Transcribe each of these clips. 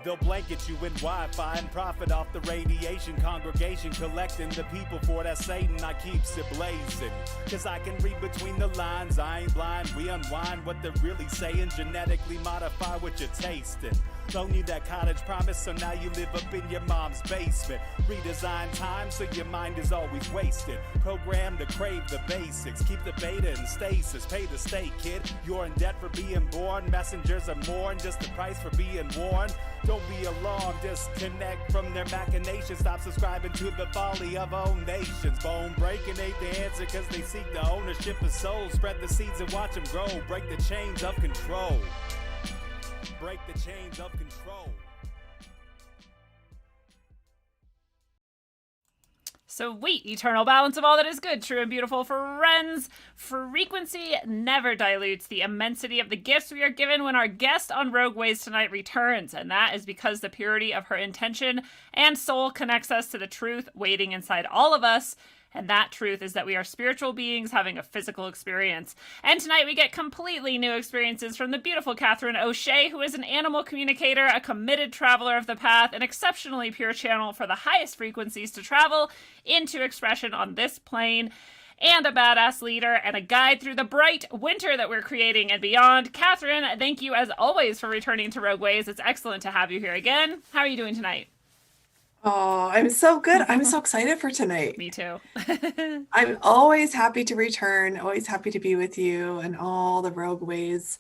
They'll blanket you in Wi-Fi and profit off the radiation. Congregation collecting the people for that Satan. I keeps it blazing, cause I can read between the lines. I ain't blind, we unwind what they're really saying. Genetically modify what you're tasting. Don't need that cottage promise, so now you live up in your mom's basement. Redesign time so your mind is always wasted. Programmed to crave the basics. Keep the beta in stasis. Pay the state, kid. You're in debt for being born. Messengers are mourn, just the price for being warned. Don't be alarmed, disconnect from their machinations. Stop subscribing to the folly of all nations. Bone breaking ain't the answer, cause they seek the ownership of souls. Spread the seeds and watch them grow. Break the chains of control. Break the chains of control. Sweet eternal balance of all that is good, true, and beautiful. Friends, frequency never dilutes the immensity of the gifts we are given when our guest on Rogue Ways tonight returns, and that is because the purity of her intention and soul connects us to the truth waiting inside all of us. And that truth is that we are spiritual beings having a physical experience. And tonight we get completely new experiences from the beautiful Katherine O'Shea, who is an animal communicator, a committed traveler of the path, an exceptionally pure channel for the highest frequencies to travel into expression on this plane, and a badass leader and a guide through the bright winter that we're creating and beyond. Katherine, thank you as always for returning to Rogue Ways. It's excellent to have you here again. How are you doing tonight? Oh, I'm so good. I'm so excited for tonight. Me too. I'm always happy to return, always happy to be with you and all the Rogue Ways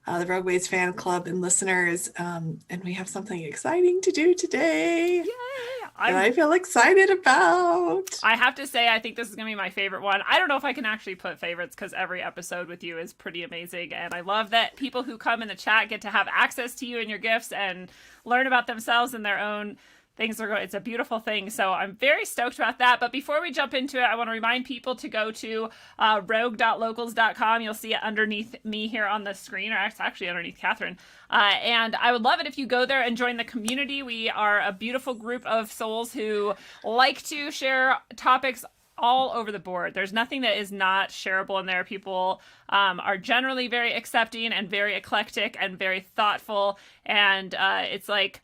fan club and listeners. And we have something exciting to do today. Yay! And I feel excited about. I have to say, I think this is going to be my favorite one. I don't know if I can actually put favorites because every episode with you is pretty amazing. And I love that people who come in the chat get to have access to you and your gifts and learn about themselves and their own things are going. It's a beautiful thing. So I'm very stoked about that. But before we jump into it, I want to remind people to go to rogue.locals.com. You'll see it underneath me here on the screen, or it's actually underneath Katherine. And I would love it if you go there and join the community. We are a beautiful group of souls who like to share topics all over the board. There's nothing that is not shareable in there. People are generally very accepting and very eclectic and very thoughtful. And it's like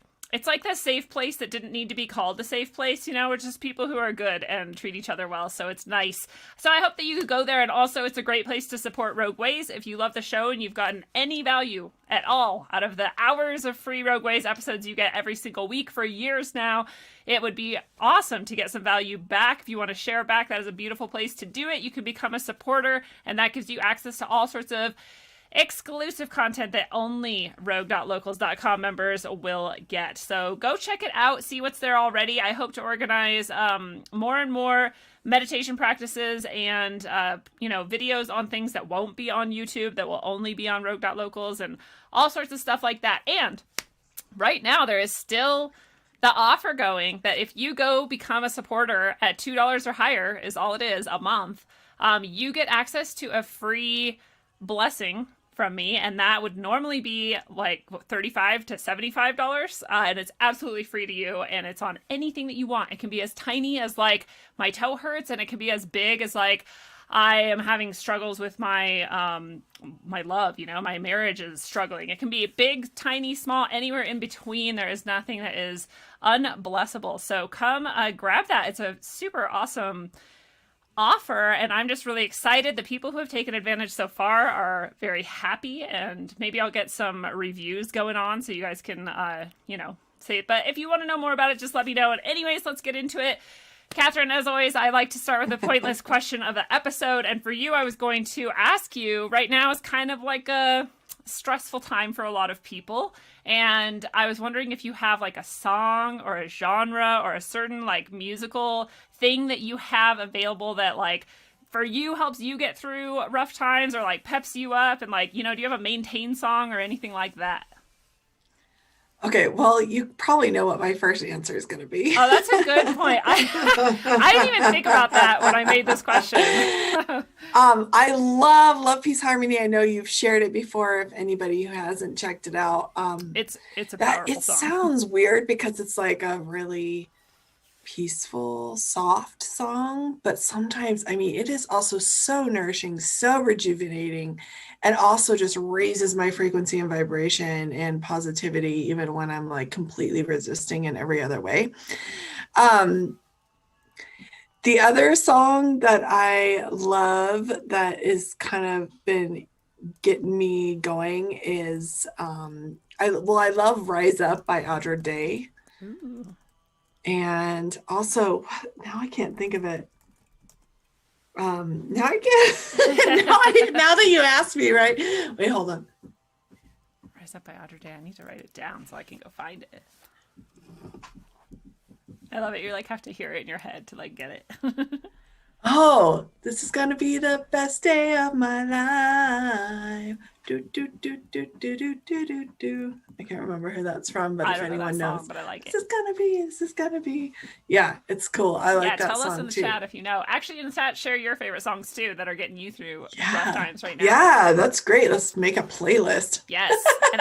the safe place that didn't need to be called the safe place, you know. We're just people who are good and treat each other well, so it's nice. So I hope that you could go there, and also it's a great place to support Rogue Ways. If you love the show and you've gotten any value at all out of the hours of free Rogue Ways episodes you get every single week for years now, it would be awesome to get some value back. If you want to share back, that is a beautiful place to do it. You can become a supporter, and that gives you access to all sorts of exclusive content that only rogue.locals.com members will get. So go check it out, see what's there already. I hope to organize more and more meditation practices and videos on things that won't be on YouTube, that will only be on rogue.locals, and all sorts of stuff like that. And right now there is still the offer going that if you go become a supporter at $2 or higher, is all it is, a month, you get access to a free blessing from me, and that would normally be like $35 to $75, and it's absolutely free to you, and it's on anything that you want. It can be as tiny as like my toe hurts, and it can be as big as like I am having struggles with my my love, you know, my marriage is struggling. It can be big, tiny, small, anywhere in between. There is nothing that is unblessable. So come grab that. It's a super awesome offer, and I'm just really excited. The people who have taken advantage so far are very happy, and maybe I'll get some reviews going on so you guys can say it. But if you want to know more about it, just let me know. And anyways, let's get into it. Katherine, as always, I like to start with the pointless question of the episode, and for you, I was going to ask you, right now is kind of like a stressful time for a lot of people, and I was wondering if you have like a song or a genre or a certain like musical thing that you have available that like for you helps you get through rough times, or like peps you up, and like, you know, do you have a maintain song or anything like that? Okay, well, you probably know what my first answer is going to be. Oh, that's a good point. I didn't even think about that when I made this question. I love Peace Harmony. I know you've shared it before. If anybody who hasn't checked it out, it's a powerful song. It song. Sounds weird because it's like a really peaceful, soft song, but sometimes, I mean, it is also so nourishing, so rejuvenating, and also just raises my frequency and vibration and positivity, even when I'm like completely resisting in every other way. The other song that I love that is kind of been getting me going is I love Rise Up by Audra Day. Ooh. And also, now I can't think of it. Now I can't. Now that you asked me, right? Wait, hold on. Rise Up by Audra Day. I need to write it down so I can go find it. I love it. You like have to hear it in your head to like get it. Oh, this is gonna be the best day of my life. Do do do do do do do do do. I can't remember who that's from, but if anyone knows, but I like it. This is gonna be. Yeah, it's cool. I like that song too. Tell us in the chat if you know. Actually, in the chat, share your favorite songs too that are getting you through rough times right now. Yeah, that's great. Let's make a playlist. Yes, and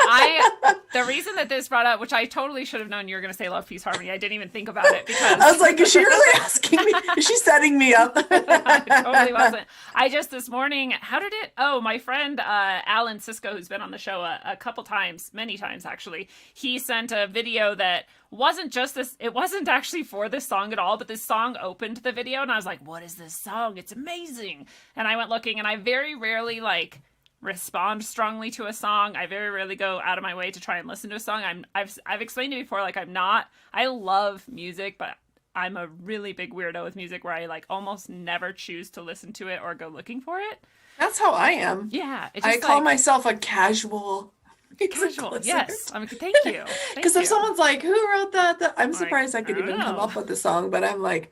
the reason that this brought up, which I totally should have known you were going to say Love, Peace, Harmony. I didn't even think about it because I was like, is she really asking me? Is she setting me up? I totally wasn't. I just this morning, how did it? Oh, my friend Alan Cisco, who's been on the show a couple times, many times actually, he sent a video that wasn't just this, it wasn't actually for this song at all, but this song opened the video and I was like, what is this song? It's amazing. And I went looking, and I very rarely like respond strongly to a song. I very rarely go out of my way to try and listen to a song. I've explained it before, like I love music, but I'm a really big weirdo with music where I like almost never choose to listen to it or go looking for it. That's how I am. Yeah. I call myself a casual. Yes. I mean, thank you. Because if someone's like, who wrote that? I'm surprised I could even come up with the song, but I'm like,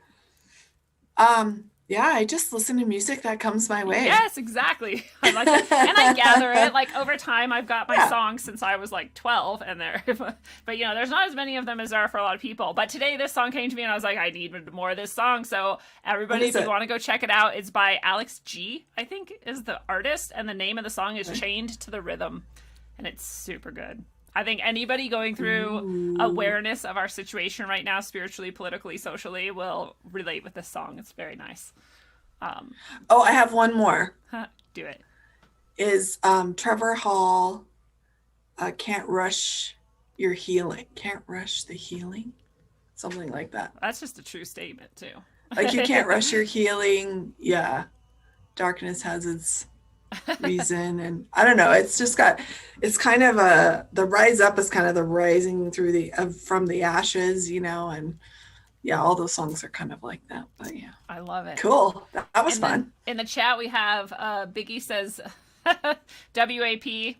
yeah, I just listen to music that comes my way. Yes, exactly. I like that. And I gather it. Like over time, I've got my songs since I was like 12, and but you know, there's not as many of them as there are for a lot of people. But today, this song came to me, and I was like, I need more of this song. So everybody, if you want to go check it out, it's by Alex G, I think is the artist, and the name of the song is Chained to the Rhythm, and it's super good. I think anybody going through awareness of our situation right now, spiritually, politically, socially, will relate with this song. It's very nice. I have one more. Do it. Is Trevor Hall, Can't Rush Your Healing. Can't rush the healing? Something like that. That's just a true statement, too. Like you can't rush your healing. Yeah. Darkness has its reason, and I don't know, it's kind of the rise up is kind of the rising through from the ashes, you know, and yeah, all those songs are kind of like that. But yeah, I love it. Cool. That was fun. In the chat we have Biggie says WAP.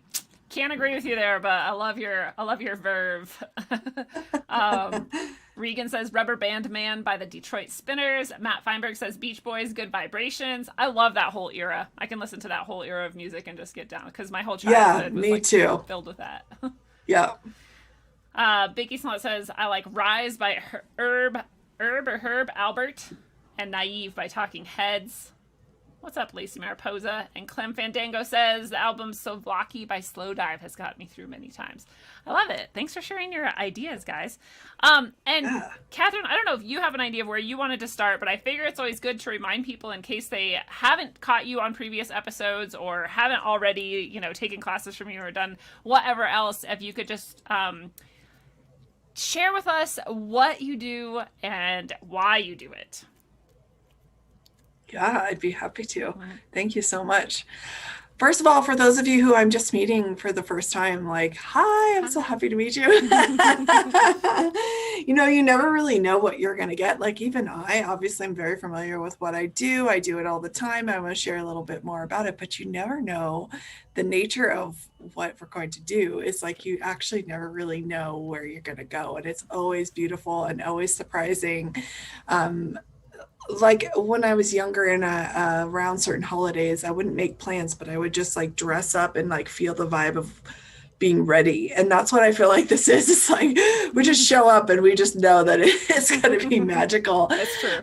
Can't agree with you there, but I love your verve. Regan says Rubber Band Man by the Detroit Spinners. Matt Feinberg says Beach Boys, Good Vibrations. I love that whole era. I can listen to that whole era of music and just get down, because my whole childhood was me too. Filled with that. Yeah. Biggie Slot says I like Rise by Herb Albert and Naive by Talking Heads. What's up, Lacey Mariposa? And Clem Fandango says the album Souvlaki by Slow Dive has got me through many times. I love it. Thanks for sharing your ideas, guys. Katherine, I don't know if you have an idea of where you wanted to start, but I figure it's always good to remind people in case they haven't caught you on previous episodes or haven't already, you know, taken classes from you or done whatever else, if you could just share with us what you do and why you do it. Yeah, I'd be happy to. Thank you so much. First of all, for those of you who I'm just meeting for the first time, like, hi, I'm so happy to meet you. You know, you never really know what you're going to get. Like, even obviously, I'm very familiar with what I do. I do it all the time. I want to share a little bit more about it, but you never know the nature of what we're going to do. It's like you actually never really know where you're going to go. And it's always beautiful and always surprising. Like when I was younger and around certain holidays, I wouldn't make plans, but I would just like dress up and like feel the vibe of being ready. And that's what I feel like this is. It's like we just show up and we just know that it's going to be magical. That's true.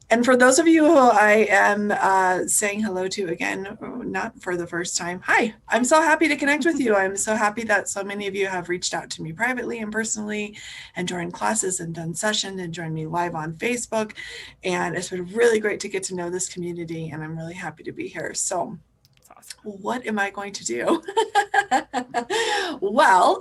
And for those of you who I am saying hello to again, not for the first time, hi, I'm so happy to connect with you. I'm so happy that so many of you have reached out to me privately and personally and joined classes and done sessions and joined me live on Facebook. And it's been really great to get to know this community, and I'm really happy to be here. So what am I going to do? Well,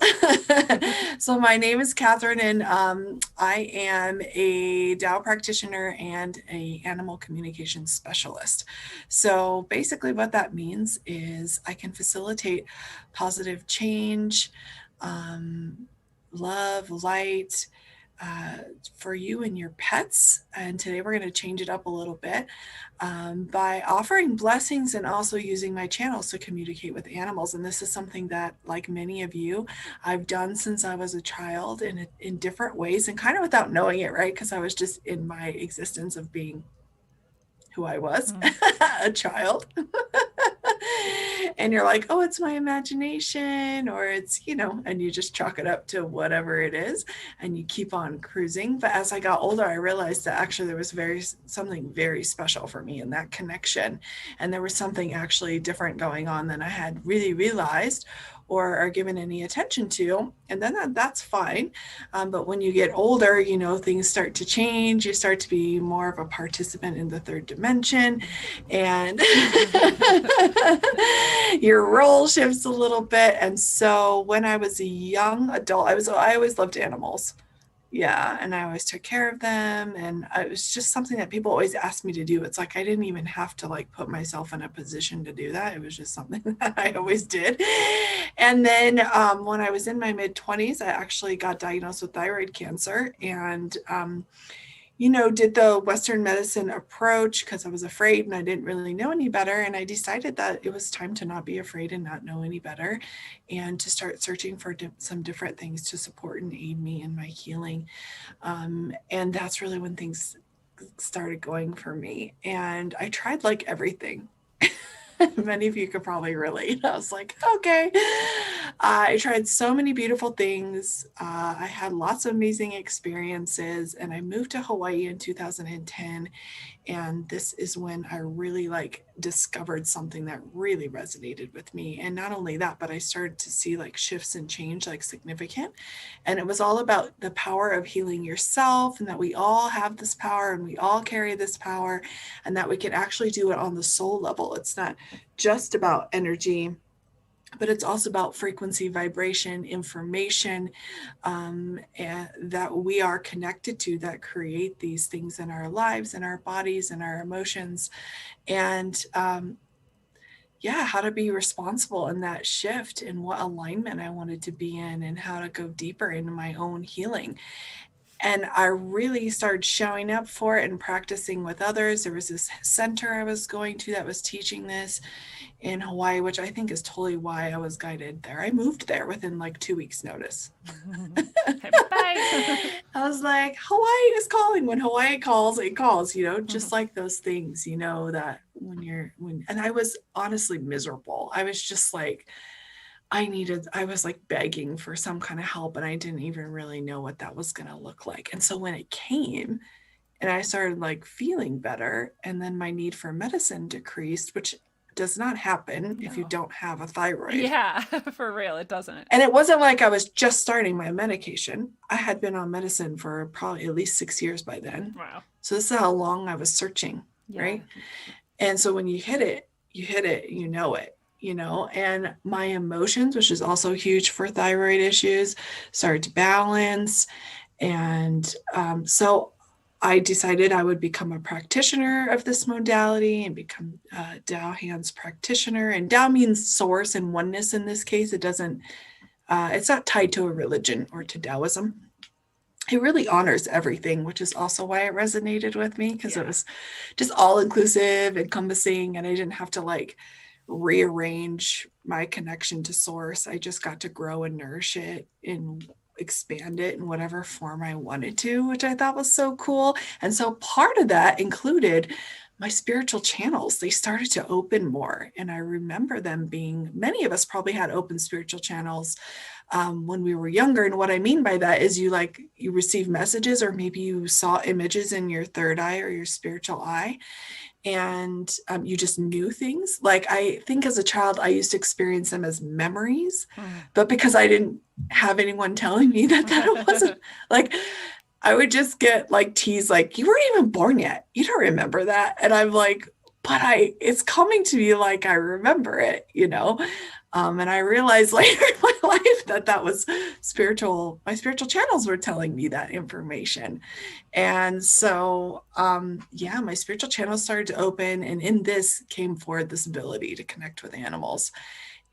so my name is Katherine, and I am a Tao practitioner and an animal communication specialist. So basically what that means is I can facilitate positive change, love, light, for you and your pets. And today we're going to change it up a little bit by offering blessings and also using my channels to communicate with animals. And this is something that, like many of you, I've done since I was a child in different ways and kind of without knowing it, right? Because I was just in my existence of being who I was, a child. And you're like, oh, it's my imagination, or it's, and you just chalk it up to whatever it is and you keep on cruising. But as I got older, I realized that actually there was something very special for me in that connection. And there was something actually different going on than I had really realized or are given any attention to. And then that's fine. But when you get older, things start to change. You start to be more of a participant in the third dimension, and your role shifts a little bit. And so when I was a young adult, I always loved animals. Yeah. And I always took care of them. And it was just something that people always asked me to do. It's like I didn't even have to put myself in a position to do that. It was just something that I always did. And then when I was in my mid-20s, I actually got diagnosed with thyroid cancer, and did the Western medicine approach because I was afraid and I didn't really know any better. And I decided that it was time to not be afraid and not know any better, and to start searching for some different things to support and aid me in my healing. And that's really when things started going for me. And I tried everything. Many of you could probably relate. I was like, okay. I tried so many beautiful things. I had lots of amazing experiences, and I moved to Hawaii in 2010. And this is when I really discovered something that really resonated with me. And not only that, but I started to see shifts and change significant. And it was all about the power of healing yourself, and that we all have this power and we all carry this power, and that we can actually do it on the soul level. It's not just about energy, but it's also about frequency, vibration, information, and that we are connected to, that create these things in our lives and our bodies and our emotions. And how to be responsible in that shift, and what alignment I wanted to be in, and how to go deeper into my own healing. And I really started showing up for it and practicing with others. There was this center I was going to that was teaching this in Hawaii, which I think is totally why I was guided there. I moved there within 2 weeks notice. Bye. I was like, Hawaii is calling. When Hawaii calls, it calls, just like those things, that and I was honestly miserable. I was just I was begging for some kind of help, and I didn't even really know what that was going to look like. And so when it came and I started feeling better, and then my need for medicine decreased, which does not happen if you don't have a thyroid. Yeah, for real, it doesn't. And it wasn't like I was just starting my medication. I had been on medicine for probably at least 6 years by then. Wow. So this is how long I was searching, right? And so when you hit it, you know it. And my emotions, which is also huge for thyroid issues, started to balance. And so I decided I would become a practitioner of this modality and become a Tao hands practitioner. And Tao means source and oneness in this case. It doesn't, it's not tied to a religion or to Taoism. It really honors everything, which is also why it resonated with me, because it was just all inclusive, encompassing, and I didn't have to rearrange my connection to source. I just got to grow and nourish it in expand it in whatever form I wanted to, which I thought was so cool. And so part of that included my spiritual channels. They started to open more. And I remember them being, many of us probably had open spiritual channels when we were younger. And what I mean by that is you receive messages, or maybe you saw images in your third eye or your spiritual eye, and you just knew things. Like, I think as a child, I used to experience them as memories, but because I didn't have anyone telling me that it wasn't, like, I would just get like teased, like, you weren't even born yet, you don't remember that. And I'm like, but it's coming to me like I remember it, and I realized later in my life that was my spiritual channels were telling me that information. And so, my spiritual channels started to open, and in this came forward this ability to connect with animals.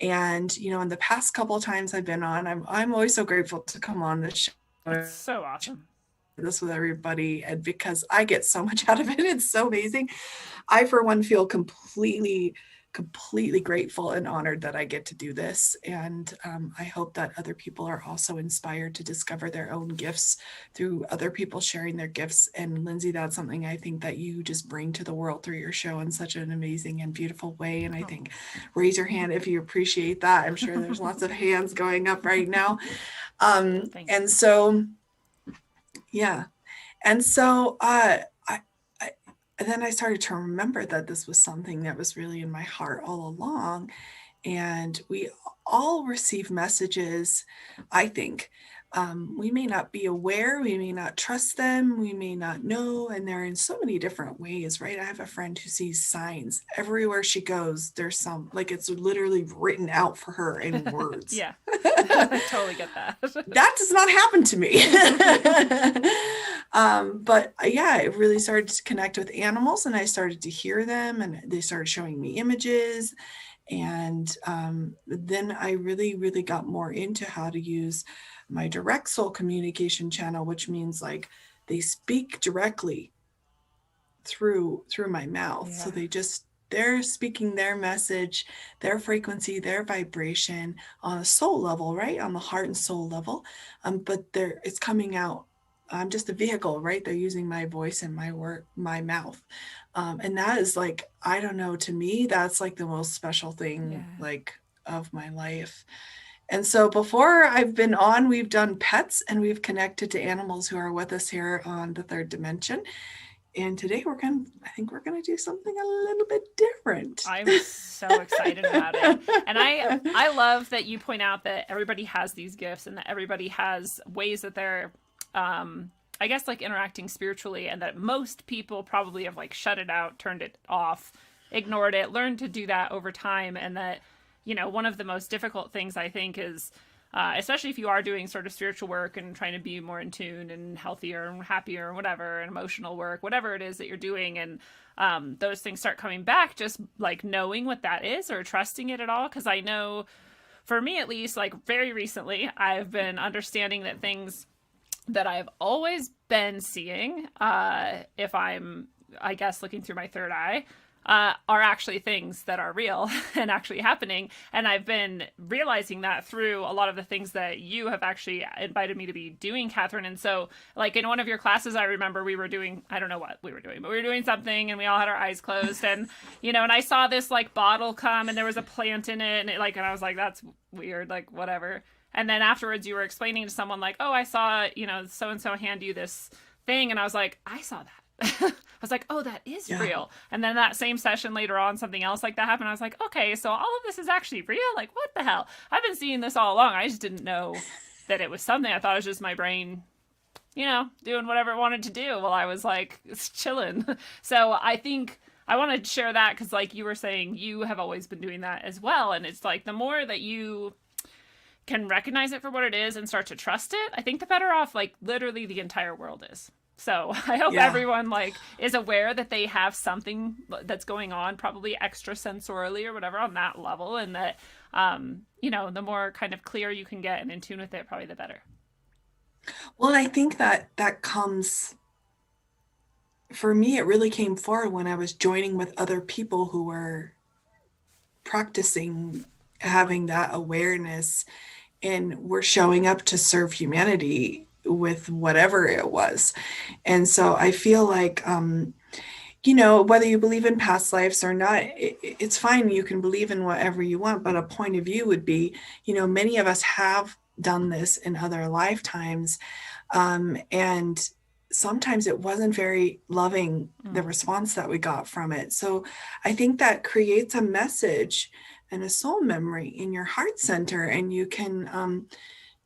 And, in the past couple of times I've been on, I'm always so grateful to come on this show. It's so awesome. This with everybody, and because I get so much out of it. It's so amazing. I, for one, feel completely grateful and honored that I get to do this. And I hope that other people are also inspired to discover their own gifts through other people sharing their gifts. And Lindsay, that's something I think that you just bring to the world through your show in such an amazing and beautiful way. And I think, raise your hand if you appreciate that. I'm sure there's lots of hands going up right now. And so, yeah. And so, and then I started to remember that this was something that was really in my heart all along. And we all receive messages, I think. We may not be aware, we may not trust them, we may not know, and they're in so many different ways, right? I have a friend who sees signs everywhere she goes. There's some, like, it's literally written out for her in words. Yeah, I totally get that. That does not happen to me. But yeah, I really started to connect with animals, and I started to hear them, and they started showing me images. And then I really, really got more into how to use my direct soul communication channel, which means like they speak directly through my mouth. Yeah. So they're speaking their message, their frequency, their vibration on a soul level, right? On the heart and soul level. But it's coming out. I'm just a vehicle, right? They're using my voice and my mouth. And that is like, I don't know, to me, that's like the most special thing, like, of my life. And so before I've been on, we've done pets, and we've connected to animals who are with us here on the third dimension. And today I think we're going to do something a little bit different. I'm so excited about it. And I love that you point out that everybody has these gifts, and that everybody has ways that they're, I guess, like, interacting spiritually, and that most people probably have like shut it out, turned it off, ignored it, learned to do that over time. And that, one of the most difficult things, I think, is, especially if you are doing sort of spiritual work and trying to be more in tune and healthier and happier and whatever, and emotional work, whatever it is that you're doing. And those things start coming back, just like knowing what that is or trusting it at all. Because I know, for me at least, like, very recently, I've been understanding that things that I've always been seeing, if I'm, I guess, looking through my third eye, are actually things that are real and actually happening. And I've been realizing that through a lot of the things that you have actually invited me to be doing, Katherine. And so, like, in one of your classes, I remember we were doing, I don't know what we were doing, but we were doing something, and we all had our eyes closed, and, and I saw this like bottle come, and there was a plant in it, and and I was like, that's weird, like, whatever. And then afterwards you were explaining to someone like, oh, I saw, so-and-so hand you this thing. And I was like, I saw that. I was like, oh, that is real. And then that same session later on, something else like that happened. I was like, okay, so all of this is actually real? Like, what the hell? I've been seeing this all along. I just didn't know that it was something. I thought it was just my brain, doing whatever it wanted to do while I was like chilling. So I think I want to share that because, like you were saying, you have always been doing that as well. And it's like, the more that you can recognize it for what it is and start to trust it, I think the better off, like, literally the entire world is. So I hope everyone, like, is aware that they have something that's going on, probably extrasensorily or whatever, on that level. And that, the more kind of clear you can get and in tune with it, probably the better. Well, I think that comes, for me, it really came forward when I was joining with other people who were practicing having that awareness. and we're showing up to serve humanity with whatever it was. And so I feel like, whether you believe in past lives or not, it's fine. You can believe in whatever you want, but a point of view would be, many of us have done this in other lifetimes. And sometimes it wasn't very loving, the response that we got from it. So I think that creates a message and a soul memory in your heart center, and you can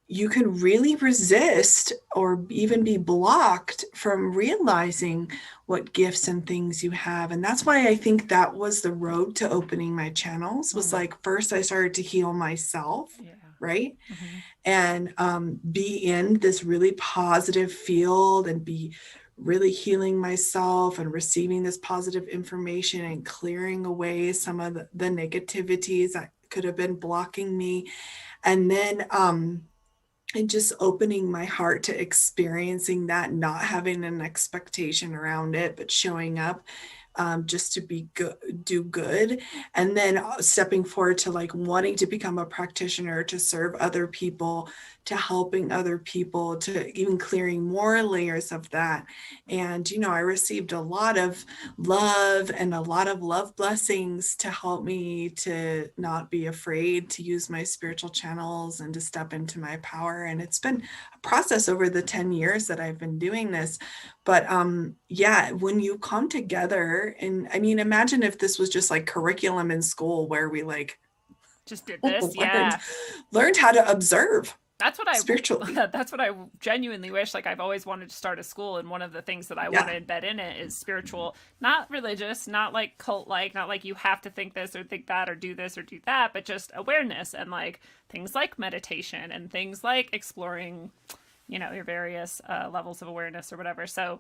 really resist or even be blocked from realizing what gifts and things you have. And that's why I think that was the road to opening my channels, was like, first I started to heal myself. Yeah. Right. And be in this really positive field and be really healing myself and receiving this positive information and clearing away some of the negativities that could have been blocking me. And then and just opening my heart to experiencing that, not having an expectation around it, but showing up just to be good, do good. And then stepping forward to like wanting to become a practitioner, to serve other people, to helping other people, to even clearing more layers of that. And, I received a lot of love and a lot of love blessings to help me to not be afraid to use my spiritual channels and to step into my power. And it's been a process over the 10 years that I've been doing this. But yeah, when you come together, and I mean, imagine if this was just like curriculum in school where we like just did this, learned how to observe. That's what spiritually. That's what I genuinely wish. Like, I've always wanted to start a school, and one of the things that I want to embed in it is spiritual, not religious, not like cult-like, not like you have to think this or think that or do this or do that, but just awareness and like things like meditation and things like exploring, your various levels of awareness or whatever. So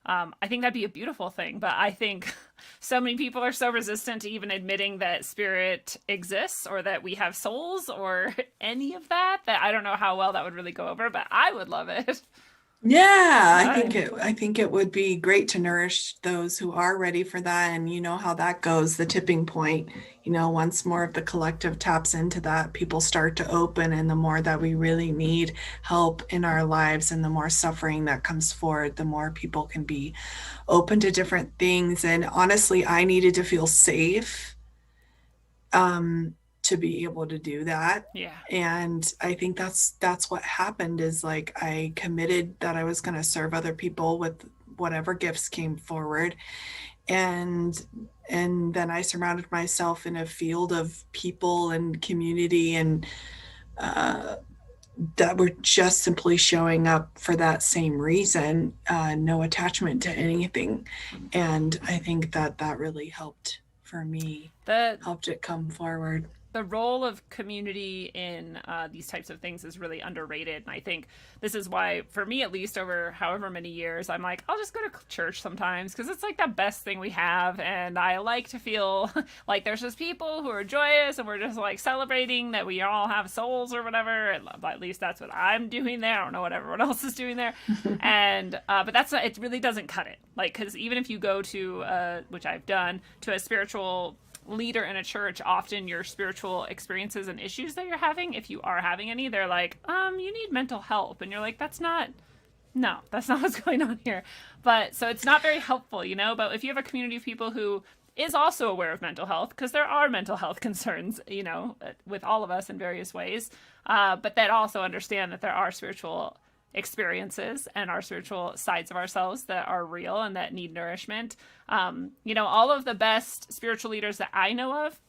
I think that'd be a beautiful thing, but I think so many people are so resistant to even admitting that spirit exists or that we have souls or any of that I don't know how well that would really go over, but I would love it. Yeah, I think it would be great to nourish those who are ready for that. And you know how that goes, the tipping point, once more of the collective taps into that, people start to open, and the more that we really need help in our lives and the more suffering that comes forward, the more people can be open to different things. And honestly, I needed to feel safe to be able to do that. Yeah. And I think that's what happened, is like I committed that I was going to serve other people with whatever gifts came forward. And then I surrounded myself in a field of people and community and that were just simply showing up for that same reason, no attachment to anything. And I think that really helped for me, helped it come forward. The role of community in these types of things is really underrated. And I think this is why, for me at least, over however many years, I'm like, I'll just go to church sometimes because it's like the best thing we have. And I like to feel like there's just people who are joyous and we're just like celebrating that we all have souls or whatever. At least that's what I'm doing there. I don't know what everyone else is doing there. And but that's not, it really doesn't cut it. Like, because even if you go to, which I've done, to a spiritual leader in a church, often your spiritual experiences and issues that you're having, if you are having any, they're like, you need mental help. And you're like, that's not what's going on here. But so it's not very helpful, but if you have a community of people who is also aware of mental health, because there are mental health concerns, with all of us in various ways, but that also understand that there are spiritual experiences and our spiritual sides of ourselves that are real and that need nourishment. All of the best spiritual leaders that I know of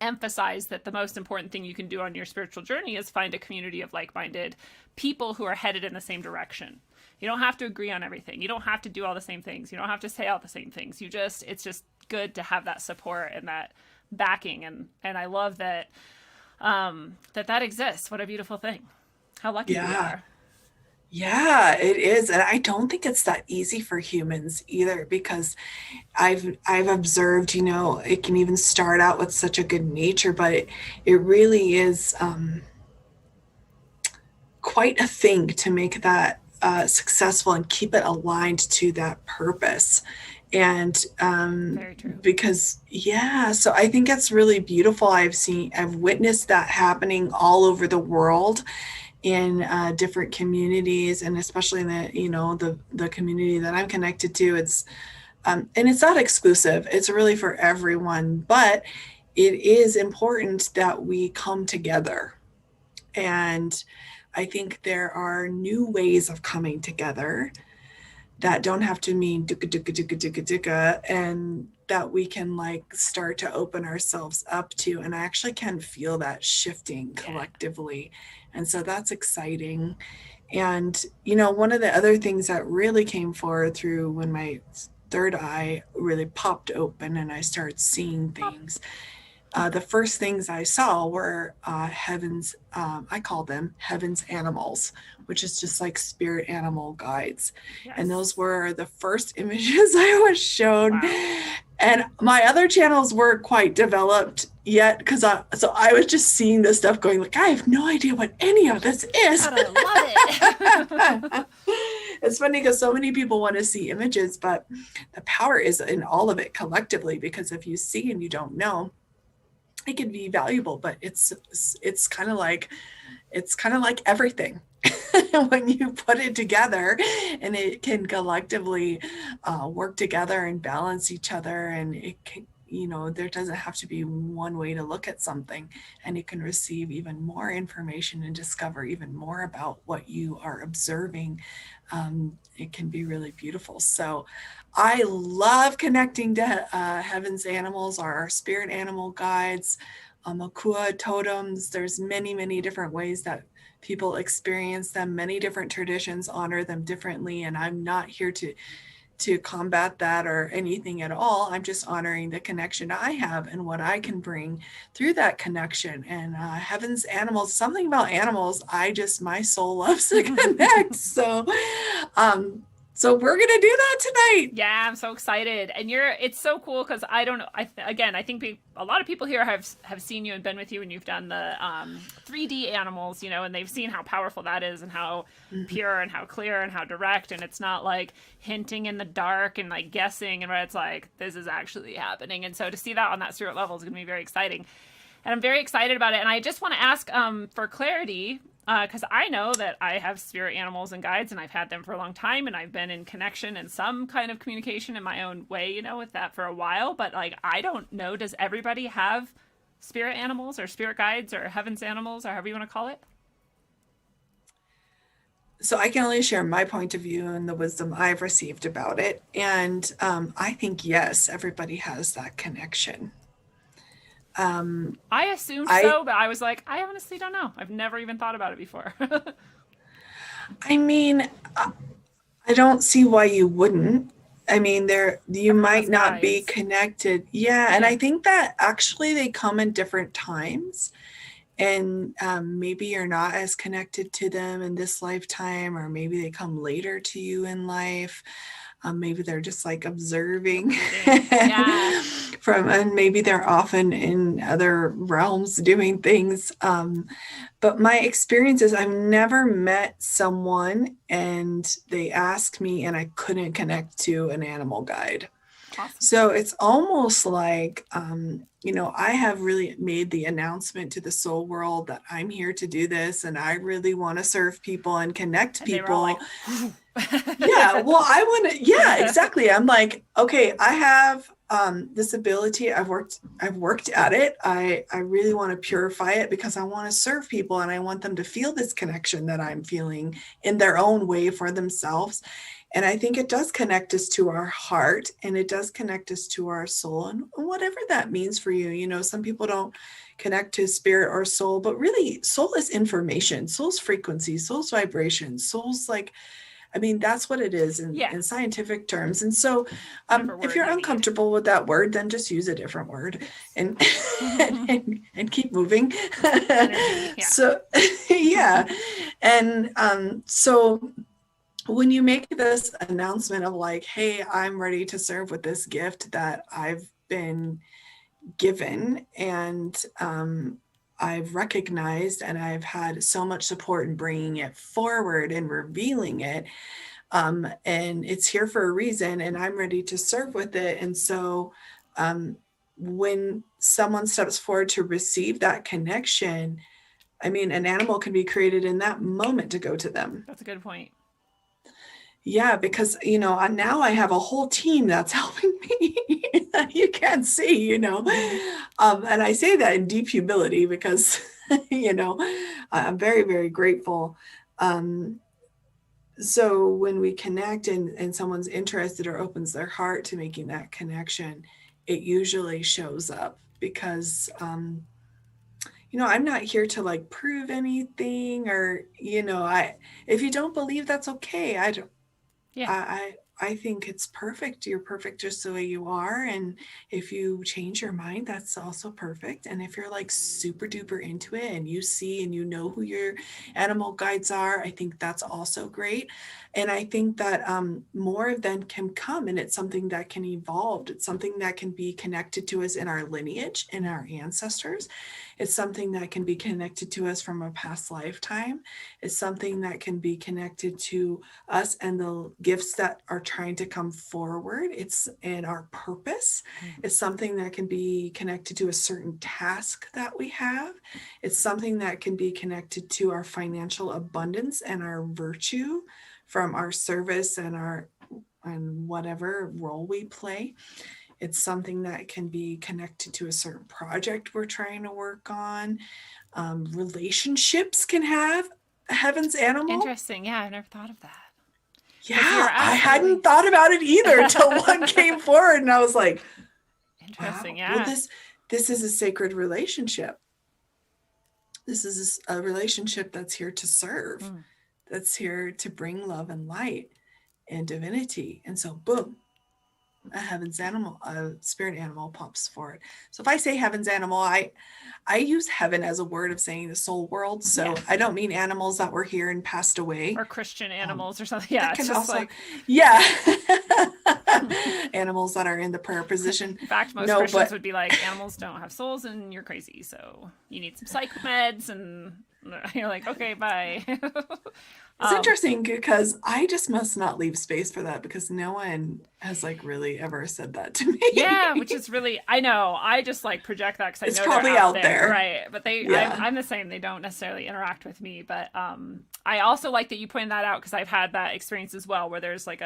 emphasize that the most important thing you can do on your spiritual journey is find a community of like-minded people who are headed in the same direction. You don't have to agree on everything. You don't have to do all the same things. You don't have to say all the same things. It's just good to have that support and that backing. And I love that that exists. What a beautiful thing. How lucky we are. Yeah, it is. And I don't think it's that easy for humans either, because I've observed, it can even start out with such a good nature, but it really is quite a thing to make that successful and keep it aligned to that purpose. And Very true. because, yeah, so I think it's really beautiful. I've witnessed that happening all over the world in different communities, and especially in the community that I'm connected to. It's and it's not exclusive. It's really for everyone, but it is important that we come together. And I think there are new ways of coming together that don't have to mean duka duka duka duka duka, and that we can like start to open ourselves up to. And I actually can feel that shifting collectively. And so that's exciting. And, one of the other things that really came forward through when my third eye really popped open and I started seeing things, the first things I saw were I call them heaven's animals, which is just like spirit animal guides. Yes. And those were the first images I was shown. Wow. And my other channels weren't quite developed yet, because I was just seeing this stuff going like, I have no idea what any of this is. God, I love it. It's funny because so many people want to see images, but the power is in all of it collectively, because if you see and you don't know, it can be valuable, but it's kind of like everything. When you put it together, and it can collectively work together and balance each other, and it can, there doesn't have to be one way to look at something, and you can receive even more information and discover even more about what you are observing. It can be really beautiful. So I love connecting to heaven's animals, our spirit animal guides, Akua totems. There's many, many different ways that people experience them. Many different traditions honor them differently. And I'm not here to combat that or anything at all. I'm just honoring the connection I have and what I can bring through that connection. And heaven's animals, something about animals, my soul loves to connect. So we're going to do that tonight. Yeah, I'm so excited. And it's so cool because I don't know. I think a lot of people here have seen you and been with you when you've done the 3D animals, and they've seen how powerful that is, and how pure and how clear and how direct. And it's not like hinting in the dark and like guessing, and it's like, this is actually happening. And so to see that on that spirit level is going to be very exciting. And I'm very excited about it. And I just want to ask for clarity, because I know that I have spirit animals and guides, and I've had them for a long time, and I've been in connection and some kind of communication in my own way, with that for a while. But like, I don't know, does everybody have spirit animals or spirit guides or heaven's animals, or however you want to call it? So I can only share my point of view and the wisdom I've received about it. And I think, yes, everybody has that connection. I assumed so, but I was like, I honestly don't know. I've never even thought about it before. I mean, I don't see why you wouldn't. I mean, you might not be connected. Yeah. And I think that actually they come in different times, and maybe you're not as connected to them in this lifetime, or maybe they come later to you in life. Maybe they're just like observing and maybe they're often in other realms doing things. But my experience is I've never met someone and they asked me and I couldn't connect to an animal guide. Awesome. So it's almost like, I have really made the announcement to the soul world that I'm here to do this, and I really want to serve people and connect people. Yeah, well, I want to. Yeah, exactly. I'm like, okay, I have this ability. I've worked at it. I really want to purify it because I want to serve people, and I want them to feel this connection that I'm feeling in their own way for themselves. And I think it does connect us to our heart, and it does connect us to our soul, and whatever that means for you. Some people don't connect to spirit or soul, but really soul is information, soul's frequency, soul's vibration, soul's like, that's what it is in scientific terms. And so if you're uncomfortable with that word, then just use a different word and and keep moving. So, yeah. And so when you make this announcement of like, hey, I'm ready to serve with this gift that I've been given, and I've recognized, and I've had so much support in bringing it forward and revealing it, And it's here for a reason, and I'm ready to serve with it. And so when someone steps forward to receive that connection, I mean, an animal can be created in that moment to go to them. That's a good point. Yeah, because, now I have a whole team that's helping me. You can't see, and I say that in deep humility because, I'm very, very grateful. So when we connect and someone's interested or opens their heart to making that connection, it usually shows up because, I'm not here to like prove anything or, if you don't believe, that's okay. I think it's perfect. You're perfect just the way you are. And if you change your mind, that's also perfect. And if you're like super duper into it and you see and you know who your animal guides are, I think that's also great. And I think that more of them can come, and it's something that can evolve. It's something that can be connected to us in our lineage, in our ancestors. It's something that can be connected to us from a past lifetime. It's something that can be connected to us and the gifts that are trying to come forward. It's in our purpose. It's something that can be connected to a certain task that we have. It's something that can be connected to our financial abundance and our virtue from our service and whatever role we play. It's something that can be connected to a certain project we're trying to work on. Relationships can have heaven's animal. Interesting. Yeah, I've never thought of that. Yeah, I hadn't thought about it either until one came forward, and I was like, interesting. Wow. Yeah. Well, this is a sacred relationship. This is a relationship that's here to serve, that's here to bring love and light and divinity. And so, boom, a heaven's animal, a spirit animal pops forward. So if I say heaven's animal, I use heaven as a word of saying the soul world. So I don't mean animals that were here and passed away. Or Christian animals or something. Yeah, it's just also, like... Yeah. Animals that are in the prayer position. In fact, most Christians would be like, animals don't have souls and you're crazy. So you need some psych meds. And you're like, okay, bye. It's interesting because I just must not leave space for that because no one has like really ever said that to me. Yeah, which is really, I know, I just like project that because I know it's probably they're out there. Right. But I'm the same. They don't necessarily interact with me. But I also like that you pointed that out because I've had that experience as well where there's like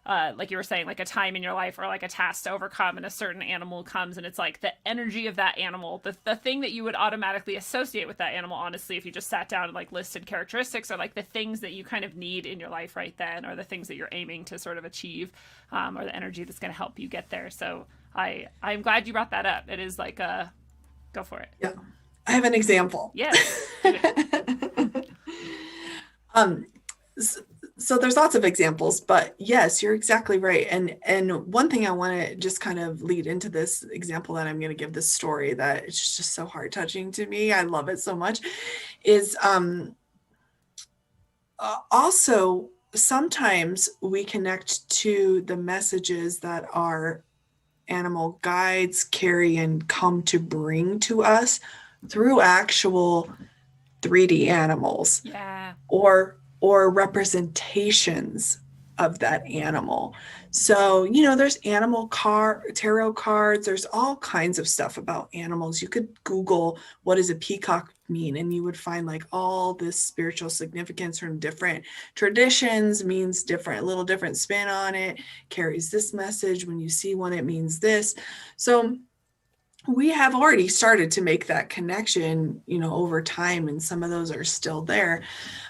like you were saying, like a time in your life or like a task to overcome and a certain animal comes and it's like the energy of that animal, the thing that you would automatically associate with that animal, honestly, if you just sat down and like listed characteristics or like the things that you kind of need in your life right then or the things that you're aiming to sort of achieve or the energy that's going to help you get there. So I'm glad you brought that up. It is like go for it. Yeah. I have an example. Yes. So there's lots of examples, but yes, you're exactly right. And one thing I want to just kind of lead into this example that I'm going to give, this story that it's just so heart touching to me. I love it so much. Is also sometimes we connect to the messages that our animal guides carry and come to bring to us through actual 3D animals. Yeah. Or representations of that animal. So, there's tarot cards, there's all kinds of stuff about animals. You could Google what does a peacock mean, and you would find like all this spiritual significance from different traditions, means a little different spin on it, carries this message. When you see one, it means this. So we have already started to make that connection, over time, and some of those are still there.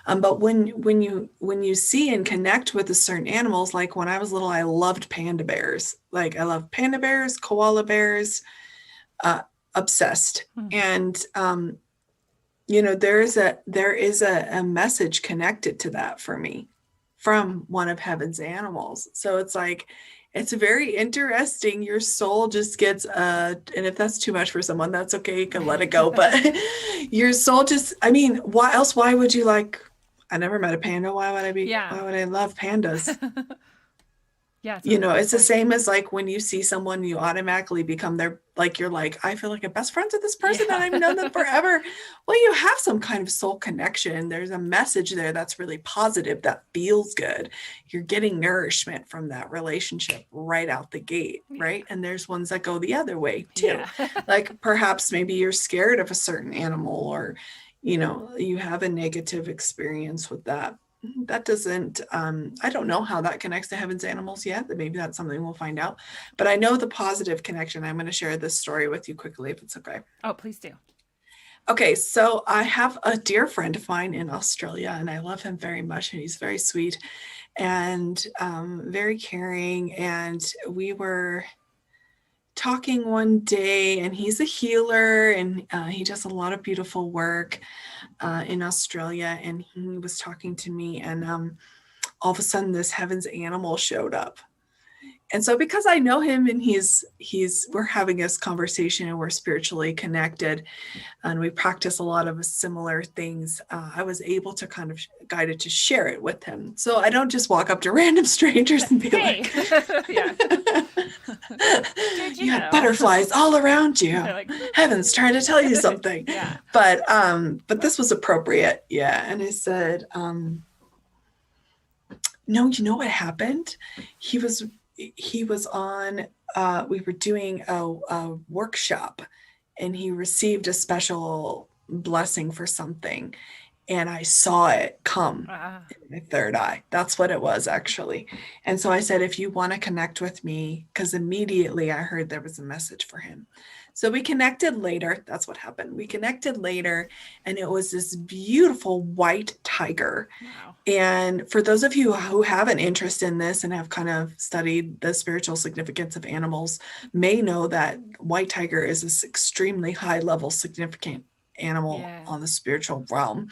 But when you see and connect with the certain animals, like when I was little, I loved panda bears. Like I love panda bears, koala bears, obsessed. And there is a message connected to that for me from one of heaven's animals. So it's like, it's very interesting. Your soul just gets, and if that's too much for someone, that's okay. You can let it go. But your soul just, why else? Why would you I never met a panda. Why would I love pandas? Yeah, it's a You know, really good it's the point. same as like when you see someone, you automatically become their, like, you're like, I feel like I'm best friends with this person and Yeah. I've known them forever. Well, you have some kind of soul connection. There's a message there that's really positive, that feels good. You're getting nourishment from that relationship right out the gate, Yeah. right? And there's ones that go the other way too. Yeah. Like perhaps maybe you're scared of a certain animal, or, you know, you have a negative experience with that. That doesn't, I don't know how that connects to heaven's animals yet. Maybe that's something we'll find out. But I know the positive connection. I'm going to share this story with you quickly, if it's okay. Oh, please do. Okay, so I have a dear friend of mine in Australia, and I love him very much, and he's very sweet and very caring. And we were talking one day, and he's a healer, and he does a lot of beautiful work in Australia. And he was talking to me, and all of a sudden this heaven's animal showed up. And so because I know him and we're having this conversation and we're spiritually connected and we practice a lot of similar things, I was able to kind of guide it to share it with him. So I don't just walk up to random strangers and be Hey. like, Yeah. you had butterflies all around you. Like, Heaven's trying to tell you something. Yeah. But this was appropriate. Yeah. And I said, no, you know what happened? He was on, we were doing a workshop, and he received a special blessing for something. And I saw it come in my third eye. That's what it was, actually. And so I said, if you want to connect with me, because immediately I heard there was a message for him. So we connected later. That's what happened. We connected later, and it was this beautiful white tiger. Wow. And for those of you who have an interest in this and have kind of studied the spiritual significance of animals, may know that white tiger is this extremely high level significant animal on the spiritual realm.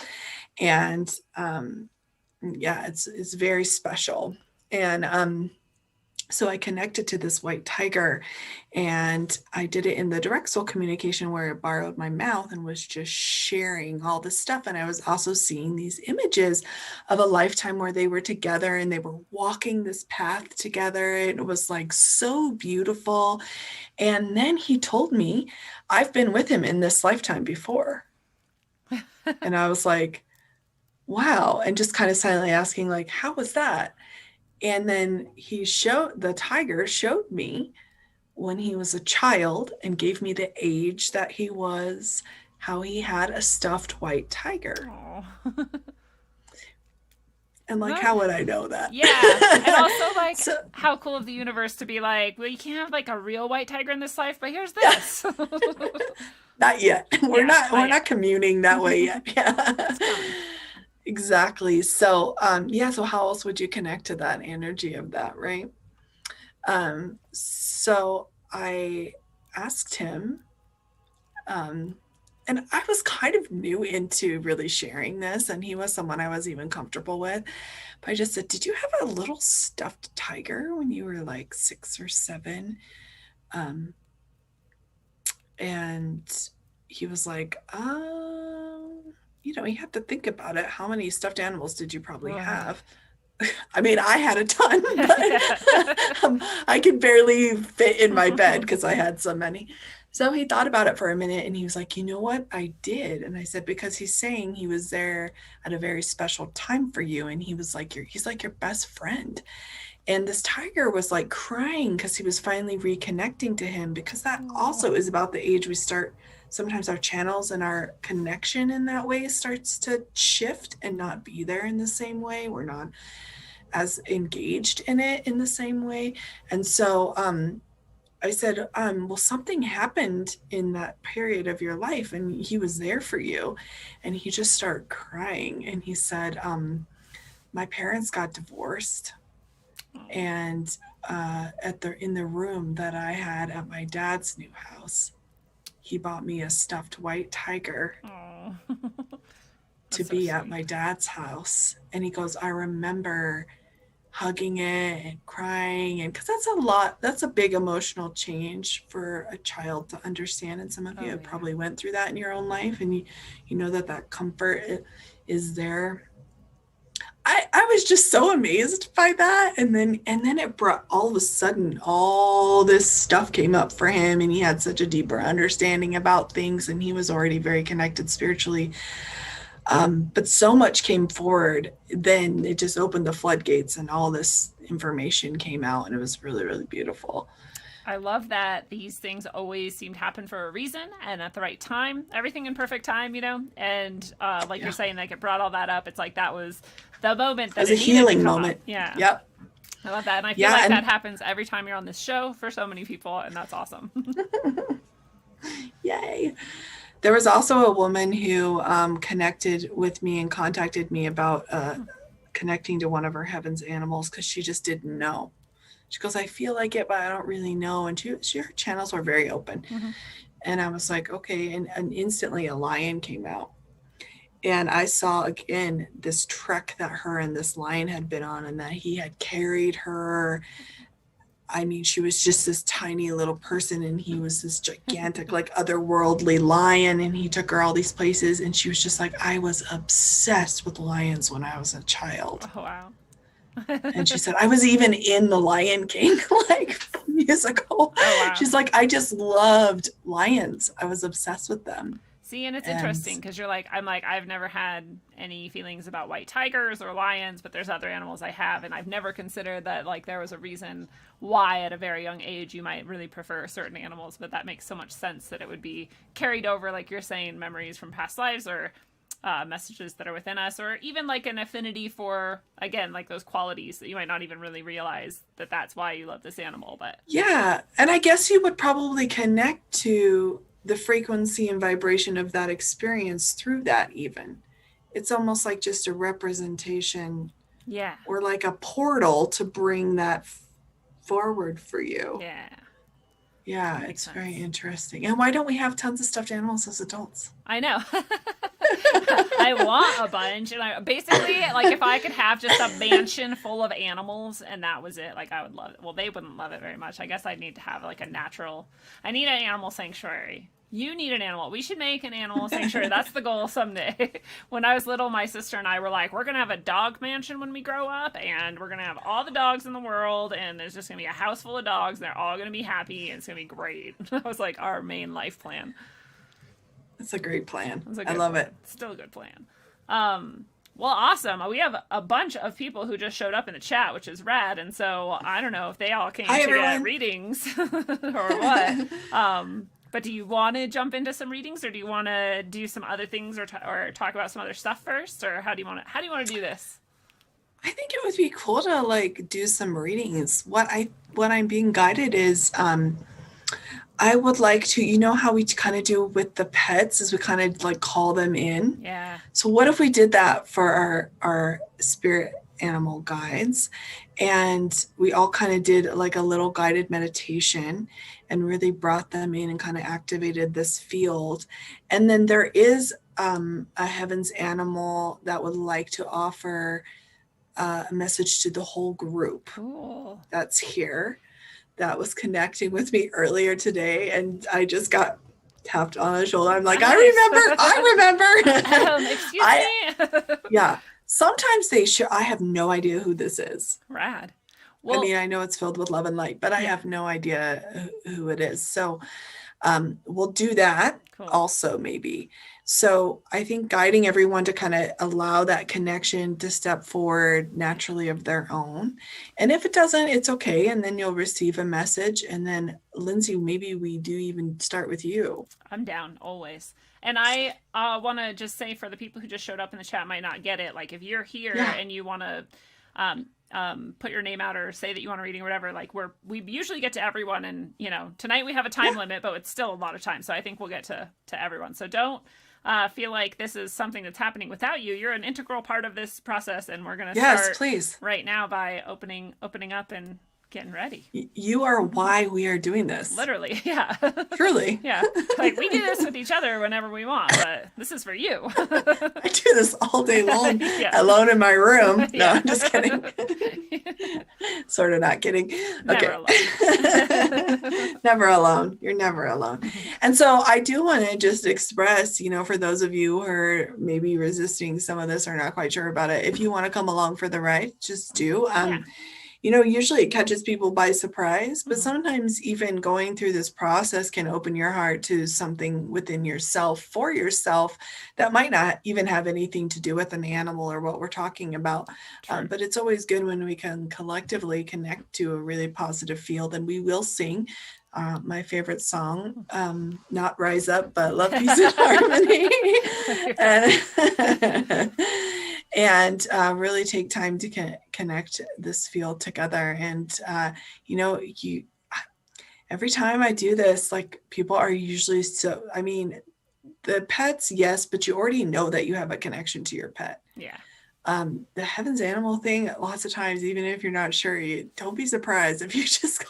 And it's very special. And so I connected to this white tiger, and I did it in the direct soul communication where I borrowed my mouth and was just sharing all this stuff. And I was also seeing these images of a lifetime where they were together and they were walking this path together. It was like so beautiful. And then he told me, I've been with him in this lifetime before. And I was like, wow. And just kind of silently asking, like, how was that? And then the tiger showed me when he was a child and gave me the age that he was, how he had a stuffed white tiger. And like, how would I know that? Yeah. And also like, how cool of the universe to be like, well, you can't have like a real white tiger in this life, but here's this. Not yet. We're not communing that way yet. Yeah. Exactly. So, so how else would you connect to that energy of that, right? So I asked him, and I was kind of new into really sharing this, and he was someone I was even comfortable with. But I just said, did you have a little stuffed tiger when you were like 6 or 7? And he was like, you have to think about it. How many stuffed animals did you probably have? I mean, I had a ton, but I could barely fit in my bed because I had so many. So he thought about it for a minute, and he was like, you know what? I did. And I said, because he's saying he was there at a very special time for you. And he was like, he's like your best friend. And this tiger was like crying because he was finally reconnecting to him, because that also is about the age we start. Sometimes our channels and our connection in that way starts to shift and not be there in the same way. We're not as engaged in it in the same way. And so I said, well, something happened in that period of your life and he was there for you. And he just started crying. And he said, my parents got divorced. And in the room that I had at my dad's new house, he bought me a stuffed white tiger to be at my dad's house. And he goes, I remember hugging it and crying, and because that's a big emotional change for a child to understand. And some of you probably went through that in your own life, and you know that comfort is there. I was just so amazed by that. And then it brought, all of a sudden, all this stuff came up for him, and he had such a deeper understanding about things, and he was already very connected spiritually. But so much came forward, then it just opened the floodgates and all this information came out, and it was really, really beautiful. I love that these things always seem to happen for a reason and at the right time. Everything in perfect time, you know? And like you're saying, like it brought all that up. It's like that was the moment that it was a healing moment. Up. Yeah. Yep. I love that. And I feel like that happens every time you're on this show for so many people, and that's awesome. Yay. There was also a woman who connected with me and contacted me about connecting to one of her heaven's animals because she just didn't know. She goes, I feel like it, but I don't really know. And her channels were very open. Mm-hmm. And I was like, okay. And instantly a lion came out. And I saw again this trek that her and this lion had been on, and that he had carried her. I mean, she was just this tiny little person, and he was this gigantic, like otherworldly lion, and he took her all these places. And she was just like, I was obsessed with lions when I was a child. Oh, wow. And she said, I was even in The Lion King, like musical. Oh, wow. She's like, I just loved lions. I was obsessed with them. See, and it's interesting because you're like, I'm like, I've never had any feelings about white tigers or lions, but there's other animals I have. And I've never considered that like there was a reason why at a very young age you might really prefer certain animals. But that makes so much sense that it would be carried over, like you're saying, memories from past lives or messages that are within us, or even like an affinity for, again, like those qualities that you might not even really realize that that's why you love this animal. But yeah, and I guess you would probably connect to the frequency and vibration of that experience through that. Even it's almost like just a representation, or like a portal to bring that forward for you. Yeah, it's sense. Very interesting. And why don't we have tons of stuffed animals as adults? I know. I want a bunch. And I basically, like, if I could have just a mansion full of animals and that was it, like, I would love it. Well, they wouldn't love it very much. I guess I'd need to have, like, I need an animal sanctuary. You need an animal. We should make an animal sanctuary. That's the goal someday. When I was little, my sister and I were like, we're going to have a dog mansion when we grow up, and we're going to have all the dogs in the world, and there's just going to be a house full of dogs, and they're all going to be happy, and it's going to be great. That was like our main life plan. It's a great plan. I love it. Still a good plan. Well, awesome. We have a bunch of people who just showed up in the chat, which is rad. And so I don't know if they all came to get readings or what. But do you want to jump into some readings, or do you want to do some other things, or talk about some other stuff first, or how do you want to do this? I think it would be cool to like do some readings. What I'm being guided is I would like to, you know how we kind of do with the pets, is we kind of like call them in. Yeah. So what if we did that for our spirit animal guides, and we all kind of did like a little guided meditation and really brought them in and kind of activated this field. And then there is a heavens animal that would like to offer a message to the whole group. Cool. That's here. That was connecting with me earlier today, and I just got tapped on the shoulder. I'm like, nice. I remember. Excuse me. Yeah. Sometimes I have no idea who this is. Rad. Well, I mean, I know it's filled with love and light, but I have no idea who it is. So we'll do that also maybe. So I think guiding everyone to kind of allow that connection to step forward naturally of their own. And if it doesn't, it's okay. And then you'll receive a message. And then Lindsay, maybe we do even start with you. I'm down always. And I want to just say, for the people who just showed up in the chat might not get it, like if you're here and you want to put your name out or say that you want a reading or whatever, like we usually get to everyone, and you know, tonight we have a time limit, but it's still a lot of time, so I think we'll get to everyone. So don't feel like this is something that's happening without you. You're an integral part of this process, and we're going to start please. Right now by opening up and Getting ready. You are why we are doing this. Literally, yeah. Truly. Yeah. Like, we do this with each other whenever we want, but this is for you. I do this all day long, Yeah. alone in my room. No, Yeah. I'm just kidding. Sort of not kidding. Never alone. Never alone. You're never alone. And so I do want to just express, for those of you who are maybe resisting some of this or not quite sure about it, if you want to come along for the ride, just do. Usually it catches people by surprise, but sometimes even going through this process can open your heart to something within yourself, for yourself, that might not even have anything to do with an animal or what we're talking about. But it's always good when we can collectively connect to a really positive field. And we will sing my favorite song, not Rise Up, but Love, Peace, and Harmony. And really take time to connect this field together. And, every time I do this, like, people are usually the pets, yes, but you already know that you have a connection to your pet. Yeah. The heavens animal thing, lots of times, even if you're not sure, don't be surprised if you just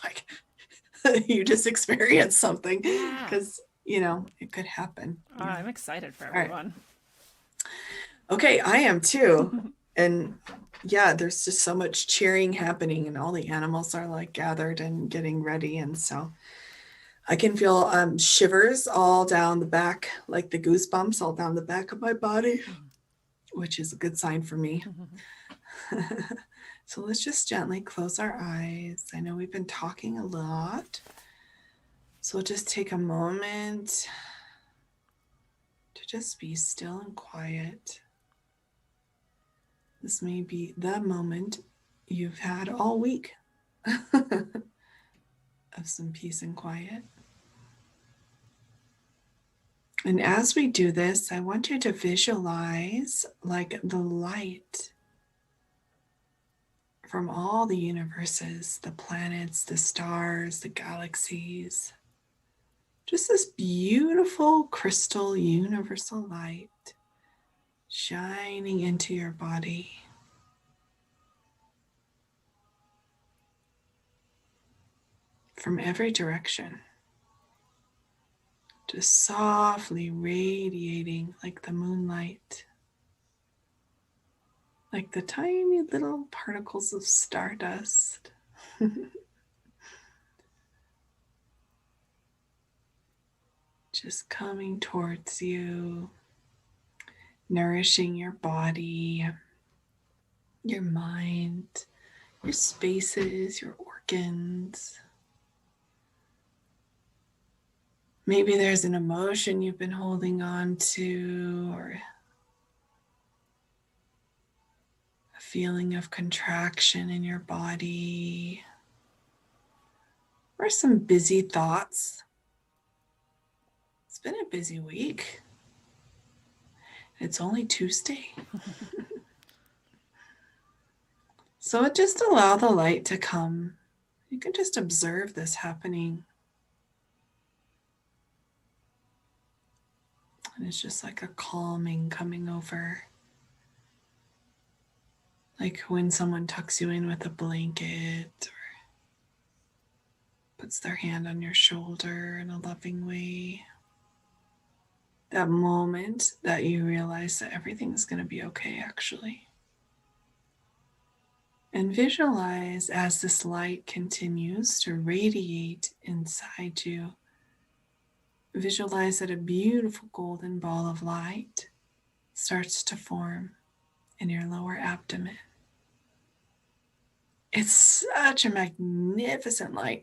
you just experience something, because, it could happen. Oh, I'm excited for everyone. Right. Okay, I am too. And yeah, there's just so much cheering happening, and all the animals are like gathered and getting ready. And so I can feel shivers all down the back, like the goosebumps all down the back of my body, which is a good sign for me. So let's just gently close our eyes. I know we've been talking a lot, so we'll just take a moment to just be still and quiet. This may be the moment you've had all week of some peace and quiet. And as we do this, I want you to visualize like the light from all the universes, the planets, the stars, the galaxies. Just this beautiful crystal universal light shining into your body. From every direction. Just softly radiating like the moonlight. Like the tiny little particles of stardust. Just coming towards you. Nourishing your body, your mind, your spaces, your organs. Maybe there's an emotion you've been holding on to, or a feeling of contraction in your body, or some busy thoughts. It's been a busy week. It's only Tuesday. So just allow the light to come. You can just observe this happening. And it's just like a calming coming over. Like when someone tucks you in with a blanket or puts their hand on your shoulder in a loving way. That moment that you realize that everything's going to be okay, actually. And visualize as this light continues to radiate inside you. Visualize that a beautiful golden ball of light starts to form in your lower abdomen. It's such a magnificent light.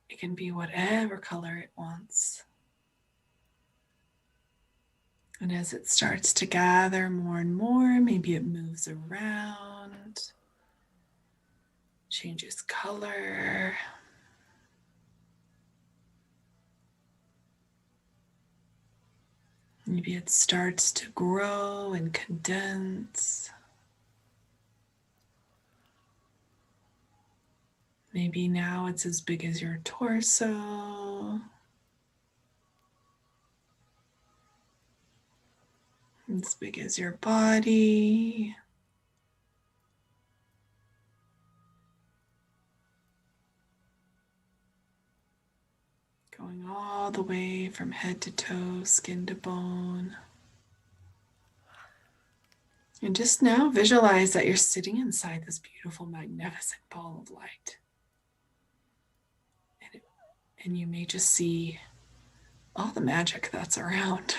It can be whatever color it wants. And as it starts to gather more and more, maybe it moves around, changes color. Maybe it starts to grow and condense. Maybe now it's as big as your torso. As big as your body. all the way from head to toe, skin to bone. And just now visualize that you're sitting inside this beautiful, magnificent ball of light. And you may just see all the magic that's around.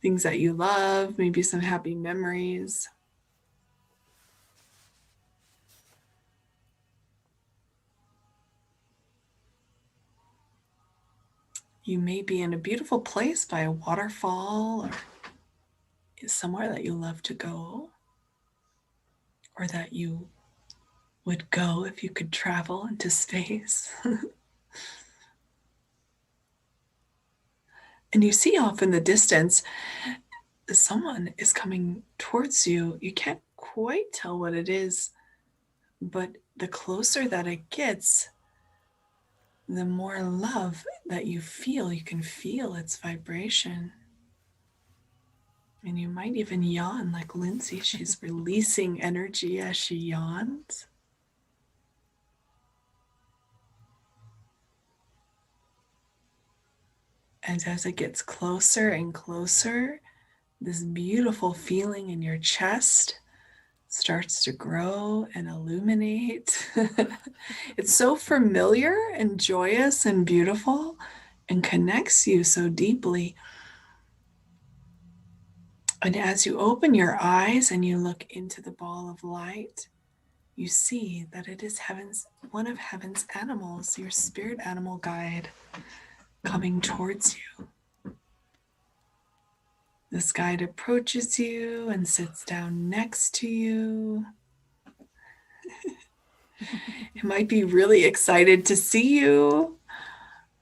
Things that you love, maybe some happy memories. You may be in a beautiful place by a waterfall or somewhere that you love to go, or that you would go if you could travel into space. And you see off in the distance, someone is coming towards you. You can't quite tell what it is, but the closer that it gets, the more love that you feel. You can feel its vibration. And you might even yawn like Lindsay. She's releasing energy as she yawns. And as it gets closer and closer, this beautiful feeling in your chest starts to grow and illuminate. It's so familiar and joyous and beautiful and connects you so deeply. And as you open your eyes and you look into the ball of light, you see that it is one of heaven's animals, your spirit animal guide, coming towards you. This guide approaches you and sits down next to you. It might be really excited to see you.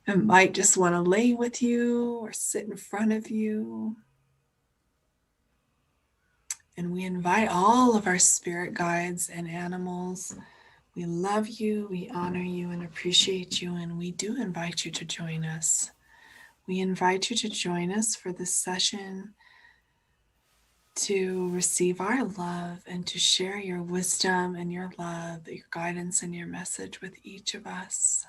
It might just want to lay with you or sit in front of you. And we invite all of our spirit guides and animals. We love you, we honor you and appreciate you, and we do invite you to join us. We invite you to join us for this session to receive our love and to share your wisdom and your love, your guidance and your message with each of us.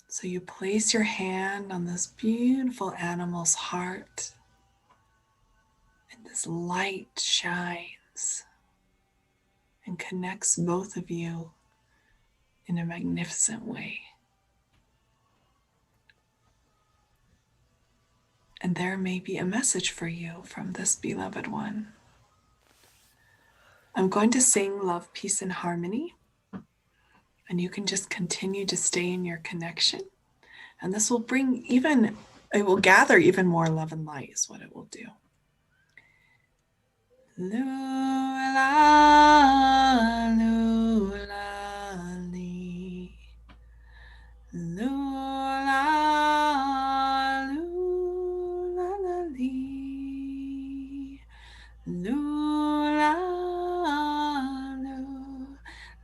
So you place your hand on this beautiful animal's heart, and this light shines and connects both of you in a magnificent way. And there may be a message for you from this beloved one. I'm going to sing Love, Peace, and Harmony, and you can just continue to stay in your connection. And this will it will gather even more love and light is what it will do. Lula, lula, lee. Lula, lula, lee. Lula,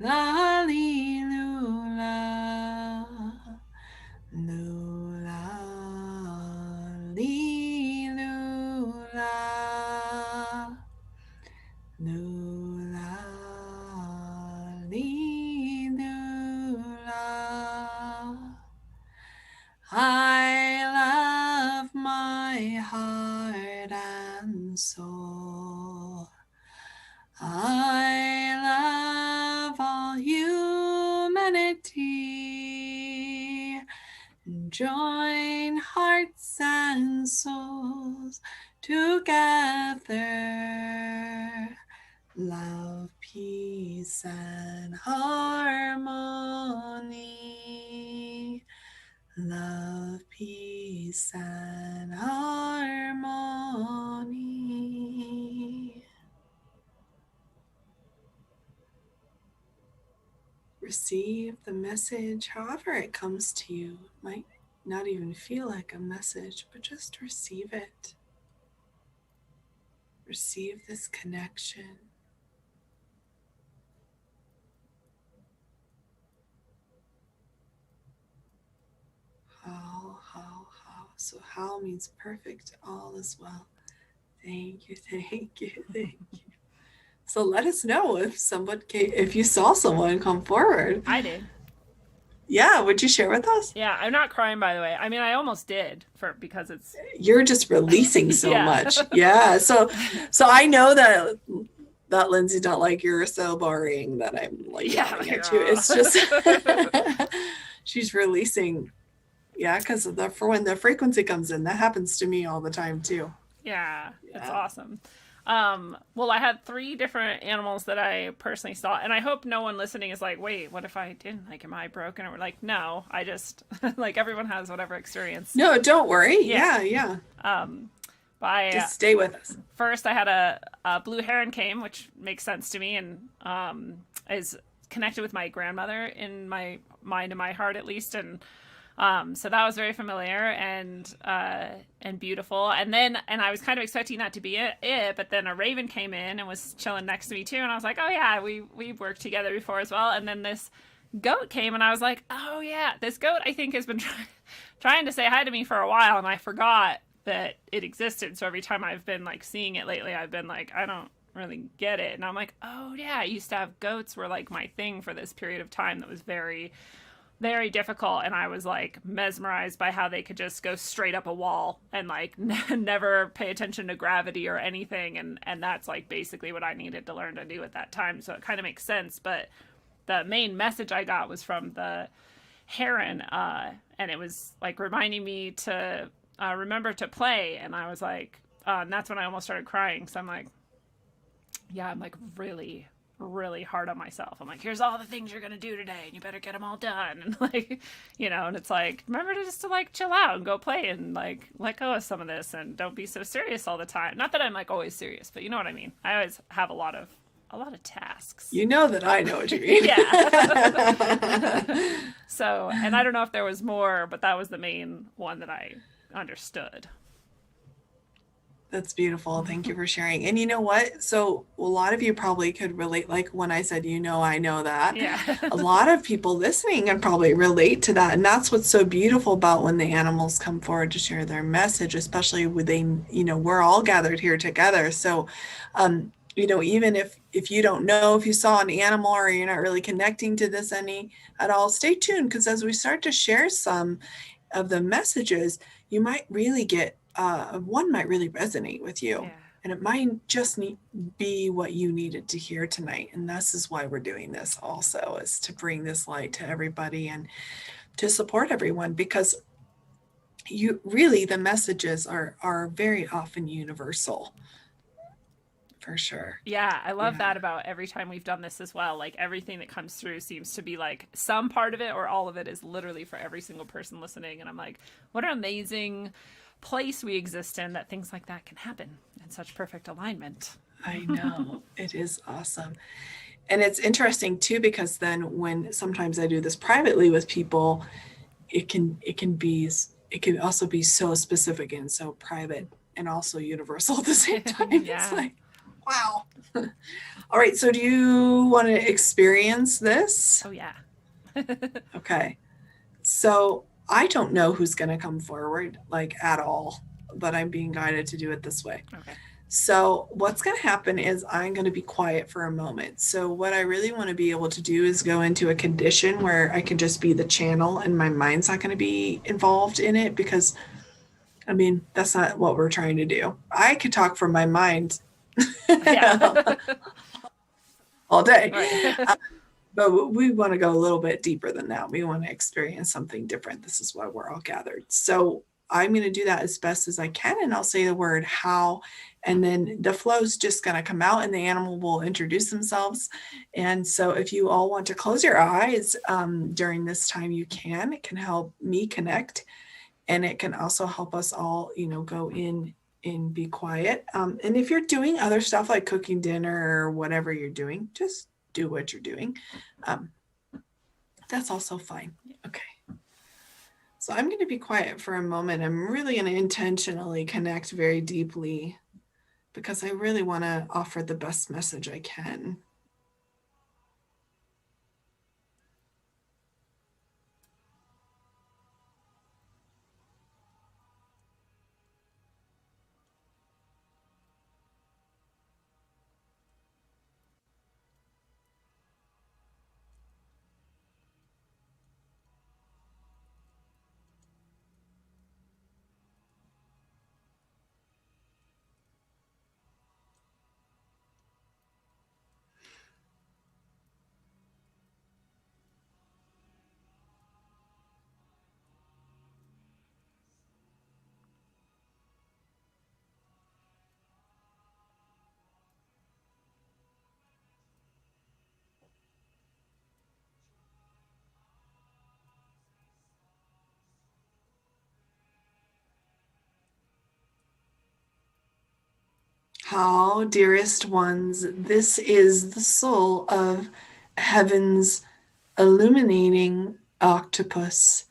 lula, lee, lula. Lula, lee, lula. Lula, lee, lula. I love my heart and soul. I love all humanity. Join hearts and souls together. Love, peace, and harmony. Love, peace, and harmony. Receive the message however it comes to you. It might not even feel like a message, but just receive it. Receive this connection. How. So how means perfect, all is well. Thank you. So let us know if you saw someone come forward. I did. Yeah, would you share with us? Yeah, I'm not crying, by the way. I mean, I almost did because it's You're just releasing so yeah. much. Yeah. So I know that Lindsay's not like, you're so boring that I'm like Yeah, yelling like, at you. It's just she's releasing. Yeah, because for when the frequency comes in, that happens to me all the time too. yeah, it's Yeah. awesome. Well, I had three different animals that I personally saw, and I hope no one listening is like, "Wait, what if I didn't? Like, am I broken?" Or like, no, I just like everyone has whatever experience. No, don't worry. Yeah. Yeah, yeah. By Just stay with us. first, I had a blue heron came, which makes sense to me, and is connected with my grandmother in my mind and my heart at least, and so that was very familiar and beautiful. And I was kind of expecting that to be it, but then a raven came in and was chilling next to me too, and I was like, oh yeah, we've worked together before as well. And then this goat came, and I was like, oh yeah, this goat I think has been trying to say hi to me for a while, and I forgot that it existed. So every time I've been like seeing it lately, I've been like, I don't really get it. And I'm like, oh yeah, I used to have goats were like my thing for this period of time that was very very difficult, and I was like mesmerized by how they could just go straight up a wall and like never pay attention to gravity or anything, and that's like basically what I needed to learn to do at that time. So it kind of makes sense. But the main message I got was from the heron, and it was like reminding me to remember to play, and I was like, and that's when I almost started crying. So I'm like, yeah, I'm like really hard on myself. I'm like, here's all the things you're gonna do today, and you better get them all done. And like, and it's like, remember to like chill out and go play and like let go of some of this, and don't be so serious all the time. Not that I'm like always serious, but you know what I mean. I always have a lot of tasks. You know that I know what you mean. Yeah. So, and I don't know if there was more, but that was the main one that I understood. That's beautiful. Thank you for sharing. And you know what? So a lot of you probably could relate, like when I said, I know that. Yeah. A lot of people listening can probably relate to that. And that's what's so beautiful about when the animals come forward to share their message, especially when we're all gathered here together. So, even if you don't know if you saw an animal or you're not really connecting to this any at all, stay tuned, because as we start to share some of the messages, you might really get one might really resonate with you. Yeah. And it might just be what you needed to hear tonight. And this is why we're doing this also, is to bring this light to everybody and to support everyone, because the messages are very often universal. For sure. Yeah, I love that about every time we've done this as well. Like everything that comes through seems to be like some part of it or all of it is literally for every single person listening. And I'm like, what an amazing place we exist in that things like that can happen in such perfect alignment. I know. It is awesome. And it's interesting too, because then when sometimes I do this privately with people, it can also be so specific and so private and also universal at the same time. Yeah. It's like, wow. All right. So do you want to experience this? Oh yeah. Okay. So I don't know who's going to come forward like at all, but I'm being guided to do it this way. Okay. So what's going to happen is I'm going to be quiet for a moment. So what I really want to be able to do is go into a condition where I can just be the channel and my mind's not going to be involved in it, because that's not what we're trying to do. I could talk from my mind all day. Right. But we want to go a little bit deeper than that. We want to experience something different. This is why we're all gathered. So I'm going to do that as best as I can. And I'll say the word how, and then the flow's just going to come out and the animal will introduce themselves. And so if you all want to close your eyes during this time, you can. It can help me connect. And it can also help us all, go in and be quiet. And if you're doing other stuff like cooking dinner or whatever you're doing, just do what you're doing. That's also fine. Okay. So I'm going to be quiet for a moment. I'm really going to intentionally connect very deeply, because I really want to offer the best message I can. How, dearest ones, this is the soul of heaven's illuminating octopus.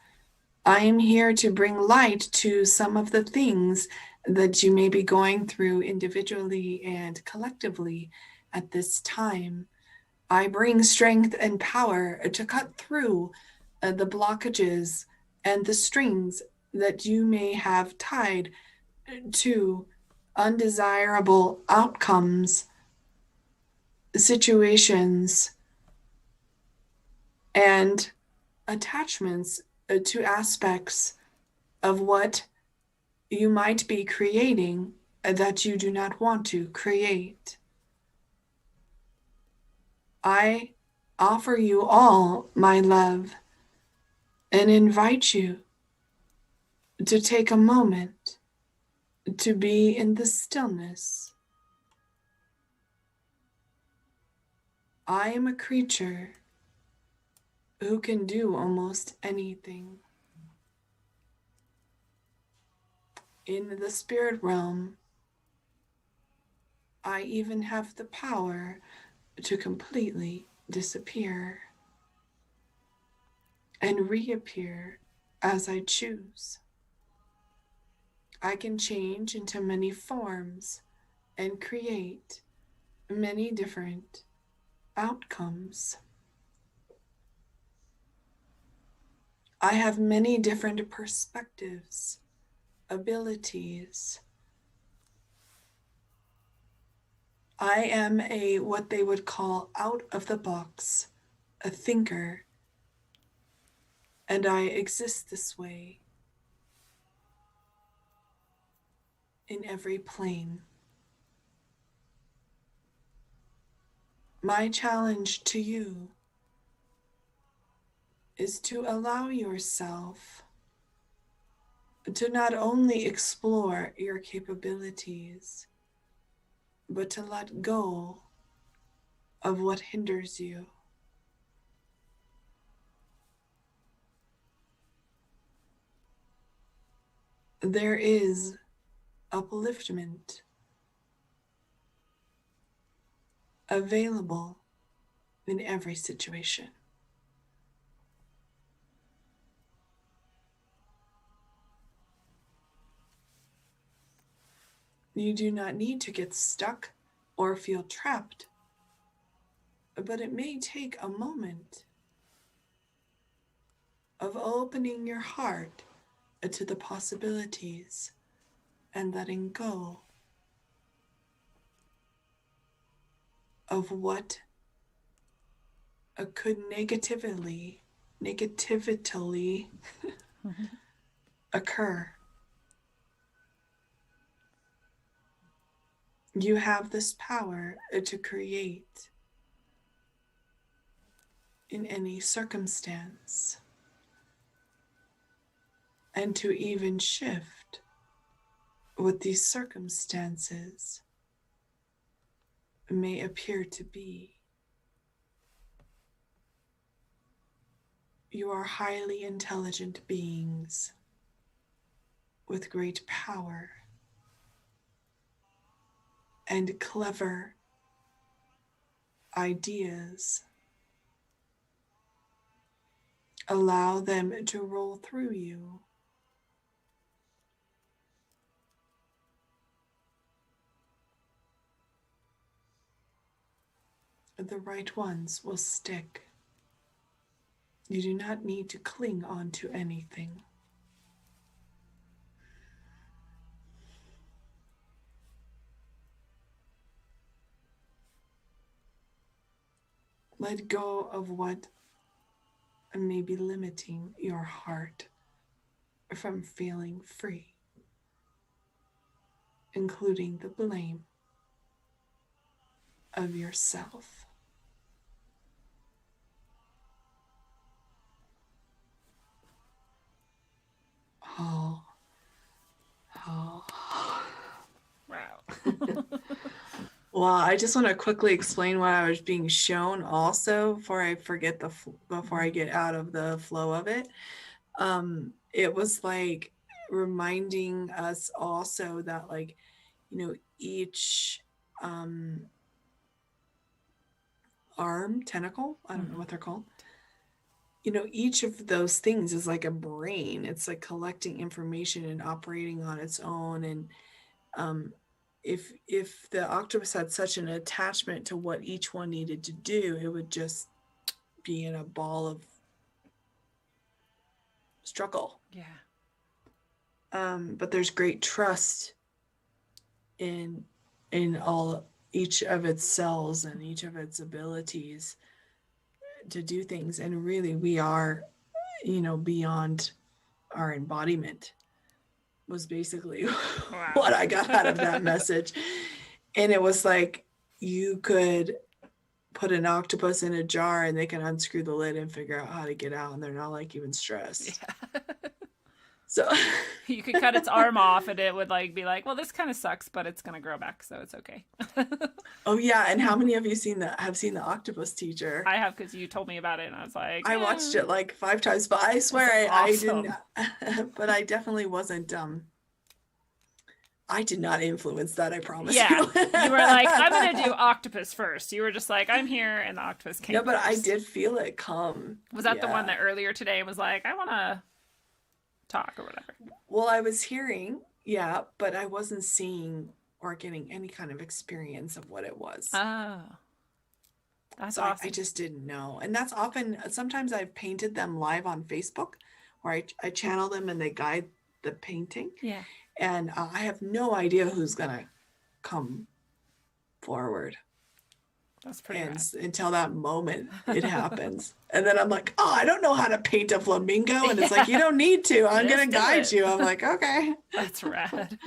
I am here to bring light to some of the things that you may be going through individually and collectively at this time. I bring strength and power to cut through the blockages and the strings that you may have tied to undesirable outcomes, situations, and attachments to aspects of what you might be creating that you do not want to create. I offer you all my love and invite you to take a moment to be in the stillness. I am a creature who can do almost anything. In the spirit realm, I even have the power to completely disappear and reappear as I choose. I can change into many forms and create many different outcomes. I have many different perspectives, abilities. I am what they would call out of the box, a thinker, and I exist this way in every plane. My challenge to you is to allow yourself to not only explore your capabilities, but to let go of what hinders you. There is upliftment available in every situation. You do not need to get stuck or feel trapped, but it may take a moment of opening your heart to the possibilities and letting go of what could negatively occur. You have this power to create in any circumstance and to even shift what these circumstances may appear to be. You are highly intelligent beings with great power and clever ideas. Allow them to roll through you. The right ones will stick. You do not need to cling on to anything. Let go of what may be limiting your heart from feeling free, including the blame of yourself. Oh. Wow. Well, I just want to quickly explain what I was being shown also before I forget before I get out of the flow of it. It was like reminding us also that, like, each arm, tentacle, I don't know what they're called. Each of those things is like a brain. It's like collecting information and operating on its own. And if the octopus had such an attachment to what each one needed to do, it would just be in a ball of struggle. Yeah. But there's great trust in each of its cells and each of its abilities to do things. And really, we are, beyond our embodiment, was basically Wow. what I got out of that message. And it was like, you could put an octopus in a jar and they can unscrew the lid and figure out how to get out, and they're not like even stressed. Yeah. So you could cut its arm off and it would like be like, well, this kind of sucks, but it's gonna grow back, so it's okay. Oh yeah, and how many of you have seen the Octopus Teacher? I have, because you told me about it and I was like, I watched it like 5 times, but I swear awesome. I didn't. But I definitely wasn't. I did not influence that. I promise. Yeah, you. you were like, I'm gonna do octopus first. You were just like, I'm here, and the octopus came. No, but first. I did feel it come. Was that the one that earlier today was like, I want to talk or whatever? Well, I was hearing, but I wasn't seeing or getting any kind of experience of what it was. Oh, that's so awesome. I just didn't know. And that's often, sometimes I've painted them live on Facebook, where I channel them and they guide the painting. Yeah. And I have no idea who's going to come forward. That's pretty rad. Until that moment it happens. And then I'm like, I don't know how to paint a flamingo. And it's like, you don't need to. I'm going to guide you. I'm like, okay. That's rad.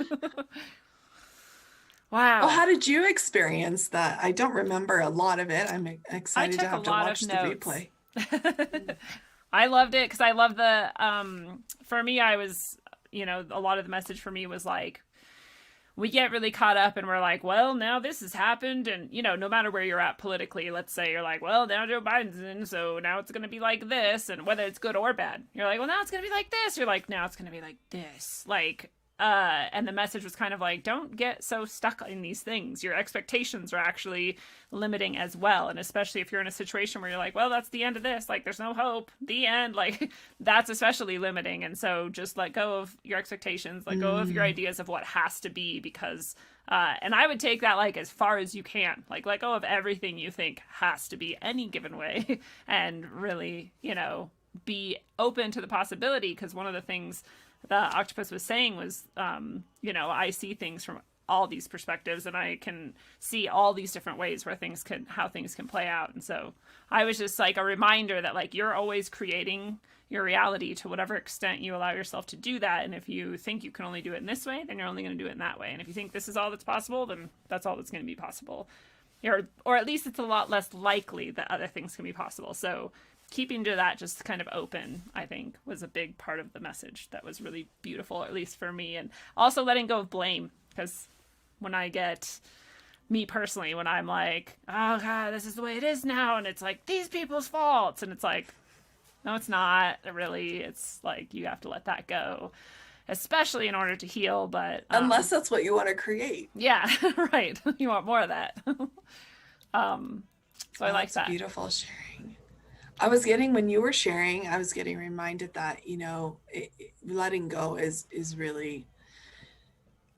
Wow. Well, how did you experience that? I don't remember a lot of it. I'm excited to have to watch the replay. I loved it because I love the, for me, I was, a lot of the message for me was like, we get really caught up and we're like, well, now this has happened. And, no matter where you're at politically, let's say you're like, well, now Joe Biden's in, so now it's going to be like this. And whether it's good or bad, you're like, well, now it's going to be like this. You're like, now it's going to be like this. And the message was kind of like, don't get so stuck in these things. Your expectations are actually limiting as well. And especially if you're in a situation where you're like, well, that's the end of this. Like, there's no hope. The end. Like, that's especially limiting. And so just let go of your expectations, let go of your ideas of what has to be, because, and I would take that like as far as you can, like let go of everything you think has to be any given way and really, be open to the possibility. Because one of the things the octopus was saying was, I see things from all these perspectives and I can see all these different ways where how things can play out. And so I was just like a reminder that like, you're always creating your reality to whatever extent you allow yourself to do that. And if you think you can only do it in this way, then you're only going to do it in that way. And if you think this is all that's possible, then that's all that's going to be possible. Or at least it's a lot less likely that other things can be possible. So keeping to that just kind of open, I think, was a big part of the message that was really beautiful, at least for me. And also letting go of blame, because when me personally, when I'm like, oh God, this is the way it is now, and it's like these people's faults, and it's like, no, it's not really. It's like you have to let that go, especially in order to heal. But unless that's what you want to create. Yeah, right. You want more of that. So I like that. Beautiful sharing. When you were sharing, I was getting reminded that, letting go is really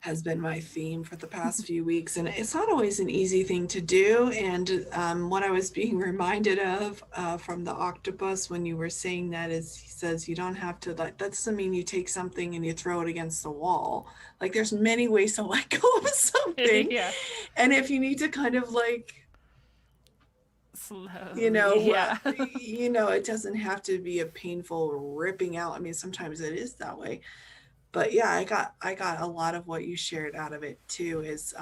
has been my theme for the past few weeks. And it's not always an easy thing to do. And what I was being reminded of from the octopus when you were saying that is, he says, you don't have to, that doesn't mean you take something and you throw it against the wall. Like there's many ways to let go of something. Yeah. And if you need to kind of like, slow, it doesn't have to be a painful ripping out. I mean, sometimes it is that way, but yeah, I got a lot of what you shared out of it too. Is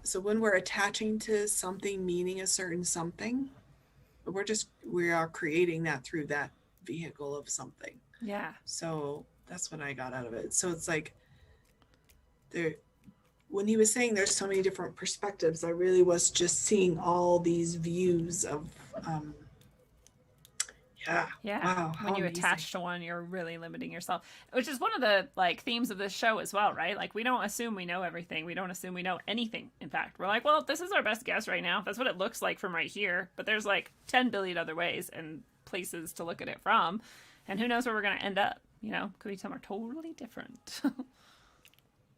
so when we're attaching to something, meaning a certain something, we are creating that through that vehicle of something. Yeah. So that's what I got out of it. So it's like when he was saying there's so many different perspectives, I really was just seeing all these views of, Yeah. Wow. How When you amazing. attach to one, you're really limiting yourself, which is one of the like themes of this show as well, right? Like we don't assume we know everything. We don't assume we know anything. In fact, we're like, well, this is our best guess right now. That's what it looks like from right here. But there's like 10 billion other ways and places to look at it from. And who knows where we're going to end up, you know? Could be somewhere totally different.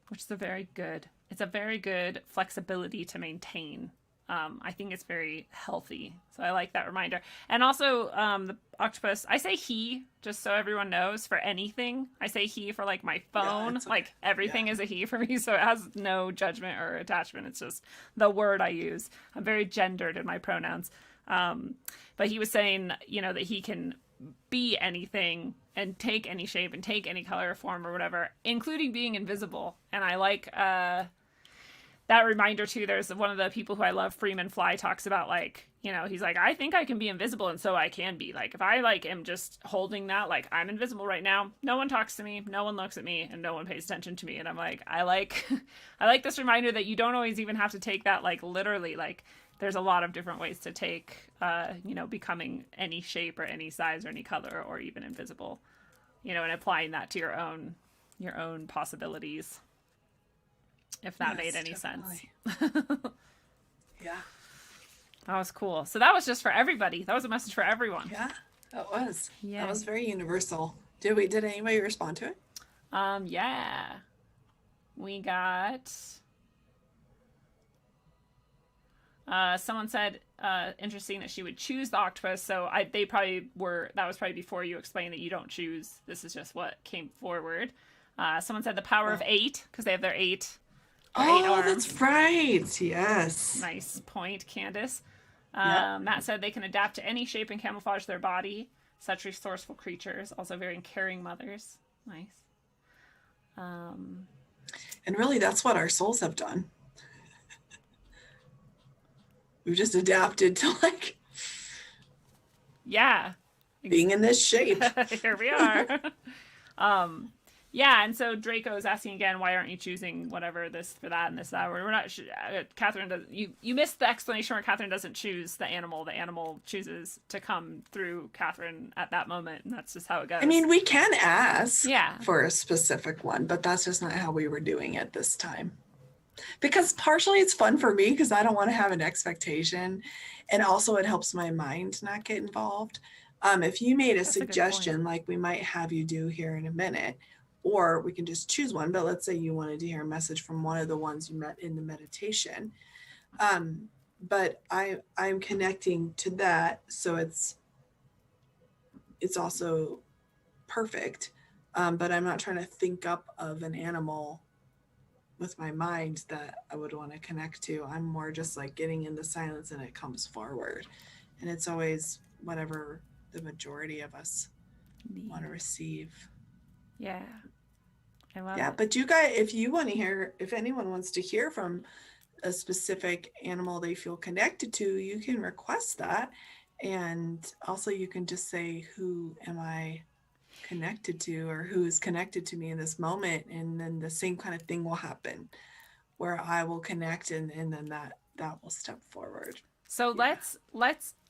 Which is a very good, it's a very good flexibility to maintain. I think it's very healthy. So I like that reminder. And also, the octopus, I say he, just so everyone knows, for anything. I say he for like my phone. it's okay. Like everything is a he for me. So it has no judgment or attachment. It's just the word I use. I'm very gendered in my pronouns. But he was saying, you know, that he can be anything and take any shape and take any color or form or whatever, including being invisible. And I like, that reminder too. There's one of the people who I love, Freeman Fly, talks about like, you know, he's like, I think I can be invisible, and so I can be. Like if I like am just holding that, like I'm invisible right now, no one talks to me, no one looks at me, and no one pays attention to me. And I'm like, I like I like this reminder that you don't always even have to take that like literally. Like there's a lot of different ways to take you know, becoming any shape or any size or any color or even invisible, you know, and applying that to your own possibilities. If that made any sense. Yeah. That was cool. So that was just for everybody. That was a message for everyone. Yeah, that was. Yeah. That was very universal. Did anybody respond to it? Yeah. We got someone said interesting that she would choose the octopus. So that was probably before you explained that you don't choose. This is just what came forward. Someone said the power of 8, because they have their 8. Oh, arms. that's right. Yes. Nice point, Candace. Yeah. Matt said they can adapt to any shape and camouflage their body. Such resourceful creatures, also very caring mothers. Nice. And really, that's what our souls have done. We've just adapted to like Yeah. being in this shape. Here we are. Yeah, and so Draco is asking again, why aren't you choosing whatever this for that and this that? We're not. Catherine does. You missed the explanation where Catherine doesn't choose the animal. The animal chooses to come through Catherine at that moment, and that's just how it goes. I mean, we can ask Yeah. for a specific one, but that's just not how we were doing it this time. Because partially it's fun for me because I don't want to have an expectation, and also it helps my mind not get involved. If you made a That's a good suggestion like we might have you do here in a minute, or we can just choose one, but let's say you wanted to hear a message from one of the ones you met in the meditation. But I'm connecting to that, so it's also perfect. But I'm not trying to think up of an animal with my mind that I would want to connect to. I'm more just like getting in the silence and it comes forward. And it's always whatever the majority of us want to receive. Yeah. I love Yeah, it. but you guys, if you want to hear, if anyone wants to hear from a specific animal they feel connected to, you can request that. And also you can just say, who am I connected to, or who is connected to me in this moment? And then the same kind of thing will happen where I will connect, and then that will step forward. So let's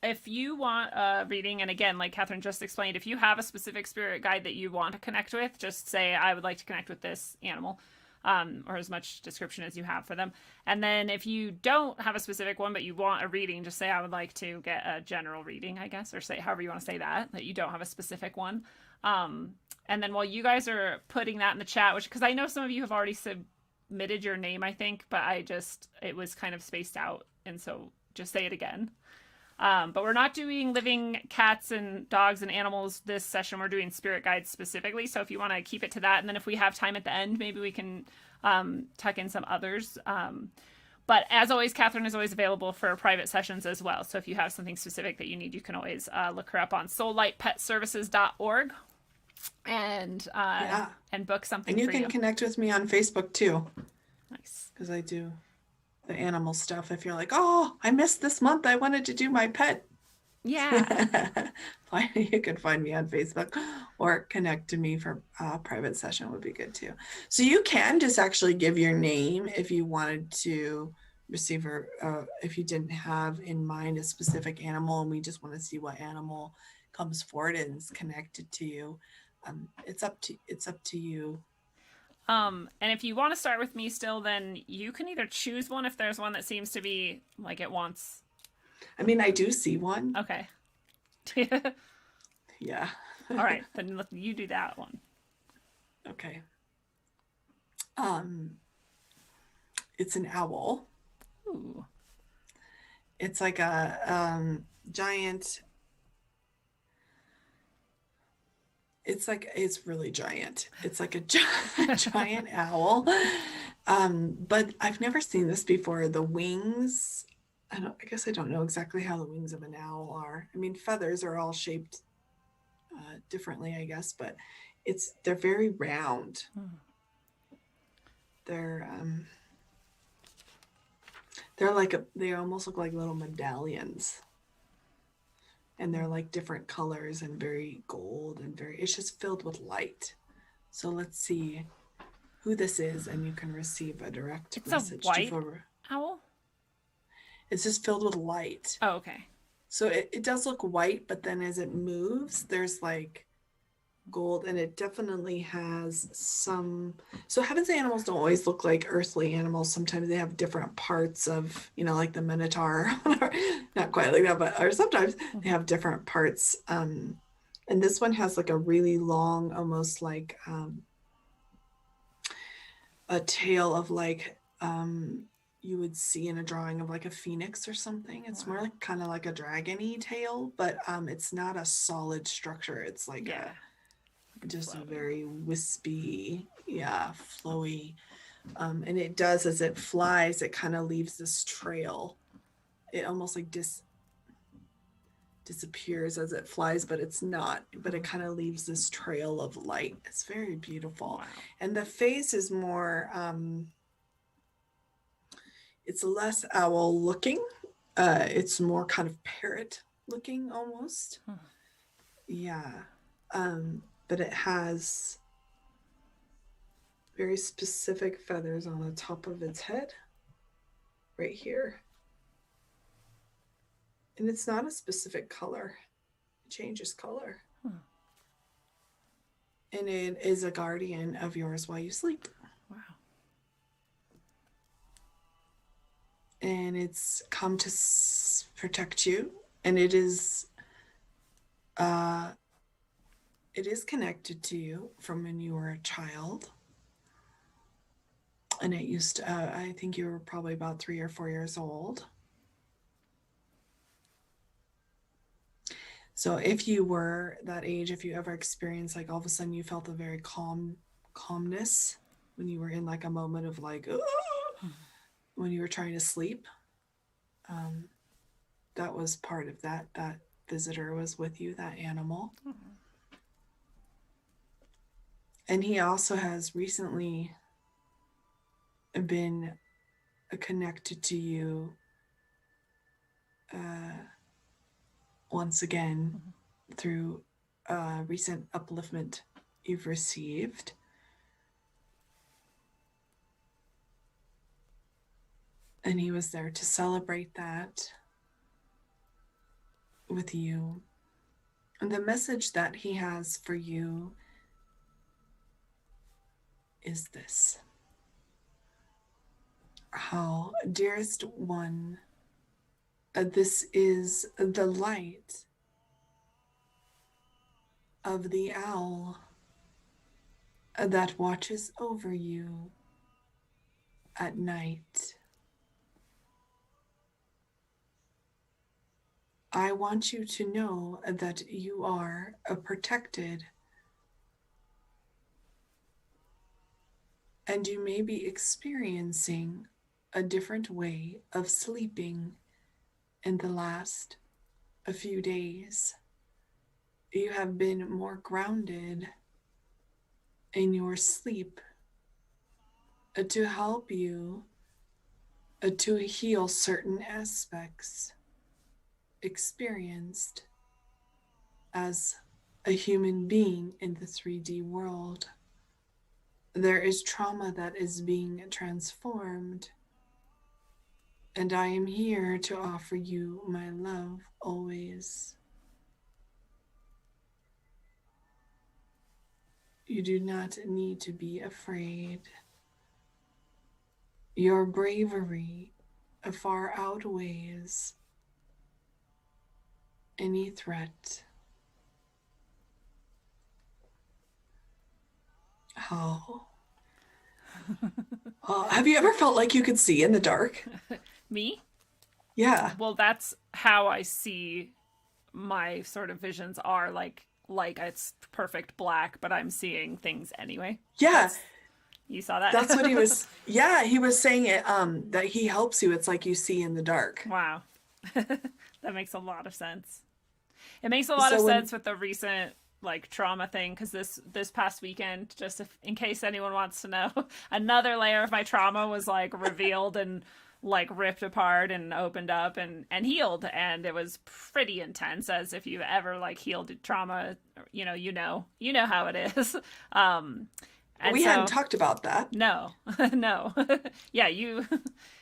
if you want a reading, and again, like Catherine just explained, if you have a specific spirit guide that you want to connect with, just say, I would like to connect with this animal, or as much description as you have for them. And then if you don't have a specific one, but you want a reading, just say, I would like to get a general reading, I guess, or say however you want to say that you don't have a specific one. And then while you guys are putting that in the chat, because I know some of you have already submitted your name, I think, but it was kind of spaced out. And so just say it again. But we're not doing living cats and dogs and animals this session. We're doing spirit guides specifically. So if you want to keep it to that, and then if we have time at the end, maybe we can tuck in some others. But as always, Catherine is always available for private sessions as well. So if you have something specific that you need, you can always look her up on soullightpetservices.org and book something. And you can connect with me on Facebook too. Nice. Because I do the animal stuff. If you're like, oh, I missed this month, I wanted to do my pet. Yeah. You can find me on Facebook, or connect to me for a private session would be good too. So you can just actually give your name if you wanted to receive, or if you didn't have in mind a specific animal and we just want to see what animal comes forward and is connected to you. It's up to you. And if you want to start with me still, then you can either choose one if there's one that seems to be like it wants. I mean, I do see one. Okay. Yeah. All right, then you do that one. Okay. It's an owl. Ooh. It's like a giant. It's really giant. It's like a giant owl. But I've never seen this before. The wings, I guess I don't know exactly how the wings of an owl are. I mean, feathers are all shaped differently, I guess, but they're very round. They're they almost look like little medallions. And they're like different colors and very gold and it's just filled with light. So let's see who this is, and you can receive a direct message. It's a white owl? It's just filled with light. Oh, okay. So it does look white, but then as it moves, there's like gold, and it definitely has some. So heaven's animals don't always look like earthly animals. Sometimes they have different parts of, like the minotaur. Not quite like that, but or sometimes they have different parts. And this one has like a really long, almost like a tail of like you would see in a drawing of like a phoenix or something. It's more like kind of like a dragon-y tail, but it's not a solid structure. It's like just flowy. Very wispy, flowy. And it does, as it flies, it kind of leaves this trail. It almost like disappears as it flies, but it's not. But it kind of leaves this trail of light. It's very beautiful. Wow. And the face is more, it's less owl looking. It's more kind of parrot looking almost. Yeah. But it has very specific feathers on the top of its head, right here. And it's not a specific color. It changes color. And it is a guardian of yours while you sleep. Wow. And it's come to protect you. And it is connected to you from when you were a child. And it used to, I think you were probably about 3 or 4 years old. So if you were that age, if you ever experienced like all of a sudden you felt a very calmness when you were in like a moment of like, when you were trying to sleep, that was part of that visitor was with you, that animal. And he also has recently been connected to you once again through recent upliftment you've received. And he was there to celebrate that with you. And the message that he has for you is this: how, dearest one, this is the light of the owl that watches over you at night. I want you to know that you are protected, and you may be experiencing a different way of sleeping in the last few days. You have been more grounded in your sleep to help you to heal certain aspects experienced as a human being in the 3D world. There is trauma that is being transformed, and I am here to offer you my love always. You do not need to be afraid. Your bravery far outweighs any threat. Oh. Have you ever felt like you could see in the dark? Me? Yeah. Well, that's how I see my sort of visions are like it's perfect black, but I'm seeing things anyway. Yeah. You saw that? That's what he was. Yeah, he was saying it. That he helps you. It's like you see in the dark. Wow. That makes a lot of sense. It makes a lot of sense with the recent like trauma thing, because this past weekend, just in case anyone wants to know, another layer of my trauma was like revealed and like ripped apart and opened up and healed, and it was pretty intense, as if you've ever like healed trauma, you know how it is. And we hadn't talked about that. No. No. Yeah, you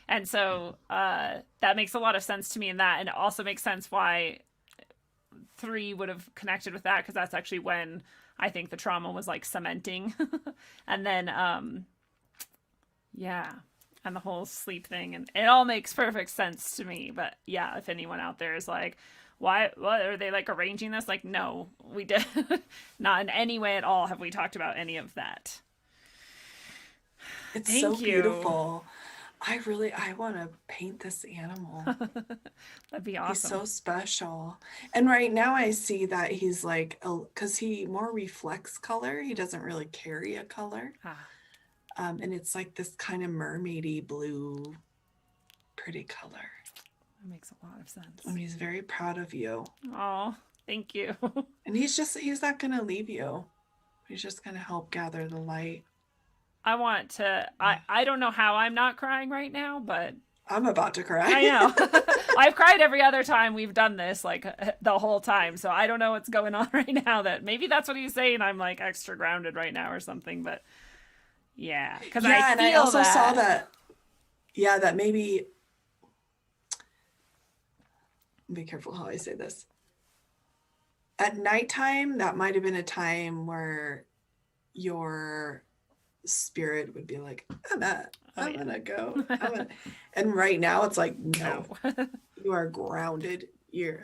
and so that makes a lot of sense to me in that, and it also makes sense why 3 would have connected with that, because that's actually when I think the trauma was like cementing. And then yeah, and the whole sleep thing, and it all makes perfect sense to me. But yeah, if anyone out there is like, what are they like arranging this? Like, no, we did not in any way at all have we talked about any of that. It's so beautiful. I want to paint this animal. That'd be awesome. He's so special. And right now I see that he's like, because he more reflects color. He doesn't really carry a color. And it's like this kind of mermaidy blue, pretty color. That makes a lot of sense. And he's very proud of you. Oh, thank you. And he's not going to leave you. He's just going to help gather the light. I want to, I don't know how I'm not crying right now, but I'm about to cry. I know. I've cried every other time we've done this, like the whole time. So I don't know what's going on right now. That maybe that's what he's saying. I'm like extra grounded right now or something. But yeah, because I also saw that. Yeah, that maybe. Be careful how I say this. At nighttime, that might have been a time where your spirit would be like, I'm gonna go. And right now it's like, no. You are grounded.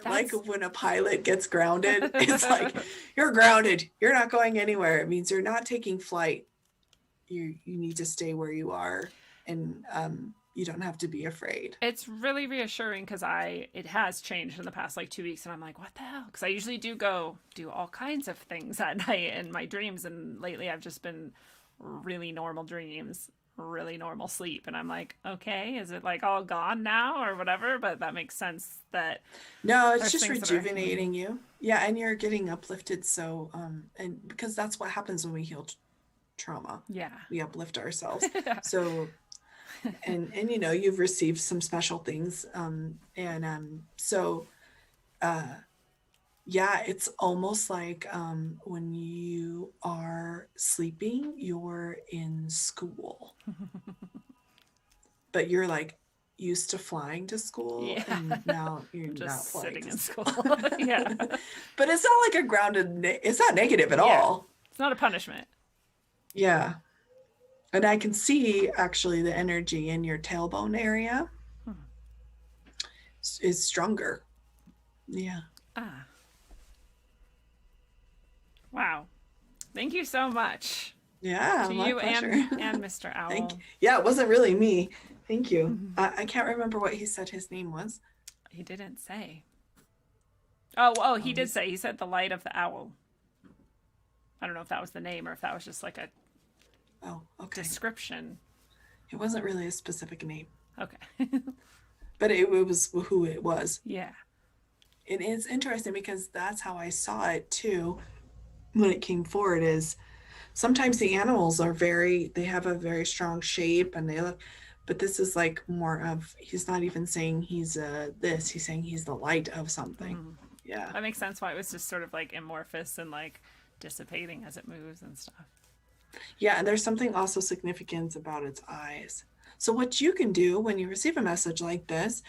Like when a pilot gets grounded, it's like, you're grounded. You're not going anywhere. It means you're not taking flight. You need to stay where you are, and you don't have to be afraid. It's really reassuring, because it has changed in the past like 2 weeks, and I'm like, what the hell? Because I usually do all kinds of things at night in my dreams, and lately I've just been really normal dreams, really normal sleep, and I'm like, okay, is it like all gone now or whatever? But that makes sense. That no, it's just rejuvenating you. Yeah, and you're getting uplifted. So and because that's what happens when we heal trauma. Yeah, we uplift ourselves. So and you've received some special things, so yeah, it's almost like when you are sleeping, you're in school, but you're like used to flying to school, and now you're just not sitting in school. Yeah, but it's not like a grounded. It's not negative at all. It's not a punishment. Yeah, and I can see actually the energy in your tailbone area is stronger. Yeah. Wow. Thank you so much. Yeah, to my you pleasure. and Mr. Owl. Yeah, it wasn't really me. Thank you. I can't remember what he said his name was. He didn't say. Oh, he did say. He said the light of the owl. I don't know if that was the name or if that was just like a description. It wasn't really a specific name. Okay. But it was who it was. Yeah. It is interesting, because that's how I saw it too when it came forward. Is sometimes the animals they have a very strong shape, and but this is like more of, he's not even saying he's this, he's saying he's the light of something. Yeah, that makes sense why it was just sort of like amorphous and like dissipating as it moves and stuff. Yeah, and there's something also significant about its eyes. So what you can do when you receive a message like this,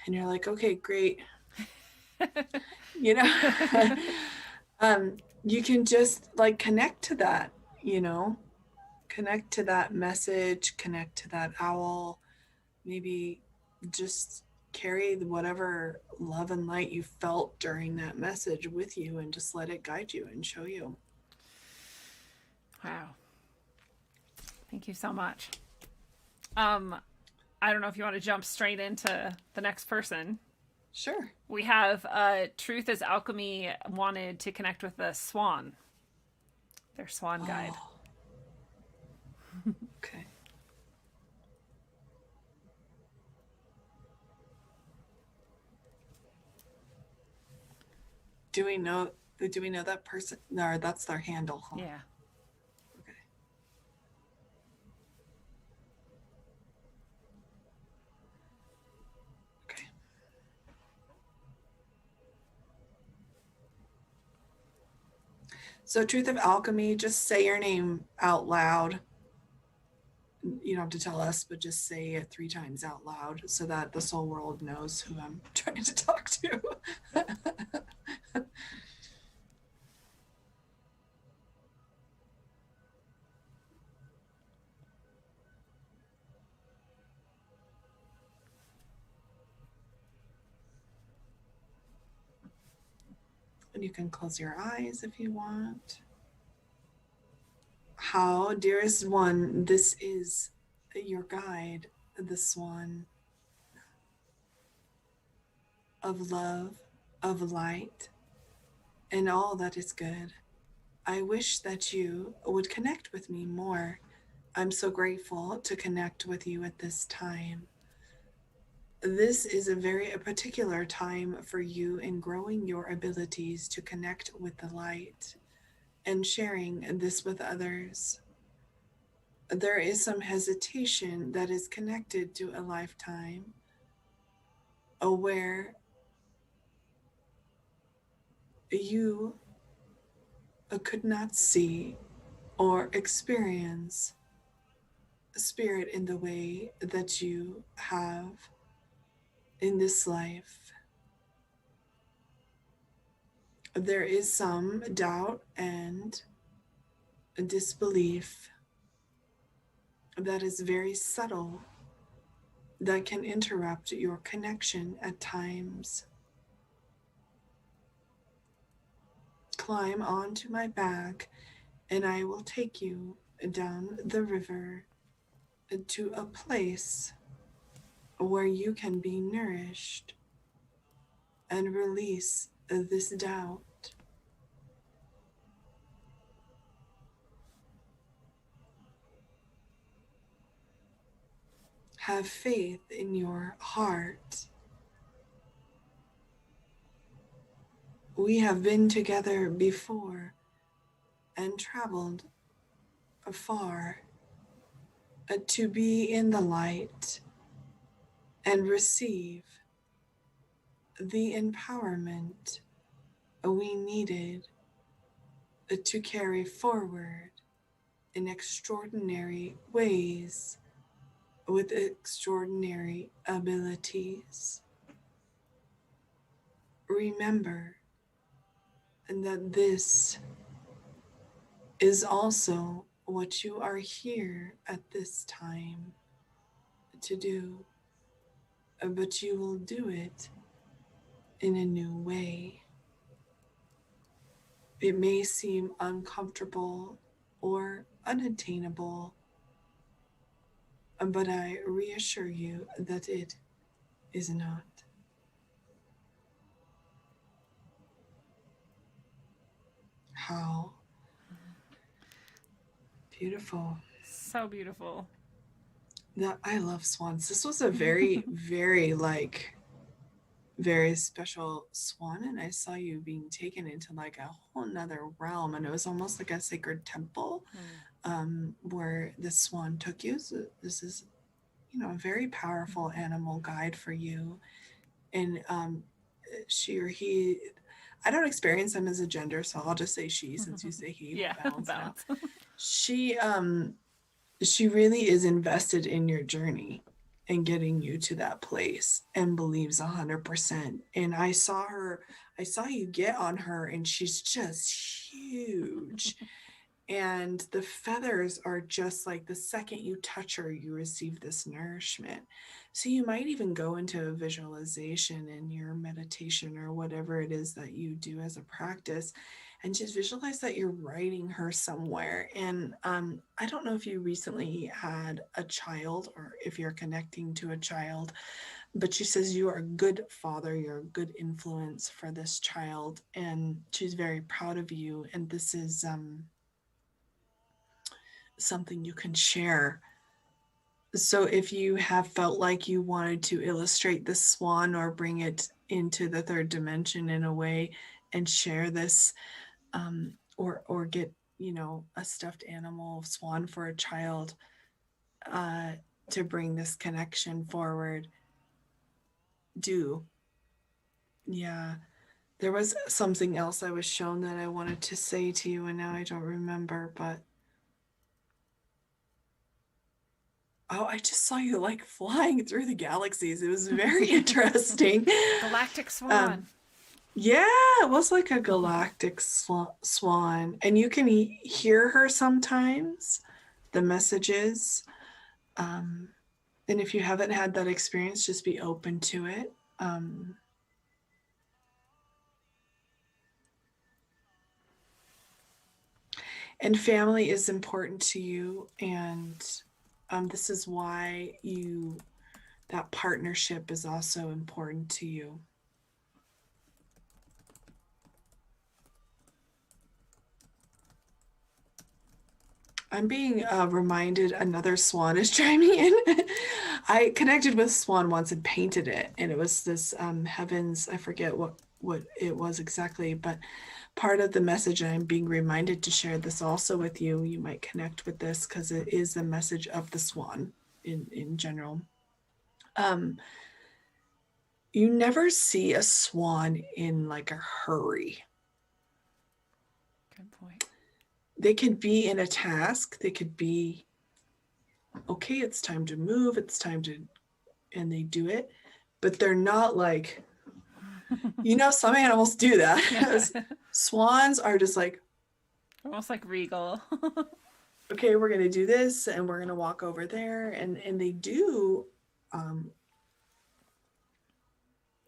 and you're like, okay, great, you can just like connect to that, you know, connect to that message, connect to that owl, maybe just carry whatever love and light you felt during that message with you and just let it guide you and show you. Wow. Thank you so much. Um, I don't know if you want to jump straight into the next person. Sure. We have Truth is Alchemy wanted to connect with the swan, their swan guide. Okay. Do we know that person? No, that's their handle, huh? Yeah. Okay. Okay. So Truth of Alchemy, just say your name out loud. You don't have to tell us, but just say it 3 times out loud so that the soul world knows who I'm trying to talk to. And you can close your eyes if you want. How, dearest one, this is your guide, the swan of love, of light, and all that is good. I wish that you would connect with me more. I'm so grateful to connect with you at this time. This is a particular time for you in growing your abilities to connect with the light and sharing this with others. There is some hesitation that is connected to a lifetime where you could not see or experience spirit in the way that you have in this life. There is some doubt and disbelief that is very subtle that can interrupt your connection at times. Climb onto my back and I will take you down the river to a place where you can be nourished and release this doubt. Have faith in your heart. We have been together before and traveled far to be in the light and receive the empowerment we needed to carry forward in extraordinary ways with extraordinary abilities. Remember that this is also what you are here at this time to do, but you will do it in a new way. It may seem uncomfortable or unattainable, but I reassure you that it is not. How beautiful. So beautiful. I love swans. This was a very, very very special swan, and I saw you being taken into like a whole nother realm, and it was almost like a sacred temple where the swan took you. So this is, a very powerful animal guide for you. And she or he, I don't experience them as a gender, so I'll just say she since you say he. Yeah, balance. She really is invested in your journey, and getting you to that place and believes 100%. And I saw you get on her, and she's just huge. And the feathers are just like the second you touch her, you receive this nourishment. So you might even go into a visualization in your meditation or whatever it is that you do as a practice, and just visualize that you're riding her somewhere. And I don't know if you recently had a child or if you're connecting to a child, but she says you are a good father, you're a good influence for this child, and she's very proud of you. And this is something you can share. So if you have felt like you wanted to illustrate the swan or bring it into the third dimension in a way and share this, or get, a stuffed animal swan for a child, to bring this connection forward, do. Yeah. There was something else I was shown that I wanted to say to you, and now I don't remember, but oh, I just saw you like flying through the galaxies. It was very interesting. Galactic swan. Yeah, it was like a galactic swan. And you can hear her sometimes, the messages. And if you haven't had that experience, just be open to it. And family is important to you. And this is why that partnership is also important to you. I'm being reminded another swan is chiming in. I connected with swan once and painted it, and it was this heavens, I forget what it was exactly, but part of the message, and I'm being reminded to share this also with you. You might connect with this because it is the message of the swan in general. You never see a swan in like a hurry. Good point. They could be in a task. They could be, okay, it's time to move. It's time to, and they do it, but they're not like, some animals do that. Yeah. Swans are just like, Almost like regal. okay, we're going to do this and we're going to walk over there. And they do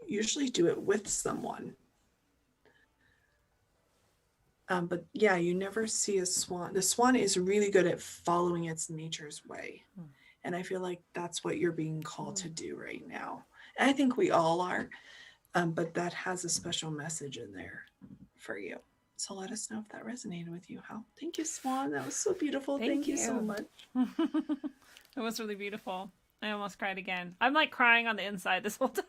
usually do it with someone. But yeah, you never see a swan. The swan is really good at following its nature's way. And I feel like that's what you're being called to do right now. And I think we all are. But that has a special message in there for you. So let us know if that resonated with you. Thank you, Swan. That was so beautiful. Thank you so much. It was really beautiful. I almost cried again. I'm like crying on the inside this whole time.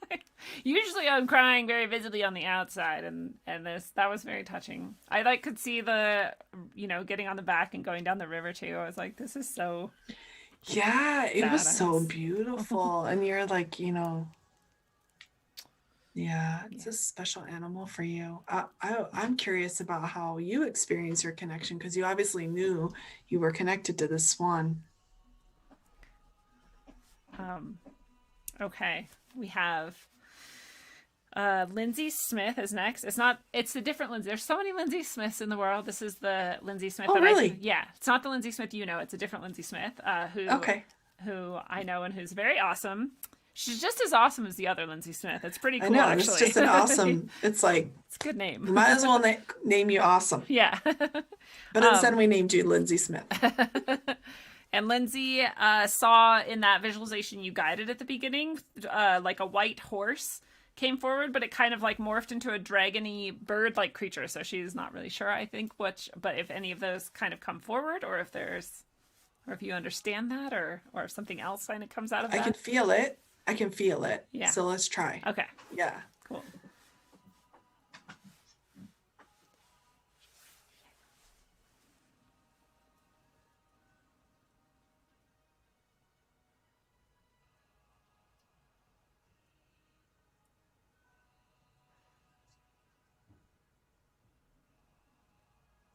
Usually I'm crying very visibly on the outside, and that was very touching. I like could see the, getting on the back and going down the river too. I was like, this is so. Yeah, it was so beautiful. And you're like, yeah, it's a special animal for you. I'm curious about how you experience your connection, because you obviously knew you were connected to the swan. Okay, we have Lindsay Smith is next. It's a different Lindsay. There's so many Lindsay Smiths in the world. This is the Lindsay Smith. Oh, really? Yeah, it's not the Lindsay Smith it's a different Lindsay Smith, who I know and who's very awesome. She's just as awesome as the other Lindsay Smith. It's pretty cool. I know, actually. It's just an awesome. It's like, it's a good name. We might as well name you Awesome. Yeah. But instead we named you Lindsay Smith. And Lindsay saw in that visualization you guided at the beginning, like a white horse came forward, but it kind of like morphed into a dragony bird-like creature. So she's not really sure, I think, but if any of those kind of come forward, or if you understand that, or if something else kind of comes out of that. I can feel it. Yeah. So let's try. Okay. Yeah. Cool.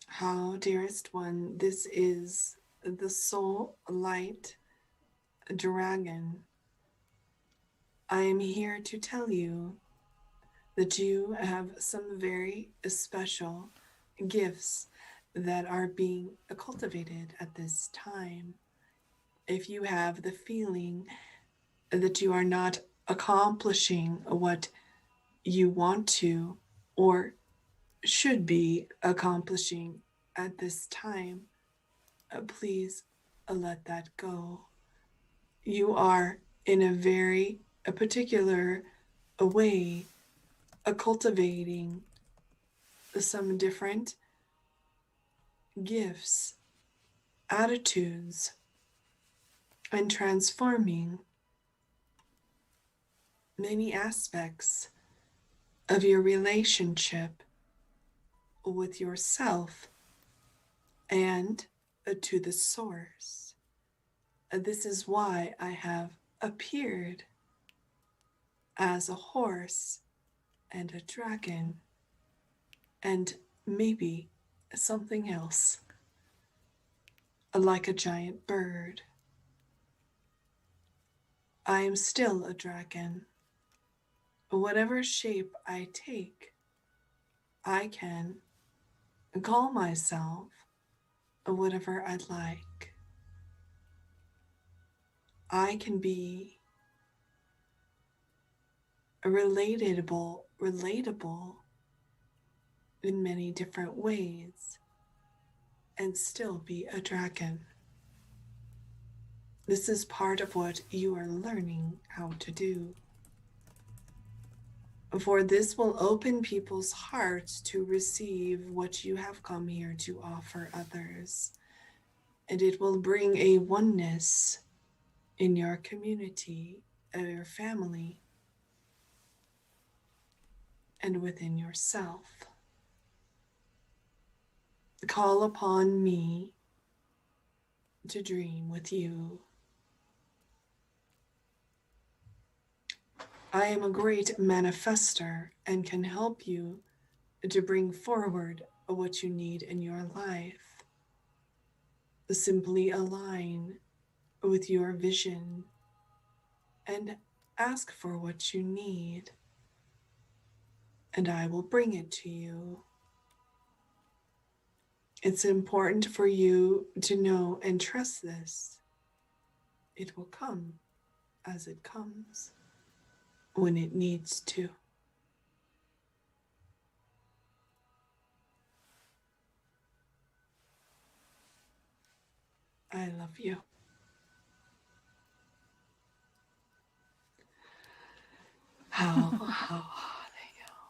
How, dearest one, this is the soul light dragon I am here to tell you that you have some very special gifts that are being cultivated at this time. If you have the feeling that you are not accomplishing what you want to or should be accomplishing at this time, please let that go. You are in a particular way cultivating some different gifts, attitudes, and transforming many aspects of your relationship with yourself and to the source. This is why I have appeared as a horse and a dragon and maybe something else, like a giant bird. I am still a dragon. Whatever shape I take, I can call myself whatever I'd like. I can be relatable in many different ways and still be a dragon. This is part of what you are learning how to do. For this will open people's hearts to receive what you have come here to offer others. And it will bring a oneness in your community, your family, and within yourself. Call upon me to dream with you. I am a great manifester and can help you to bring forward what you need in your life. Simply align with your vision and ask for what you need, and I will bring it to you. It's important for you to know and trust this. It will come as it comes, when it needs to. I love you.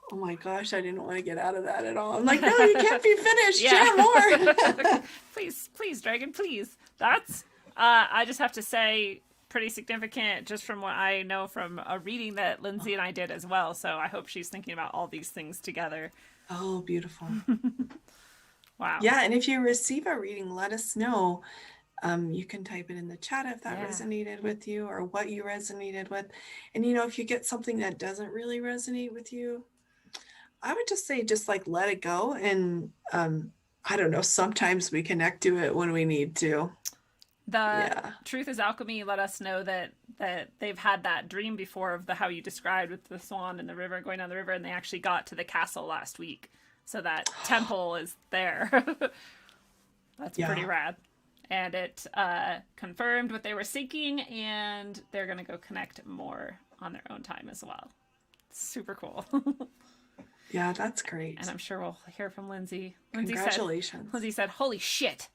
Oh my gosh, I didn't want to get out of that at all. I'm like, no, you can't be finished. Share more. Please, Dragon, please. That's, I just have to say, pretty significant just from what I know from a reading that Lindsay and I did as well. So I hope she's thinking about all these things together. Oh, beautiful. Wow. Yeah, and if you receive a reading, let us know. You can type it in the chat if that resonated with you or what you resonated with. And, if you get something that doesn't really resonate with you, I would just say, let it go. And I don't know, sometimes we connect to it when we need to. Truth is Alchemy let us know that they've had that dream before of how you described with the swan and the river, going down the river, and they actually got to the castle last week. So that temple is there. That's pretty rad. And it confirmed what they were seeking, and they're going to go connect more on their own time as well. Super cool. Yeah, that's great. And I'm sure we'll hear from Lindsay. Congratulations. Lindsay said, "Holy shit."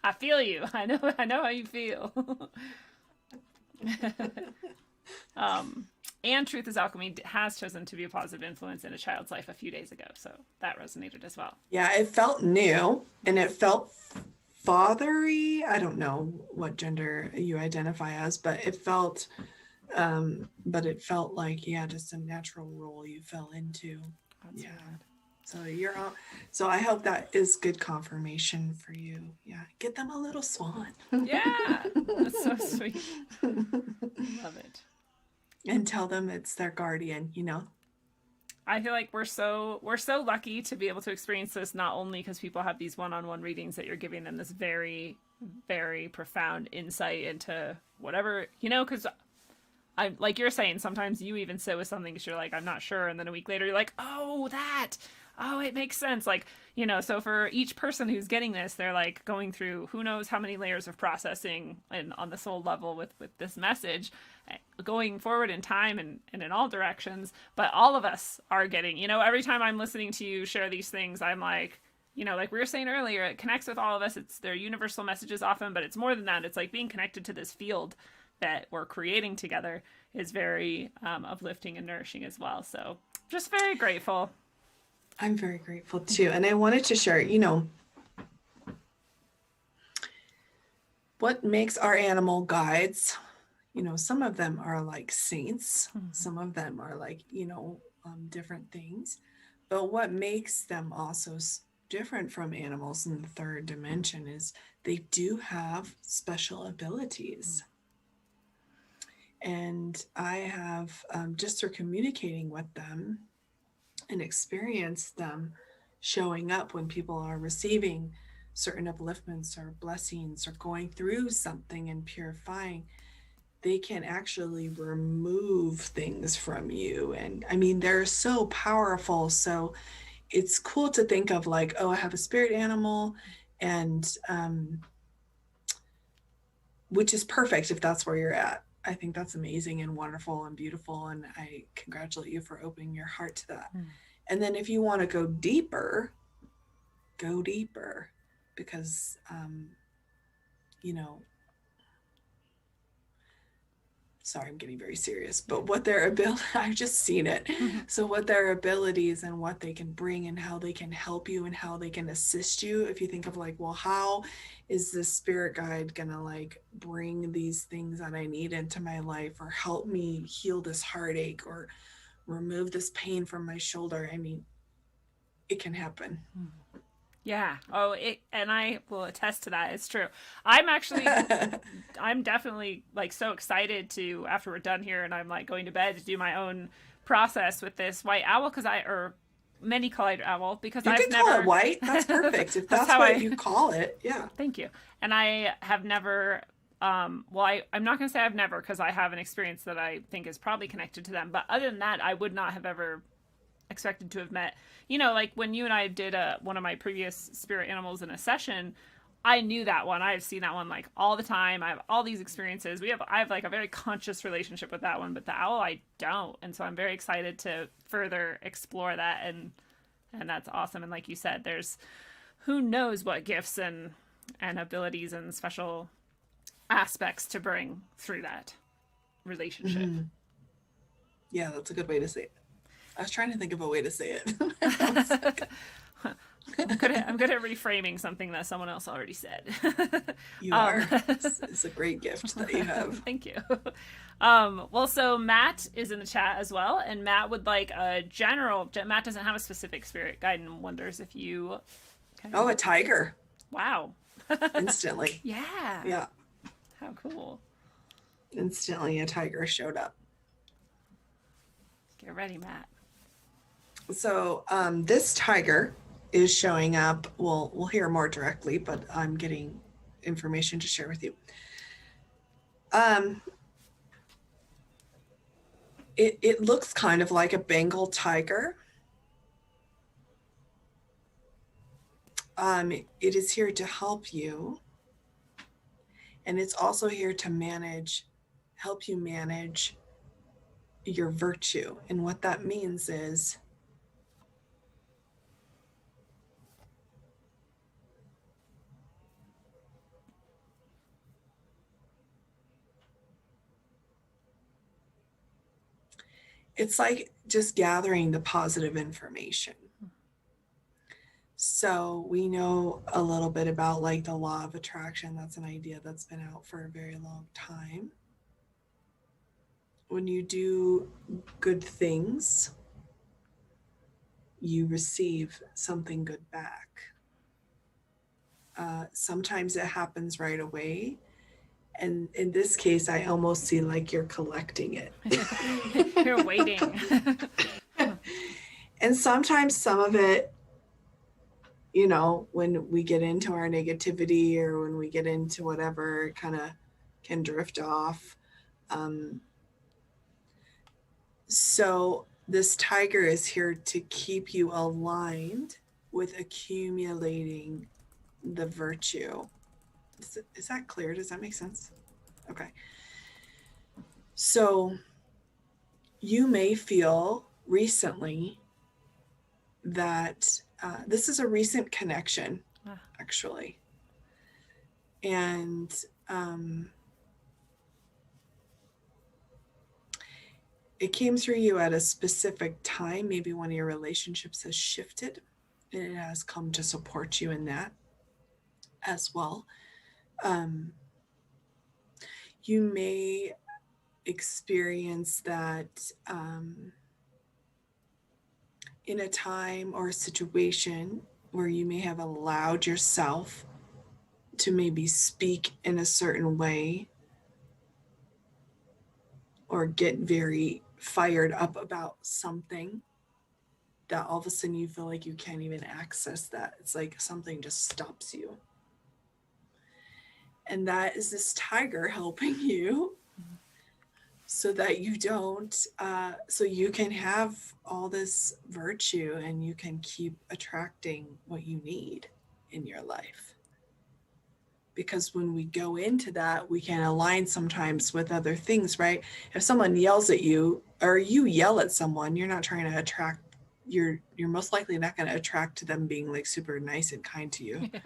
I feel you. I know how you feel. And Truth is Alchemy has chosen to be a positive influence in a child's life a few days ago. So that resonated as well. Yeah, it felt new and it felt fathery. I don't know what gender you identify as, but it felt like, just a natural role you fell into. That's rad. So I hope that is good confirmation for you. Yeah. Get them a little swan. Yeah. That's so sweet. Love it. And tell them it's their guardian, I feel like we're so lucky to be able to experience this, not only because people have these one-on-one readings that you're giving them this very, very profound insight into whatever, because I like you're saying, sometimes you even sit with something because you're like, I'm not sure, and then a week later you're like, oh, it makes sense. Like, so for each person who's getting this, they're like going through who knows how many layers of processing and on the soul level with this message, going forward in time and in all directions. But all of us are getting, every time I'm listening to you share these things, I'm like, like we were saying earlier, it connects with all of us. It's their universal messages often, but it's more than that. It's like being connected to this field that we're creating together is very uplifting and nourishing as well. So just very grateful. I'm very grateful too. And I wanted to share, what makes our animal guides, some of them are like saints, some of them are like, different things. But what makes them also different from animals in the third dimension is they do have special abilities. And I have, just through communicating with them and experience them showing up when people are receiving certain upliftments or blessings or going through something and purifying, they can actually remove things from you. And I mean, they're so powerful. So it's cool to think of like, oh, I have a spirit animal, and which is perfect if that's where you're at. I think that's amazing and wonderful and beautiful. And I congratulate you for opening your heart to that. And then if you want to go deeper, because, sorry, I'm getting very serious, but what their ability, I've just seen it. So what their abilities and what they can bring and how they can help you and how they can assist you. If you think of like, well, how is this spirit guide gonna like bring these things that I need into my life, or help me heal this heartache, or remove this pain from my shoulder? I mean, it can happen. Yeah. Oh, and I will attest to that. It's true. I'm definitely like so excited to, after we're done here and I'm like going to bed, to do my own process with this white owl, or many colored owl, because I've never call it white. That's perfect. If that's what you call it. Yeah. Thank you. And I have never, I'm not going to say I've never, because I have an experience that I think is probably connected to them. But other than that, I would not have ever expected to have met, like when you and I did one of my previous spirit animals in a session, I knew that one. I've seen that one like all the time. I have all these experiences. I have like a very conscious relationship with that one, but the owl I don't. And so I'm very excited to further explore that, and that's awesome. And like you said, there's who knows what gifts and abilities and special aspects to bring through that relationship. Yeah, that's a good way to say it. I was trying to think of a way to say it. I'm good at reframing something that someone else already said. You are. It's a great gift that you have. Thank you. Well, so Matt is in the chat as well, and Matt would like a general. Matt doesn't have a specific spirit guide and wonders if you. A tiger. Wow. Instantly. Yeah. Yeah. How cool. Instantly, a tiger showed up. Get ready, Matt. So this tiger is showing up. We'll hear more directly, but I'm getting information to share with you. It looks kind of like a Bengal tiger. It is here to help you. And it's also here to help you manage your virtue. And what that means is it's like just gathering the positive information. So we know a little bit about like the law of attraction. That's an idea that's been out for a very long time. When you do good things, you receive something good back. Sometimes it happens right away. And in this case, I almost see like you're collecting it. You're waiting. And sometimes some of it, you know, when we get into our negativity or when we get into whatever, it kind of can drift off. So this tiger is here to keep you aligned with accumulating the virtue. Is that clear? Does that make sense? Okay. So you may feel recently that this is a recent connection, actually. And it came through you at a specific time. Maybe one of your relationships has shifted, and it has come to support you in that as well. You may experience that in a time or a situation where you may have allowed yourself to maybe speak in a certain way or get very fired up about something, that all of a sudden you feel like you can't even access that. It's like something just stops you. And that is this tiger helping you so that you don't, so you can have all this virtue and you can keep attracting what you need in your life. Because when we go into that, we can align sometimes with other things, right? If someone yells at you or you yell at someone, you're not trying to attract, you're most likely not going to attract to them being like super nice and kind to you. Yeah.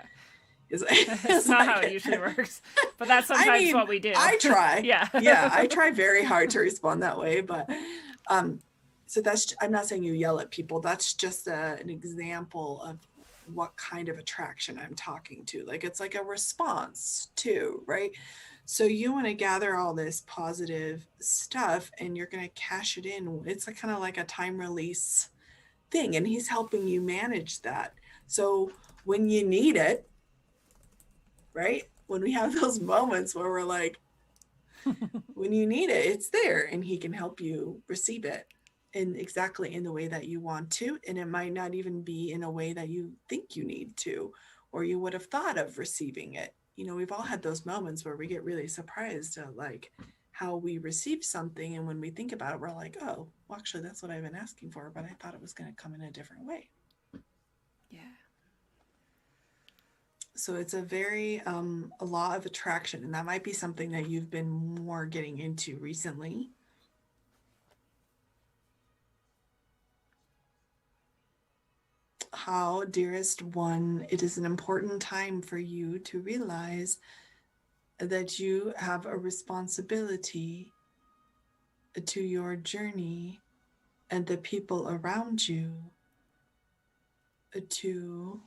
It's not like, how it usually works, but that's sometimes what we do. I try. Yeah. I try very hard to respond that way, but so that's, I'm not saying you yell at people. That's just an example of what kind of attraction I'm talking to. Like, it's like a response too, right? So you want to gather all this positive stuff and you're going to cash it in. It's kind of like a time release thing, and he's helping you manage that. So when you need it, right? When we have those moments where we're like, when you need it, it's there, and he can help you receive it exactly in the way that you want to. And it might not even be in a way that you think you need to, or you would have thought of receiving it. You know, we've all had those moments where we get really surprised at like how we receive something. And when we think about it, we're like, oh, well, actually, that's what I've been asking for, but I thought it was going to come in a different way. Yeah. So it's a very, a law of attraction, and that might be something that you've been more getting into recently. How, dearest one, it is an important time for you to realize that you have a responsibility to your journey and the people around you to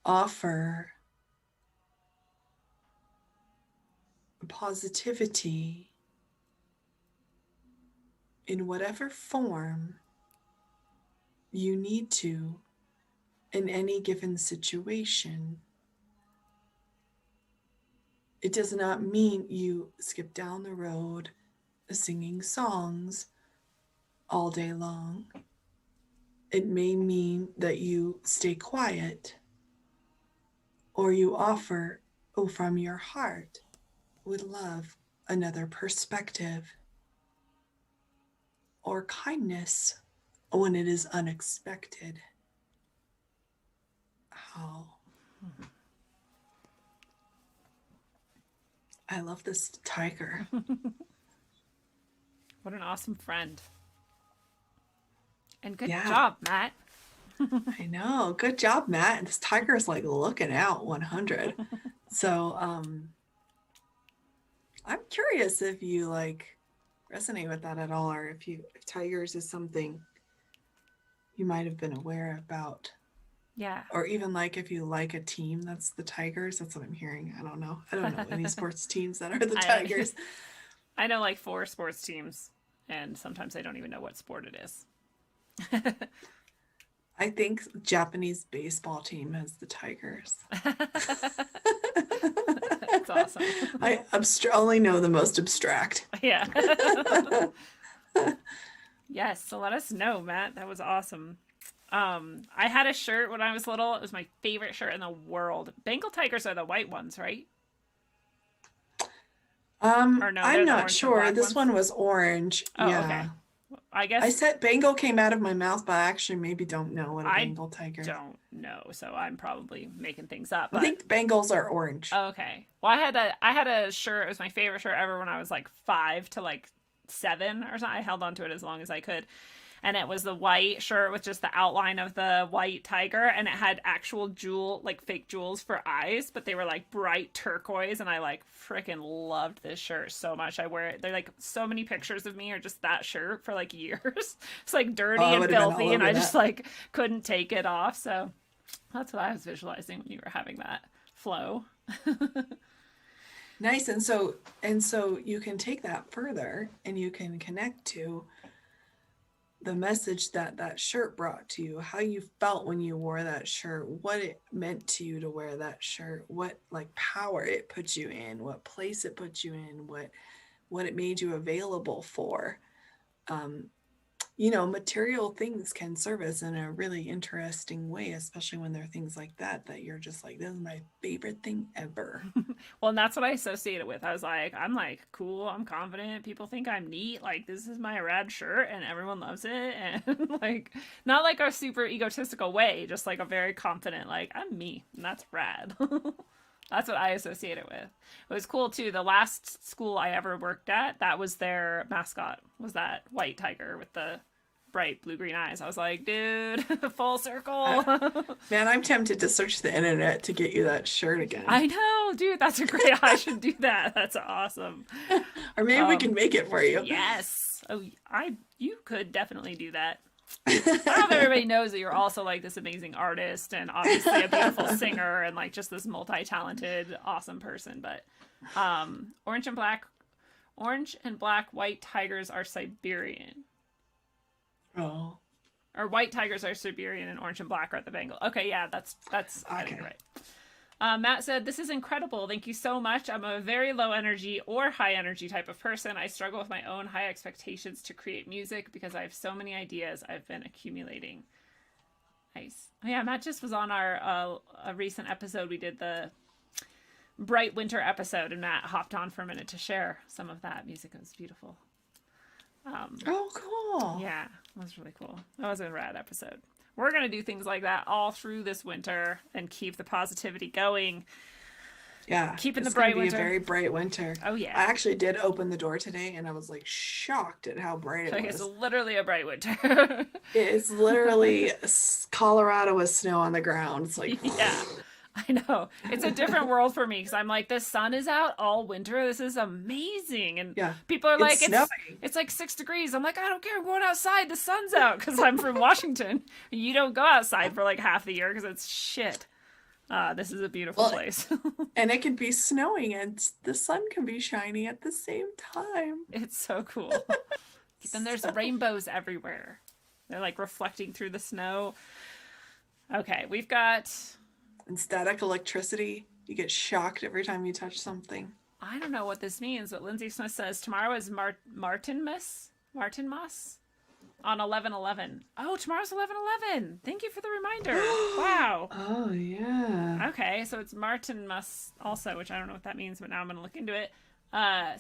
offer positivity in whatever form you need to in any given situation. It does not mean you skip down the road singing songs all day long. It may mean that you stay quiet, or you offer, from your heart with love, another perspective, or kindness when it is unexpected. Oh. I love this tiger. What an awesome friend. And good job, Matt. I know. Good job, Matt. This tiger is like looking out 100. So I'm curious if you like resonate with that at all, or if tigers is something you might have been aware about. Yeah. Or even like if you like a team that's the Tigers. That's what I'm hearing. I don't know any sports teams that are the Tigers. I know like 4 sports teams, and sometimes I don't even know what sport it is. I think Japanese baseball team has the Tigers. That's awesome. I only know the most abstract. Yeah. Yes, so let us know, Matt. That was awesome. I had a shirt when I was little. It was my favorite shirt in the world. Bengal tigers are the white ones, right? Or no, I'm they're the not orange and sure. black This ones. one was orange. Oh, okay. Yeah. I I guess said Bengal came out of my mouth, but I actually maybe don't know what a I Bengal tiger is. don't know, so I'm probably making things up. I But think Bengals are orange. okay, well, I had a shirt. It was my favorite shirt ever when I was like 5 to like 7 or something. I held on to it as long as I could, and it was the white shirt with just the outline of the white tiger, and it had actual jewel, like fake jewels for eyes, but they were like bright turquoise, and I like freaking loved this shirt so much. I wear it. They're like so many pictures of me are just that shirt for like years. It's like Oh, dirty I and would have been all filthy, and over I just that. like couldn't take it off. So that's what I was visualizing when you were having that flow. Nice. And so you can take that further and you can connect to the message that that shirt brought to you, how you felt when you wore that shirt, what it meant to you to wear that shirt, what like power it put you in, what place it put you in, what it made you available for. Um, Material things can serve us in a really interesting way, especially when there are things like that you're just like, this is my favorite thing ever. Well, and that's what I associate it with. I'm like cool, I'm confident. People think I'm neat. Like this is my rad shirt, and everyone loves it. And like not like a super egotistical way, just like a very confident, like I'm me, and that's rad. That's what I associate it with. It was cool too. The last school I ever worked at, that was their mascot, was that white tiger with the bright blue green eyes. I was like, dude, full circle. Uh, Man, I'm tempted to search the internet to get you that shirt again. I know, dude. That's a great. I should do that. That's awesome. Or maybe we can make it for you. Yes. Oh, you could definitely do that. I don't know if everybody knows that you're also like this amazing artist and obviously a beautiful singer and like just this multi-talented, awesome person. But orange and black white tigers are Siberian. Oh, Or white tigers are Siberian and orange and black are the Bengal. Okay, yeah, that's I think okay. right. Matt said, "This is incredible. Thank you so much. I'm a very low energy or high energy type of person. I struggle with my own high expectations to create music because I have so many ideas I've been accumulating." Nice. Oh, yeah, Matt just was on our a recent episode. We did the Bright Winter episode, and Matt hopped on for a minute to share some of that music. It was beautiful. Oh, cool. Yeah, it was really cool. That was a rad episode. We're going to do things like that all through this winter and keep the positivity going. Yeah. Keeping the it's gonna bright be winter. a very bright winter. Oh, yeah. I actually did open the door today and I was like shocked at how bright it Like was. it's literally a bright winter. It's literally Colorado with snow on the ground. It's like, Yeah, I know. It's a different world for me because I'm like, the sun is out all winter. This is amazing. And yeah. people are like, snowing. it's like 6 degrees. I'm like, I don't care. I'm going outside. The sun's out because I'm from Washington. You don't go outside for like half the year because it's shit. This is a beautiful place. And it can be snowing and the sun can be shining at the same time. It's so cool. Then there's rainbows everywhere. They're like reflecting through the snow. Okay, we've got... And static electricity, you get shocked every time you touch something. I don't know what this means, but Lindsay Smith says tomorrow is Martinmas on 11/11. Oh, tomorrow's 11/11. Thank you for the reminder. Wow. Oh, yeah. Okay, so it's Martinmas also, which I don't know what that means, but now I'm going to look into it.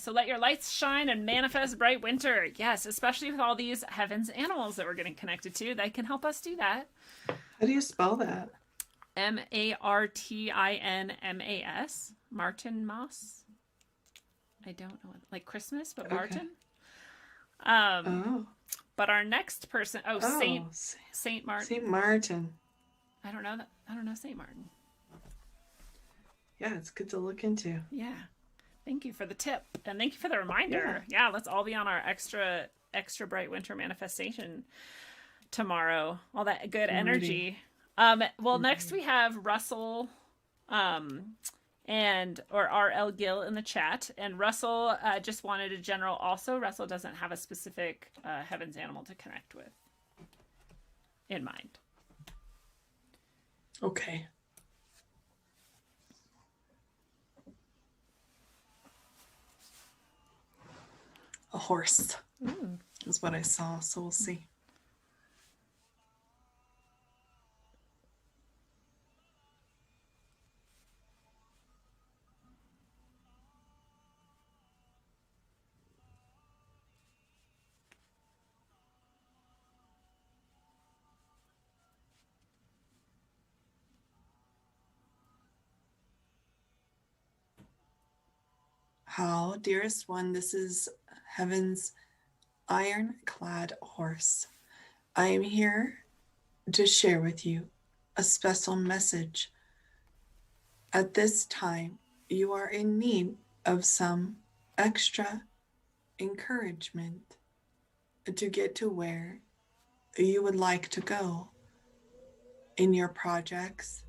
So let your lights shine and manifest bright winter. Yes, especially with all these heavens animals that we're getting connected to. They can help us do that. How do you spell that? Martinmas. Martinmas. I don't know. Like Christmas, but Martin. Oh. But our next person, Saint Martin. Saint Martin. I don't know Saint Martin. Yeah, it's good to look into. Yeah. Thank you for the tip. And thank you for the reminder. Yeah, let's all be on our extra bright winter manifestation tomorrow. All that good energy. Next we have Russell or R.L. Gill in the chat, and Russell just wanted a general also. Russell doesn't have a specific heavens animal to connect with in mind. Okay. A horse is what I saw, so we'll see. How, dearest one, this is heaven's ironclad horse. I am here to share with you a special message. At this time, you are in need of some extra encouragement to get to where you would like to go in your projects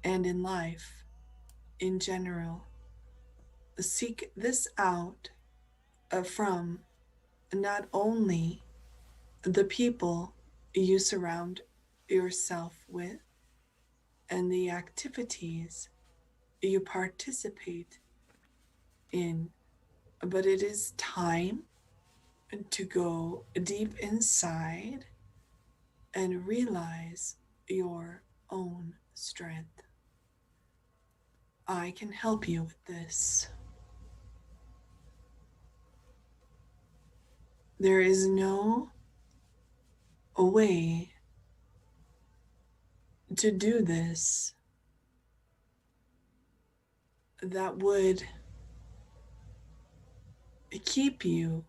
and in life in general. Seek this out from not only the people you surround yourself with and the activities you participate in, but it is time to go deep inside and realize your own strength. I can help you with this. There is no way to do this that would keep you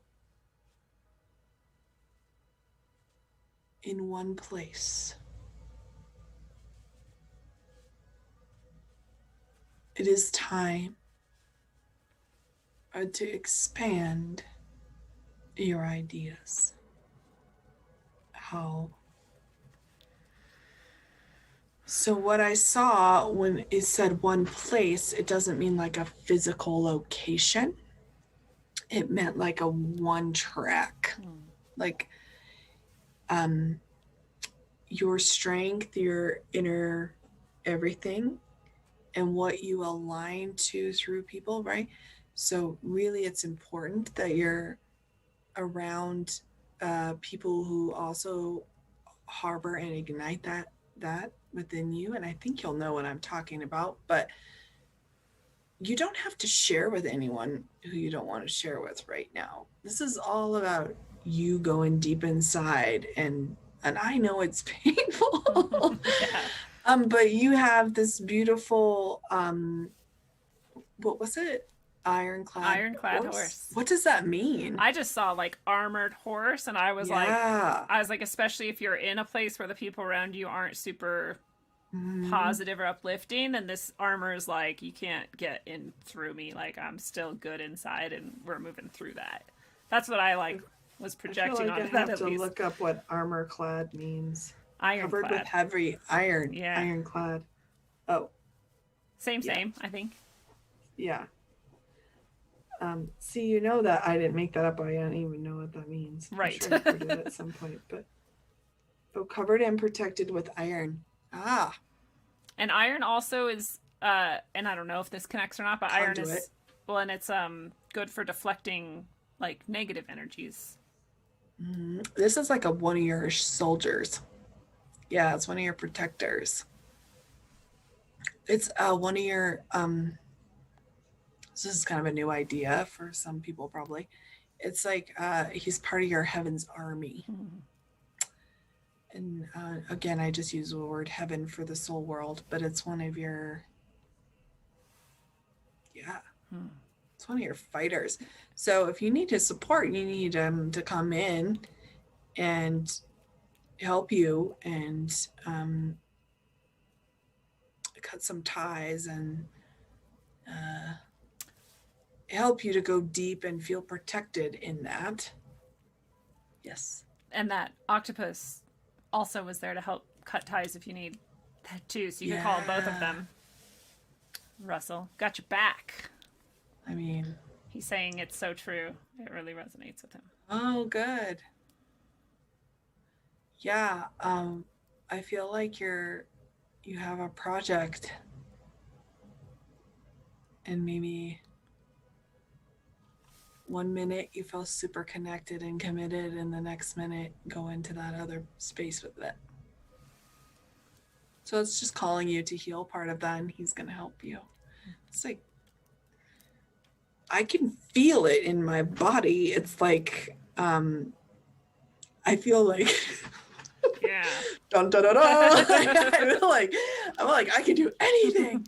in one place. It is time to expand your ideas. How? So what I saw when it said one place, it doesn't mean like a physical location. It meant like a one track. Like your strength, your inner everything, and what you align to through people, right? So really it's important that you're around people who also harbor and ignite that within you. And I think you'll know what I'm talking about, but you don't have to share with anyone who you don't want to share with right now. This is all about you going deep inside, and I know it's painful. Yeah. But you have this beautiful what was it? Ironclad horse. What does that mean? I just saw like armored horse, and I was like, especially if you're in a place where the people around you aren't super positive or uplifting, then this armor is like, you can't get in through me. Like, I'm still good inside, and we're moving through that. That's what I like was projecting I on have to look up what armor clad means. Ironclad. Covered with heavy iron. Yeah. Ironclad. Oh. Same, I think. Yeah. See, you know that I didn't make that up. I don't even know what that means. Right. I'm sure I heard it at some point, but covered and protected with iron. Ah. And iron also is, and I don't know if this connects or not, but iron Conduit. is, well, and it's good for deflecting like negative energies. This is like one of your soldiers. Yeah, it's one of your protectors. It's one of your this is kind of a new idea for some people probably. It's like he's part of your heaven's army. And again, I just use the word heaven for the soul world, but it's one of your it's one of your fighters. So if you need his support, you need him to come in and help you and cut some ties and help you to go deep and feel protected in that. Yes. And that octopus also was there to help cut ties if you need that too. So you can call both of them. Russell, got your back. I mean, he's saying it's so true. It really resonates with him. Oh, good. Yeah. I feel like you have a project, and maybe 1 minute you feel super connected and committed, and the next minute go into that other space with it. So it's just calling you to heal part of that, and he's going to help you. It's like, I can feel it in my body. It's like, I feel like, yeah. dun, dun, dun, dun. I'm like, I can do anything.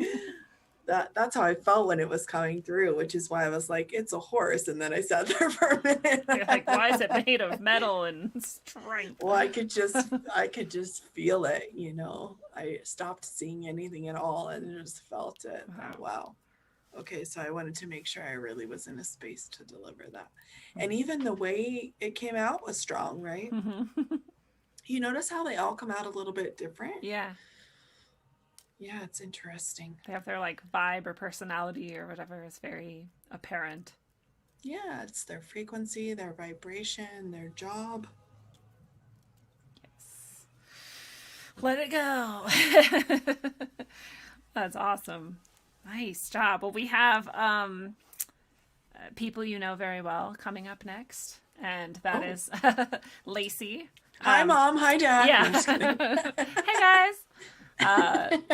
that's how I felt when it was coming through, which is why I was like, it's a horse. And then I sat there for a minute. You're like, why is it made of metal and strength? Well, I could just feel it, you know. I stopped seeing anything at all and just felt it. Wow. Okay, so I wanted to make sure I really was in a space to deliver that. And even the way it came out was strong, right? You notice how they all come out a little bit different? Yeah. Yeah, it's interesting. They have their like vibe or personality or whatever is very apparent. Yeah, it's their frequency, their vibration, their job. Yes. Let it go. That's awesome. Nice job. Well, we have people you know very well coming up next, and that is Lacey. Hi, Mom. Hi, Dad. Yeah. Hey, guys.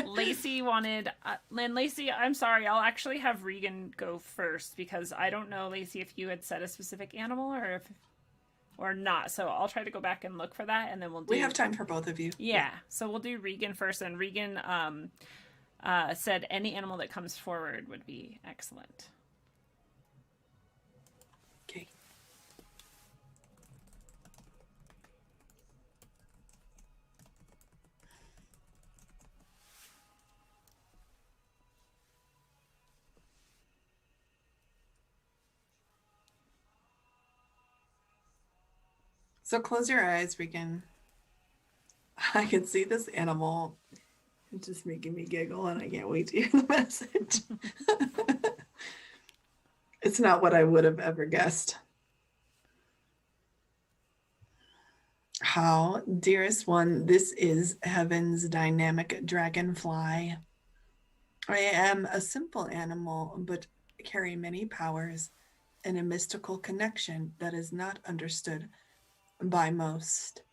Lacey wanted, Lynn, Lacey, I'm sorry. I'll actually have Regan go first because I don't know, Lacey, if you had said a specific animal or not. So I'll try to go back and look for that, and then we have time for both of you. Yeah. So we'll do Regan first, and Regan said any animal that comes forward would be excellent. Okay. So close your eyes, Regan. I can see this animal. It's just making me giggle, and I can't wait to hear the message. It's not what I would have ever guessed. How, dearest one, this is heaven's dynamic dragonfly. I am a simple animal, but carry many powers and a mystical connection that is not understood by most.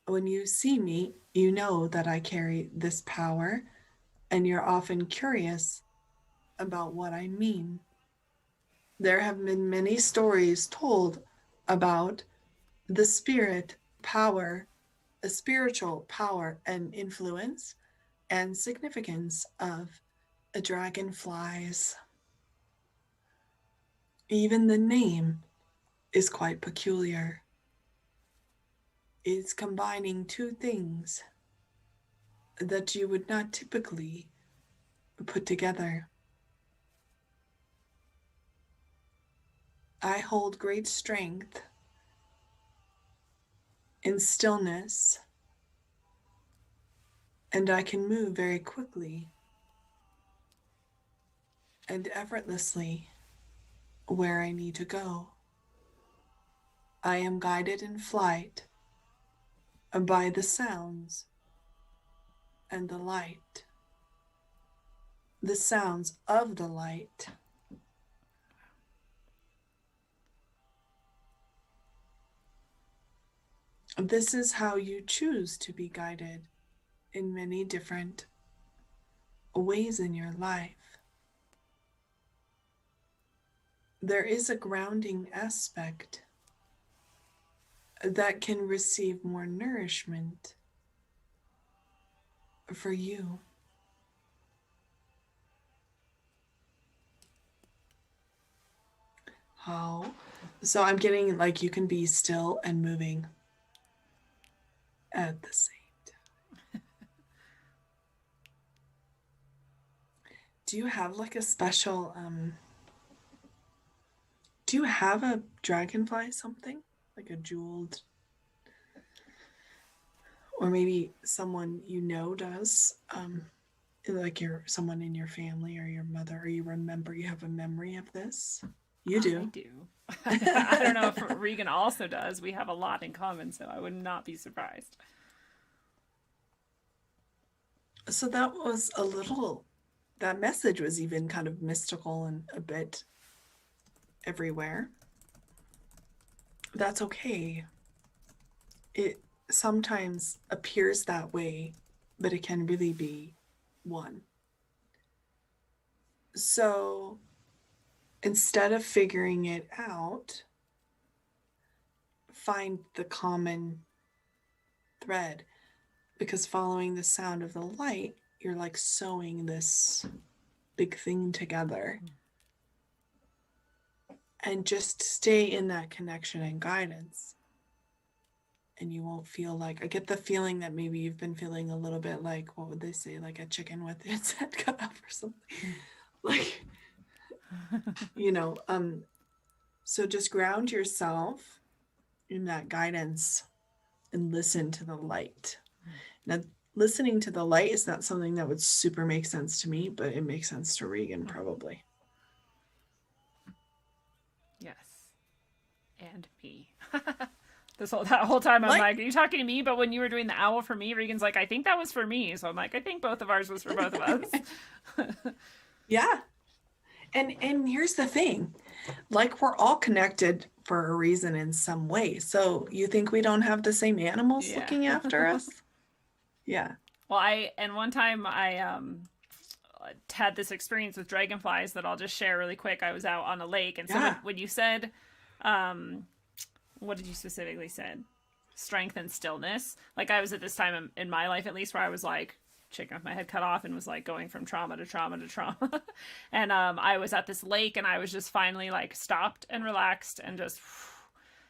When you see me, you know that I carry this power, and you're often curious about what I mean. There have been many stories told about the spirit power, the spiritual power and influence and significance of dragonflies. Even the name is quite peculiar. It's combining two things that you would not typically put together. I hold great strength in stillness, and I can move very quickly and effortlessly where I need to go. I am guided in flight by the sounds and the light, the sounds of the light. This is how you choose to be guided in many different ways in your life. There is a grounding aspect that can receive more nourishment for you. How? So I'm getting like you can be still and moving at the same time. Do you have like a special, do you have a dragonfly something? Like a jeweled, or maybe someone you know does, like someone in your family or your mother, or you have a memory of this? You do. I do. I don't know if Regan also does. We have a lot in common, so I would not be surprised. So that message was even kind of mystical and a bit everywhere. That's okay. It sometimes appears that way, but it can really be one. So instead of figuring it out, find the common thread, because following the sound of the light, you're like sewing this big thing together. And just stay in that connection and guidance. And you won't feel like, I get the feeling that maybe you've been feeling a little bit like, what would they say, like a chicken with its head cut off or something. Like, so just ground yourself in that guidance and listen to the light. Now, listening to the light is not something that would super make sense to me, but it makes sense to Regan probably. Yes. And me. That whole time I'm like, are you talking to me? But when you were doing the owl for me, Regan's like, I think that was for me. So I'm like, I think both of ours was for both of us. Yeah. And here's the thing, like we're all connected for a reason in some way. So you think we don't have the same animals looking after us? Yeah. Well, one time I had this experience with dragonflies that I'll just share really quick. I was out on a lake, and so when you said, what did you specifically said? Strength and stillness. Like I was at this time in my life, at least, where I was like chicken with my head cut off and was like going from trauma to trauma to trauma. And I was at this lake and I was just finally like stopped and relaxed and just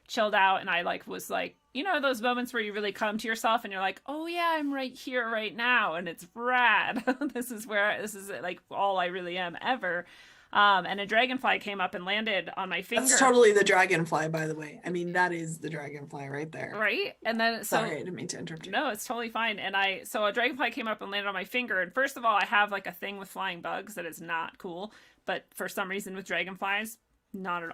chilled out. And I like was like, those moments where you really come to yourself and you're like, oh yeah, I'm right here right now. And it's rad. This is like all I really am ever. And a dragonfly came up and landed on my finger. That's totally the dragonfly, by the way. I mean, that is the dragonfly right there. Right? And then, sorry, I didn't mean to interrupt you. No, it's totally fine. And so a dragonfly came up and landed on my finger. And first of all, I have like a thing with flying bugs that is not cool. But for some reason with dragonflies,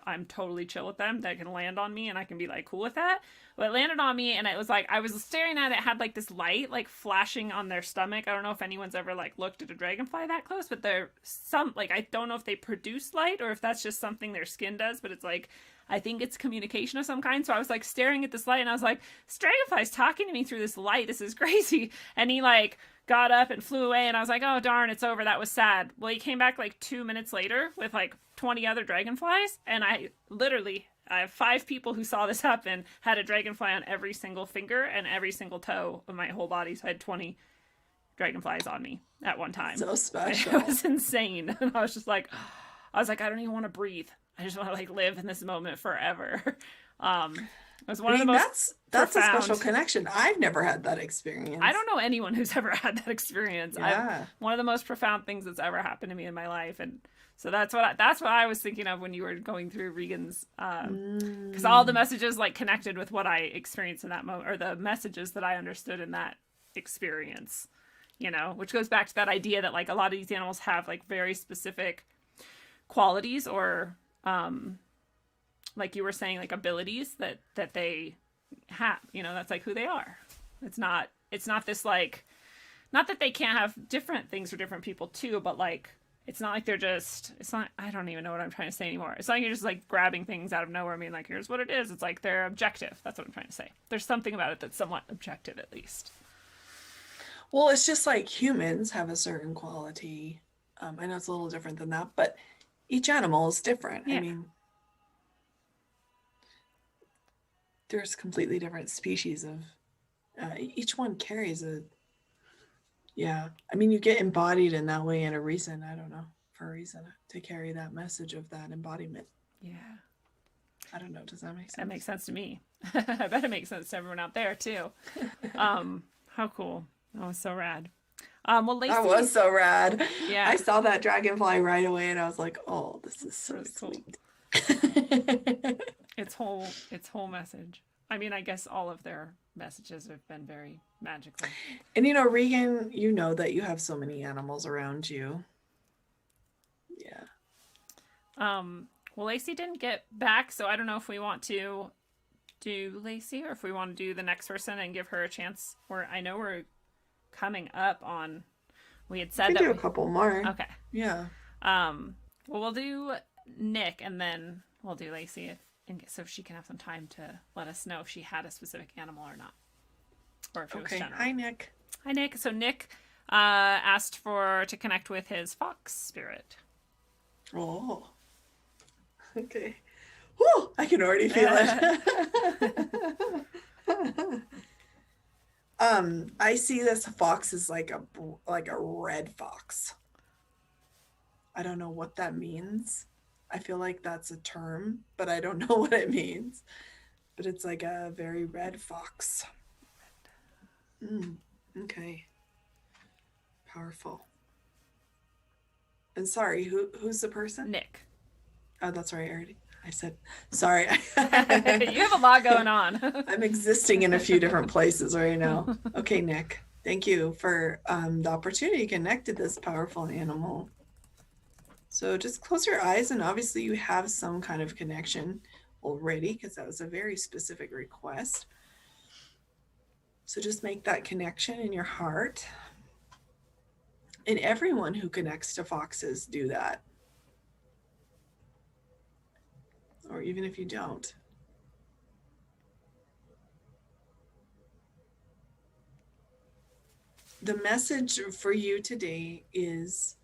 I'm totally chill with them. They can land on me and I can be like cool with that. But it landed on me and it was like, I was staring at it, had like this light like flashing on their stomach. I don't know if anyone's ever like looked at a dragonfly that close, but I don't know if they produce light or if that's just something their skin does, but it's like, I think it's communication of some kind. So I was like staring at this light and I was like, this dragonfly's talking to me through this light. This is crazy. And he like got up and flew away and I was like, oh darn, it's over. That was sad. Well, he came back like 2 minutes later with like 20 other dragonflies. And I have 5 people who saw this happen, had a dragonfly on every single finger and every single toe of my whole body. So I had 20 dragonflies on me at one time. So special. It was insane. And I was just like, I don't even want to breathe. I just want to like live in this moment forever. It was one of the most that's profound. A special connection. I've never had that experience. I don't know anyone who's ever had that experience. Yeah. One of the most profound things that's ever happened to me in my life. And so that's what I was thinking of when you were going through Regan's, because all the messages like connected with what I experienced in that moment, or the messages that I understood in that experience, which goes back to that idea that like a lot of these animals have like very specific qualities or, like you were saying, like abilities that they have, that's like who they are. It's not this like, not that they can't have different things for different people too, but like, it's not like I don't even know what I'm trying to say anymore. It's not like you're just like grabbing things out of nowhere and being like, here's what it is. It's like they're objective. That's what I'm trying to say. There's something about it that's somewhat objective at least. Well, it's just like humans have a certain quality. I know it's a little different than that, but each animal is different. Yeah. I mean, there's completely different species of, each one carries I mean, you get embodied in that way in a reason, I don't know, for a reason to carry that message of that embodiment. Yeah. I don't know. Does that make sense? That makes sense to me. I bet it makes sense to everyone out there too. How cool. That was so rad. Well, Lacey, that was so rad. Yeah. I saw that dragonfly right away and I was like, oh, this is so really sweet. Cool. Its whole message. I mean, I guess all of their messages have been very magical. And Regan, that you have so many animals around you. Yeah. Well, Lacey didn't get back, so I don't know if we want to do Lacey or if we want to do the next person and give her a chance. I know we're coming up on. We had said that do a couple more. Okay. Yeah. Well, we'll do Nick and then we'll do Lacey so she can have some time to let us know if she had a specific animal or not. Or if it was general. Hi, Nick. Hi, Nick. So Nick asked to connect with his fox spirit. Oh. Okay. Whew, I can already feel it. I see this fox as like a red fox. I don't know what that means. I feel like that's a term, but I don't know what it means. But it's like a very red fox. Okay. Powerful. And sorry, who's the person? Nick. Oh, that's right. I said sorry. You have a lot going on. I'm existing in a few different places right now. Okay, Nick. Thank you for the opportunity to connect to this powerful animal. So just close your eyes, and obviously you have some kind of connection already because that was a very specific request. So just make that connection in your heart. And everyone who connects to foxes do that. Or even if you don't. The message for you today is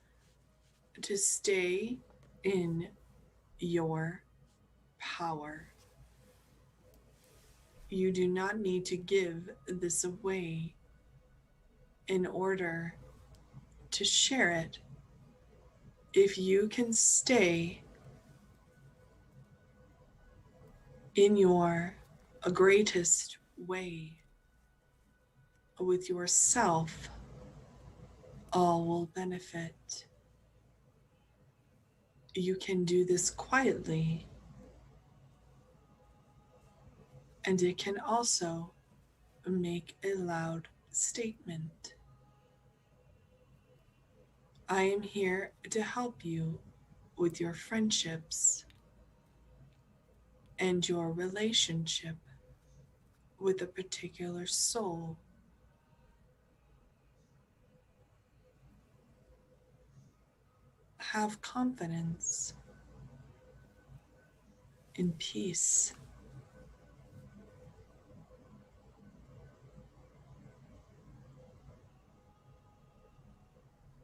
to stay in your power. You do not need to give this away in order to share it. If you can stay in your greatest way with yourself, all will benefit. You can do this quietly, and it can also make a loud statement. I am here to help you with your friendships and your relationship with a particular soul. Have confidence and peace.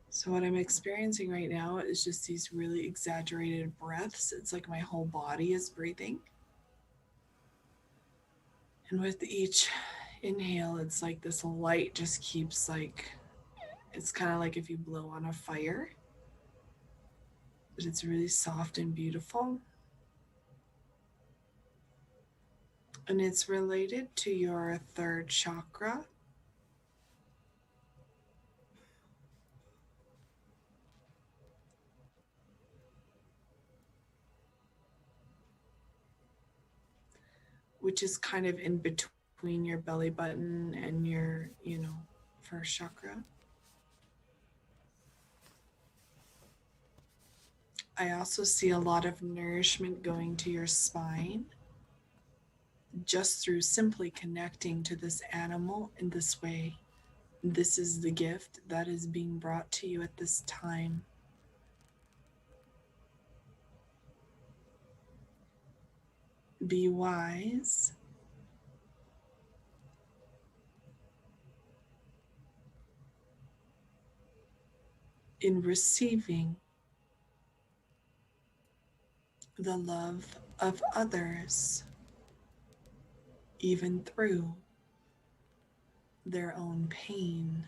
So what I'm experiencing right now is just these really exaggerated breaths. It's like my whole body is breathing. And with each inhale, it's like this light just keeps it's kind of like if you blow on a fire, but it's really soft and beautiful. And it's related to your third chakra. Which is kind of in between your belly button and your, first chakra. I also see a lot of nourishment going to your spine just through simply connecting to this animal in this way. This is the gift that is being brought to you at this time. Be wise. In receiving the love of others, even through their own pain.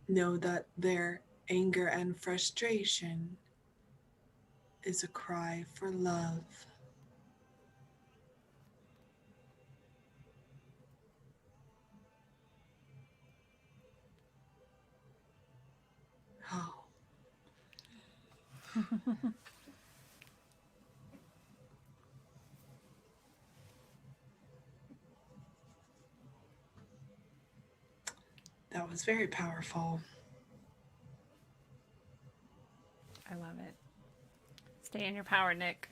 Know that their anger and frustration is a cry for love. Oh. That was very powerful. I love it. Stay in your power, Nick.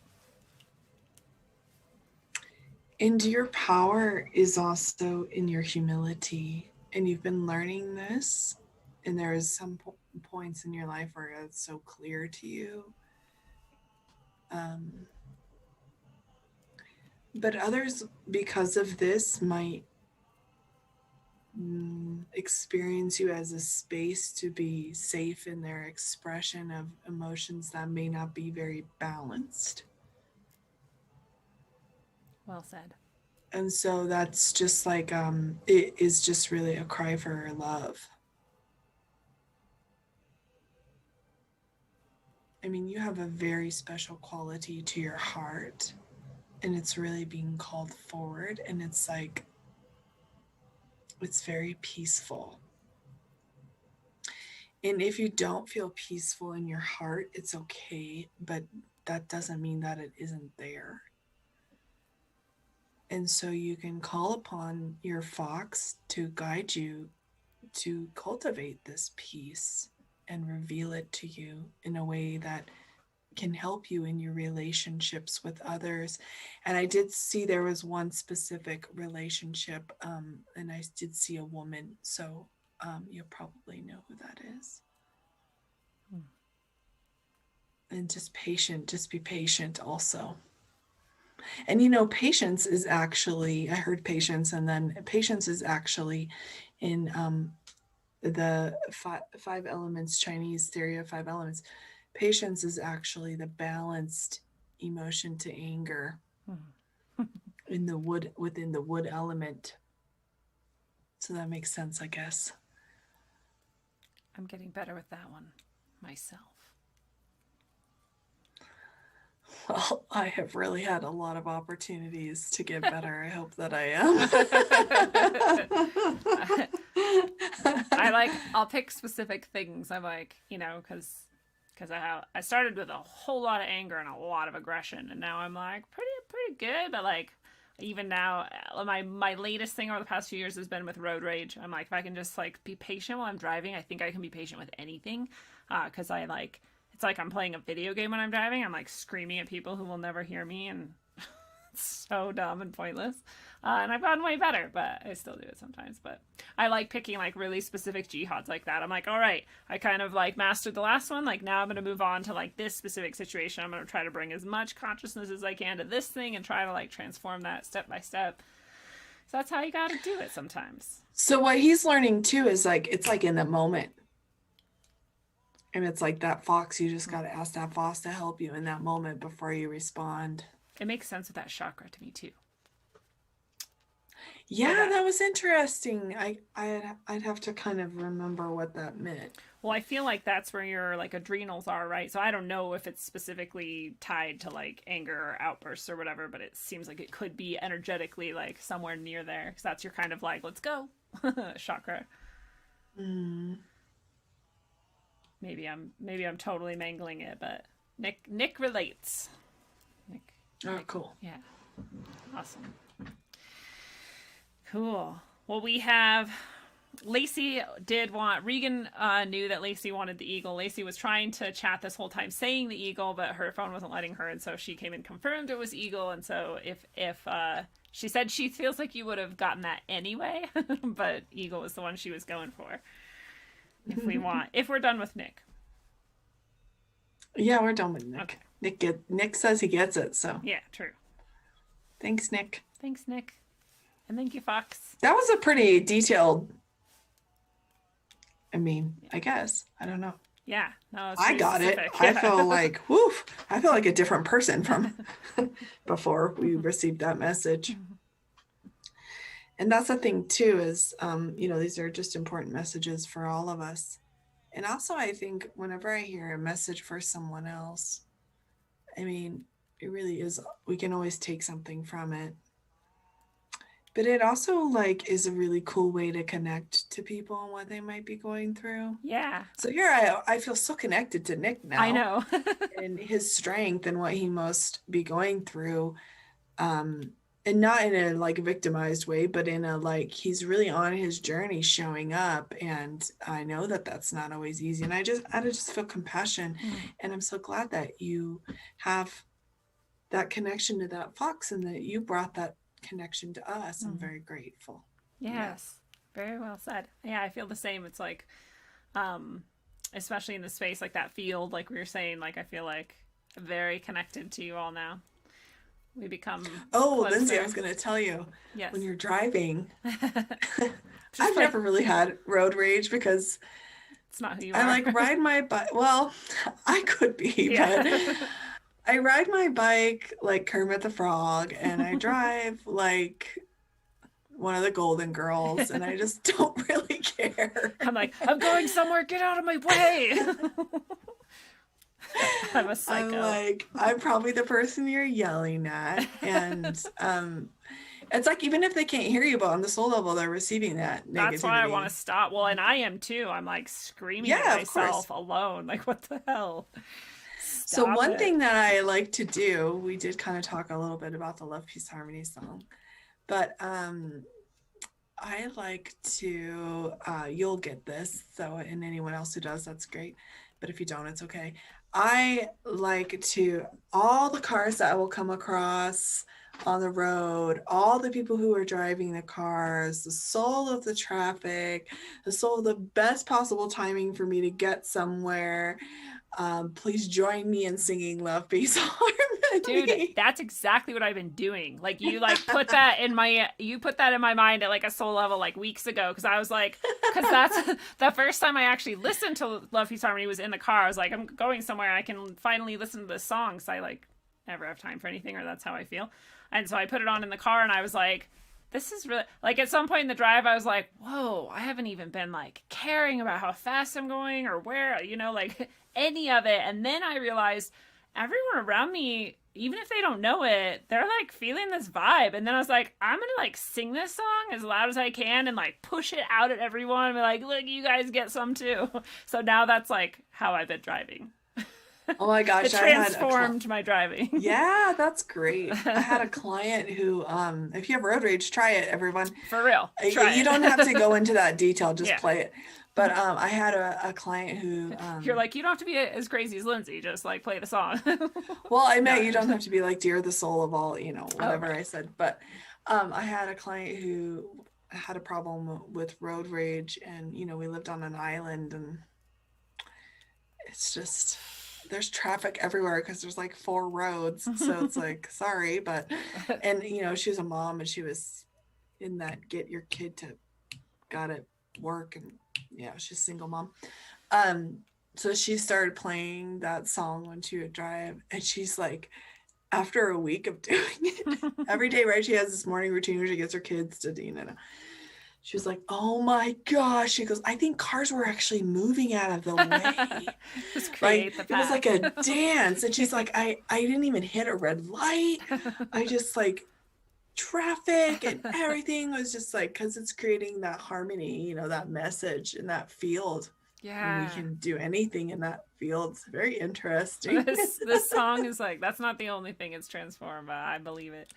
And your power is also in your humility. And you've been learning this. And there is some points in your life where it's so clear to you. But others, because of this, might experience you as a space to be safe in their expression of emotions that may not be very balanced. Well said. And so that's just like, it is just really a cry for love. I mean, you have a very special quality to your heart, and it's really being called forward, and it's like, it's very peaceful. And if you don't feel peaceful in your heart, it's okay, but that doesn't mean that it isn't there. And so you can call upon your fox to guide you to cultivate this peace and reveal it to you in a way that can help you in your relationships with others. And I did see there was one specific relationship, and I did see a woman. So you'll probably know who that is. And just be patient also. And patience is actually, I heard patience, and then patience is actually in the five elements, Chinese theory of 5 elements. Patience is actually the balanced emotion to anger in the wood, within the wood element. So that makes sense, I guess. I'm getting better with that one myself. Well, I have really had a lot of opportunities to get better. I hope that I am. I'll pick specific things. I'm like, because I started with a whole lot of anger and a lot of aggression, and now I'm like pretty good. But like, even now, my latest thing over the past few years has been with road rage. I'm like, if I can just like be patient while I'm driving, I think I can be patient with anything. Because it's like I'm playing a video game when I'm driving. I'm like screaming at people who will never hear me, and it's so dumb and pointless. And I've gotten way better, but I still do it sometimes. But I like picking like really specific jihads like that. I'm like, all right, I kind of like mastered the last one. Like now I'm going to move on to like this specific situation. I'm going to try to bring as much consciousness as I can to this thing and try to like transform that step by step. So that's how you got to do it sometimes. So what he's learning too is like, it's like in the moment. And it's like that fox, you just got to ask that fox to help you in that moment before you respond. It makes sense with that chakra to me too. Yeah, that was interesting. I'd have to kind of remember what that meant. Well, I feel like that's where your like adrenals are, right? So I don't know if it's specifically tied to like anger or outbursts or whatever, but it seems like it could be energetically like somewhere near there, because that's your kind of like, let's go chakra. Maybe I'm totally mangling it, but Nick relates. Nick, cool. Yeah. Awesome. Cool. Well, we have Lacey Regan knew that Lacey wanted the eagle. Lacey was trying to chat this whole time saying the eagle, but her phone wasn't letting her, and so she came and confirmed it was eagle. And so if she said she feels like you would have gotten that anyway, but eagle was the one she was going for. If we're done with Nick. Yeah, we're done with Nick. Okay. Nick says he gets it, so. Yeah, true. Thanks, Nick. Thanks, Nick. And thank you, Fox. That was a pretty detailed, I guess. I don't know. Yeah. No, I got specific. it. Yeah. I feel like, woof. I feel like a different person from before we received that message. And that's the thing too, is, these are just important messages for all of us. And also, I think whenever I hear a message for someone else, it really is, we can always take something from it. But it also like is a really cool way to connect to people and what they might be going through. Yeah. So here I feel so connected to Nick now. I know. And his strength and what he must be going through. And not in a like victimized way, but in a like he's really on his journey showing up. And I know that that's not always easy. And I just feel compassion. And I'm so glad that you have that connection to that fox and that you brought that connection to us. I'm very grateful. Yes. Very well said. Yeah, I feel the same. It's like, especially in the space, like that field, like we were saying, like I feel like very connected to you all now. We become closer. Lindsay, I was going to tell you, yes. When you're driving, I've never really had road rage because it's not who you are. I like ride my bike. Well, I could be, but I ride my bike like Kermit the Frog, and I drive like one of the Golden Girls, and I just don't really care. I'm like, I'm going somewhere, get out of my way. I'm a psycho. I'm like, I'm probably the person you're yelling at. And it's like, even if they can't hear you, but on the soul level, they're receiving that negativity. That's why I want to stop. Well, and I am too. I'm like screaming at myself alone. Like, what the hell? So one thing that I like to do, we did kind of talk a little bit about the Love, Peace, Harmony song, but I like to, you'll get this. So, and anyone else who does, that's great. But if you don't, it's okay. I like to, all the cars that I will come across on the road, all the people who are driving the cars, the soul of the traffic, the soul of the best possible timing for me to get somewhere. Please join me in singing Love, Peace, Harmony. Dude, that's exactly what I've been doing. Like, you like put that in my mind at like a soul level like weeks ago, because I was like, because that's the first time I actually listened to Love, Peace, Harmony was in the car. I was like, I'm going somewhere, I can finally listen to this song, because I like never have time for anything, or that's how I feel. And so I put it on in the car, and I was like, this is really, like, at some point in the drive, I was like, whoa, I haven't even been like caring about how fast I'm going or where, you know, like any of it. And then I realized everyone around me, even if they don't know it, they're like feeling this vibe. And then I was like, I'm gonna like sing this song as loud as I can and like push it out at everyone and be like, look, you guys get some too. So now that's like how I've been driving. Oh my gosh, it transformed my driving. Yeah, that's great. I had a client who, if you have road rage, try it, everyone. For real. You don't have to go into that detail, just play it. But I had a client who... You're like, you don't have to be as crazy as Lindsay, just like play the song. Well, I meant you don't have to be like, dear the soul of all, you know, whatever I said. But I had a client who had a problem with road rage, and, you know, we lived on an island, and it's just... there's traffic everywhere because there's like 4 roads. So it's like, sorry, but, and you know, she was a mom, and she was in that get your kid to gotta work, and yeah, she's a single mom. So she started playing that song when she would drive, and she's like, after a week of doing it every day, right? She has this morning routine where she gets her kids to, you know, she was like, oh my gosh. She goes, I think cars were actually moving out of the way. Like, it was like a dance. And she's like, I didn't even hit a red light. I just like traffic and everything was just like, because it's creating that harmony, you know, that message in that field. Yeah. And we can do anything in that field. It's very interesting. This song is like, that's not the only thing it's transformed, but I believe it.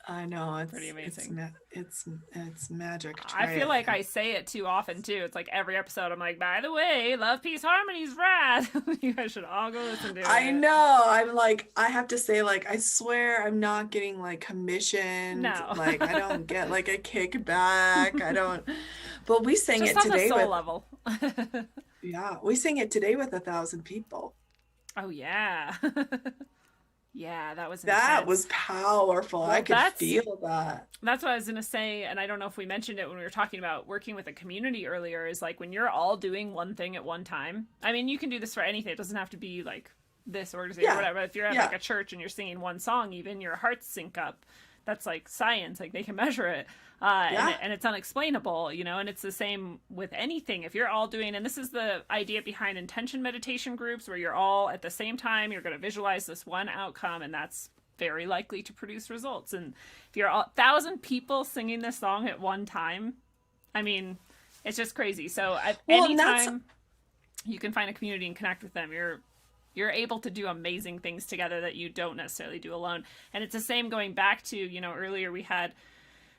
I know, it's pretty amazing. It's magic. I feel like I say it too often too. It's like every episode I'm like, by the way, Love, Peace, Harmony's rad. You guys should all go listen to it. I know. I'm like, I have to say, like, I swear I'm not getting like commissioned. No. Like, I don't get like a kickback. I don't. But we sang just it today on the soul level. Yeah, we sang it today with 1,000 people. Oh yeah. Yeah, that was intense. That was powerful. Well, I could feel that. That's what I was going to say, and I don't know if we mentioned it when we were talking about working with a community earlier, is like when you're all doing one thing at one time. I mean, you can do this for anything. It doesn't have to be like this organization or whatever. If you're at like a church and you're singing one song, even your hearts sync up. That's like science. Like they can measure it. And it's unexplainable, you know, and it's the same with anything. If you're all doing, and this is the idea behind intention meditation groups, where you're all at the same time, you're going to visualize this one outcome, and that's very likely to produce results. And if you're 1,000 people singing this song at one time, I mean, it's just crazy. So at any time you can find a community and connect with them, you're able to do amazing things together that you don't necessarily do alone. And it's the same going back to, you know, earlier we had,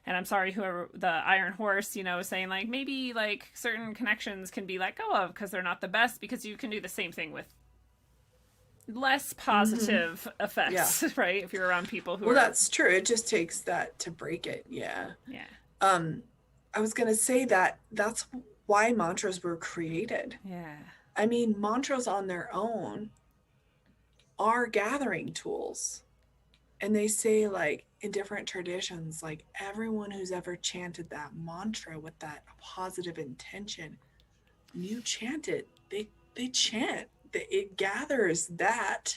and I'm sorry, whoever, the Iron Horse, you know, saying like maybe like certain connections can be let go of because they're not the best, because you can do the same thing with less positive effects, right? If you're around people who that's true. It just takes that to break it. Yeah. I was going to say that's why mantras were created. Yeah. I mean, mantras on their own are gathering tools. And they say, like, in different traditions, like everyone who's ever chanted that mantra with that positive intention, you chant it, they chant, it gathers that.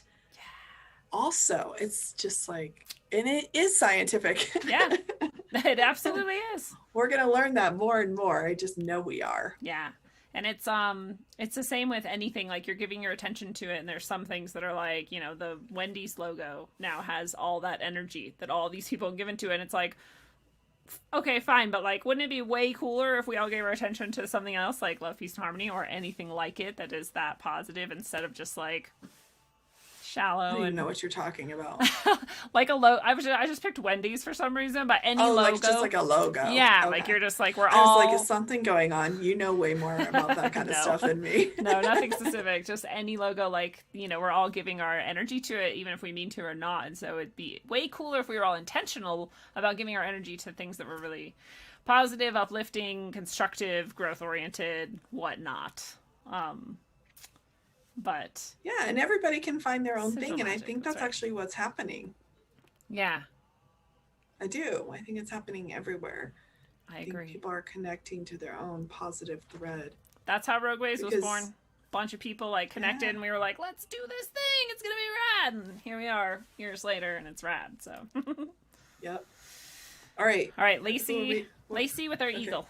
Also, it's just like, and it is scientific. Yeah, it absolutely is. We're going to learn that more and more. I just know we are. Yeah. And it's the same with anything, like you're giving your attention to it, and there's some things that are like, you know, the Wendy's logo now has all that energy that all these people have given to it, and it's like, okay, fine, but like, wouldn't it be way cooler if we all gave our attention to something else like Love, Peace, and Harmony or anything like it that is that positive instead of just like shallow? I don't even and know what you're talking about. like a logo. I just picked Wendy's for some reason, but any logo, like just like a logo. yeah, Okay. like you're just like, we're I was all like, is something going on? You know way more about that kind of No. stuff than me. no, nothing specific, just any logo, like, you know, we're all giving our energy to it even if we mean to or not. And so it'd be way cooler if we were all intentional about giving our energy to things that were really positive, uplifting, constructive, growth oriented, whatnot. But Yeah, and everybody can find their own Central thing, and I magic, think that's that's right. actually what's happening. yeah, I do. I think it's happening everywhere. I think agree. people are connecting to their own positive thread. That's how Rogue Ways was Because- born. Bunch of people like connected, Yeah. and we were like, let's do this thing, it's gonna be rad. And here we are years later, and it's rad. So Yep. All right. all right, So Lacey with our Okay. eagle.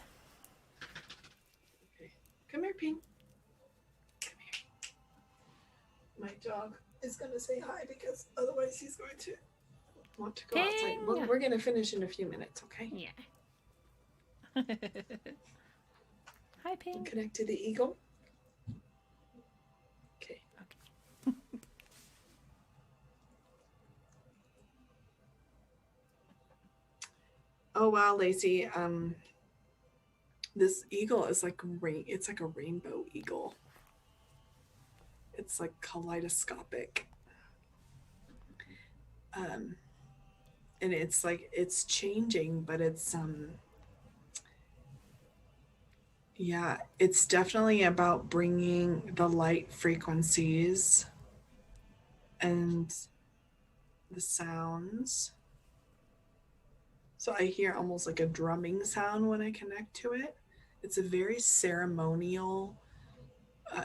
Okay. Come here, Ping. Come here. My dog is going to say hi because otherwise he's going to want to go outside. Ping. We're going to finish in a few minutes, okay? Yeah. Hi, And Pink. connect to the eagle. Okay. Oh wow, Lacey. This eagle is like it's like a rainbow eagle. It's like kaleidoscopic. And it's like it's changing, but it's yeah, it's definitely about bringing the light frequencies and the sounds. So I hear almost like a drumming sound when I connect to it. It's a very ceremonial,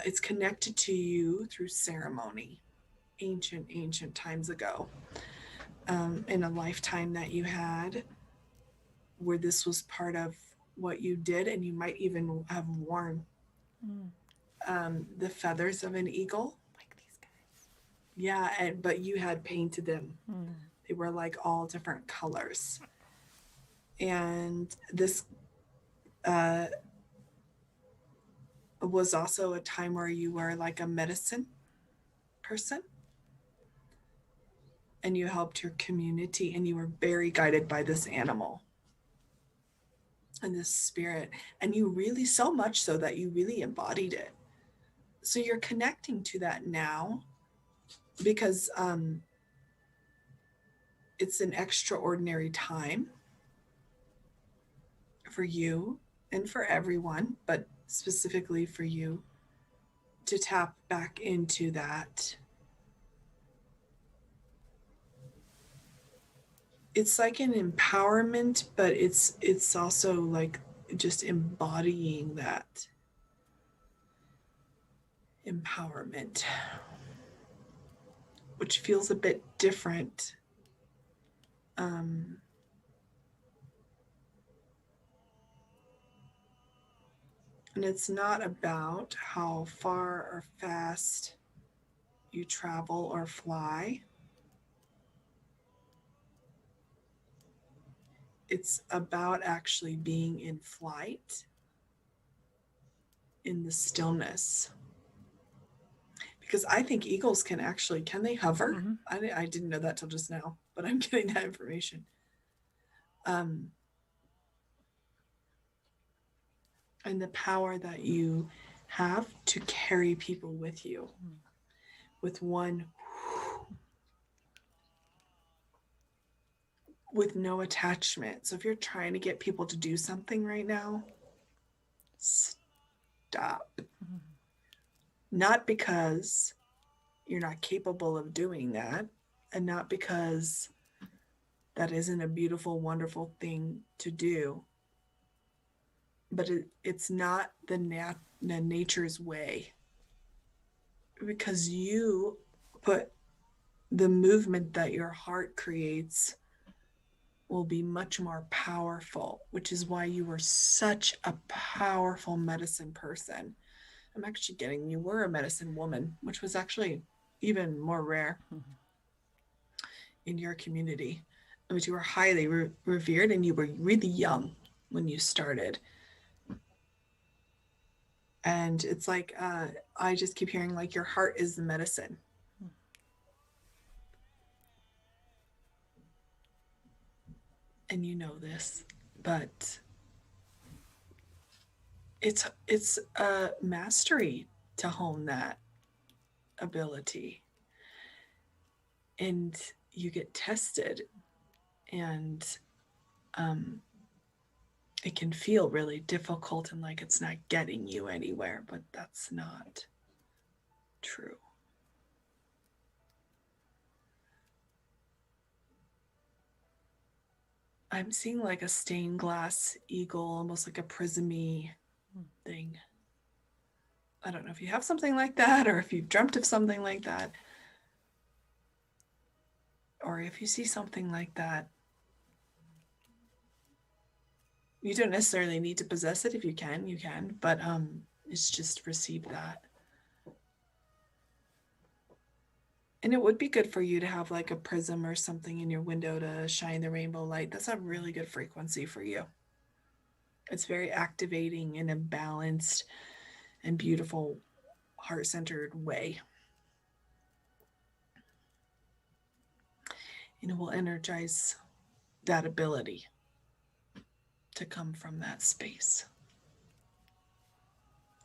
it's connected to you through ceremony, ancient times ago, in a lifetime that you had where this was part of what you did, and you might even have worn the feathers of an eagle. Like these guys. Yeah, but you had painted them. They were like all different colors. And this was also a time where you were like a medicine person. And you helped your community, and you were very guided by this animal and this spirit. And you really, so much so that you really embodied it. So you're connecting to that now because it's an extraordinary time for you and for everyone, but specifically for you to tap back into that. It's like an empowerment, but it's also like just embodying that empowerment, which feels a bit different. And it's not about how far or fast you travel or fly. It's about actually being in flight, in the stillness. Because I think eagles can they hover? Mm-hmm. I didn't know that till just now, but I'm getting that information. And the power that you have to carry people with you with no attachment. So if you're trying to get people to do something right now, stop. Not because you're not capable of doing that, and not because that isn't a beautiful, wonderful thing to do, but it's not the nature's way, because you put the movement that your heart creates will be much more powerful, which is why you were such a powerful medicine person, I'm actually getting you were a medicine woman, which was actually even more rare in your community. But you were highly revered, and you were really young when you started. And it's like, I just keep hearing like your heart is the medicine. And you know this, but it's a mastery to hone that ability. And you get tested, and it can feel really difficult and like it's not getting you anywhere, but that's not true. I'm seeing like a stained glass eagle, almost like a prismy thing. I don't know if you have something like that, or if you've dreamt of something like that, or if you see something like that. You don't necessarily need to possess it. If you can, but it's just receive that. And it would be good for you to have like a prism or something in your window to shine the rainbow light. That's a really good frequency for you. It's very activating in a balanced and beautiful, heart-centered way. And it will energize that ability to come from that space.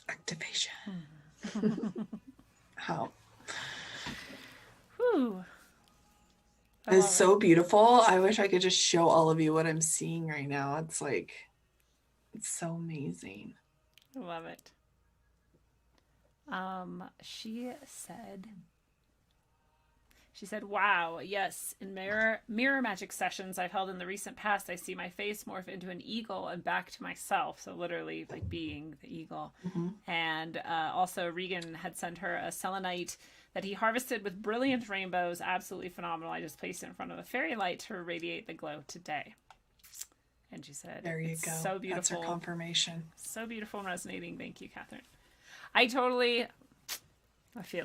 Activation. How? Whew. It's so beautiful. I wish I could just show all of you what I'm seeing right now. It's like, it's so amazing. I love it. She said, wow, yes, in mirror magic sessions I've held in the recent past, I see my face morph into an eagle and back to myself. So literally like being the eagle. Mm-hmm. And also Regan had sent her a selenite that he harvested with brilliant rainbows. Absolutely phenomenal. I just placed it in front of a fairy light to radiate the glow today. And she said, there you go. So beautiful. That's her confirmation. So beautiful and resonating. Thank you, Catherine. I feel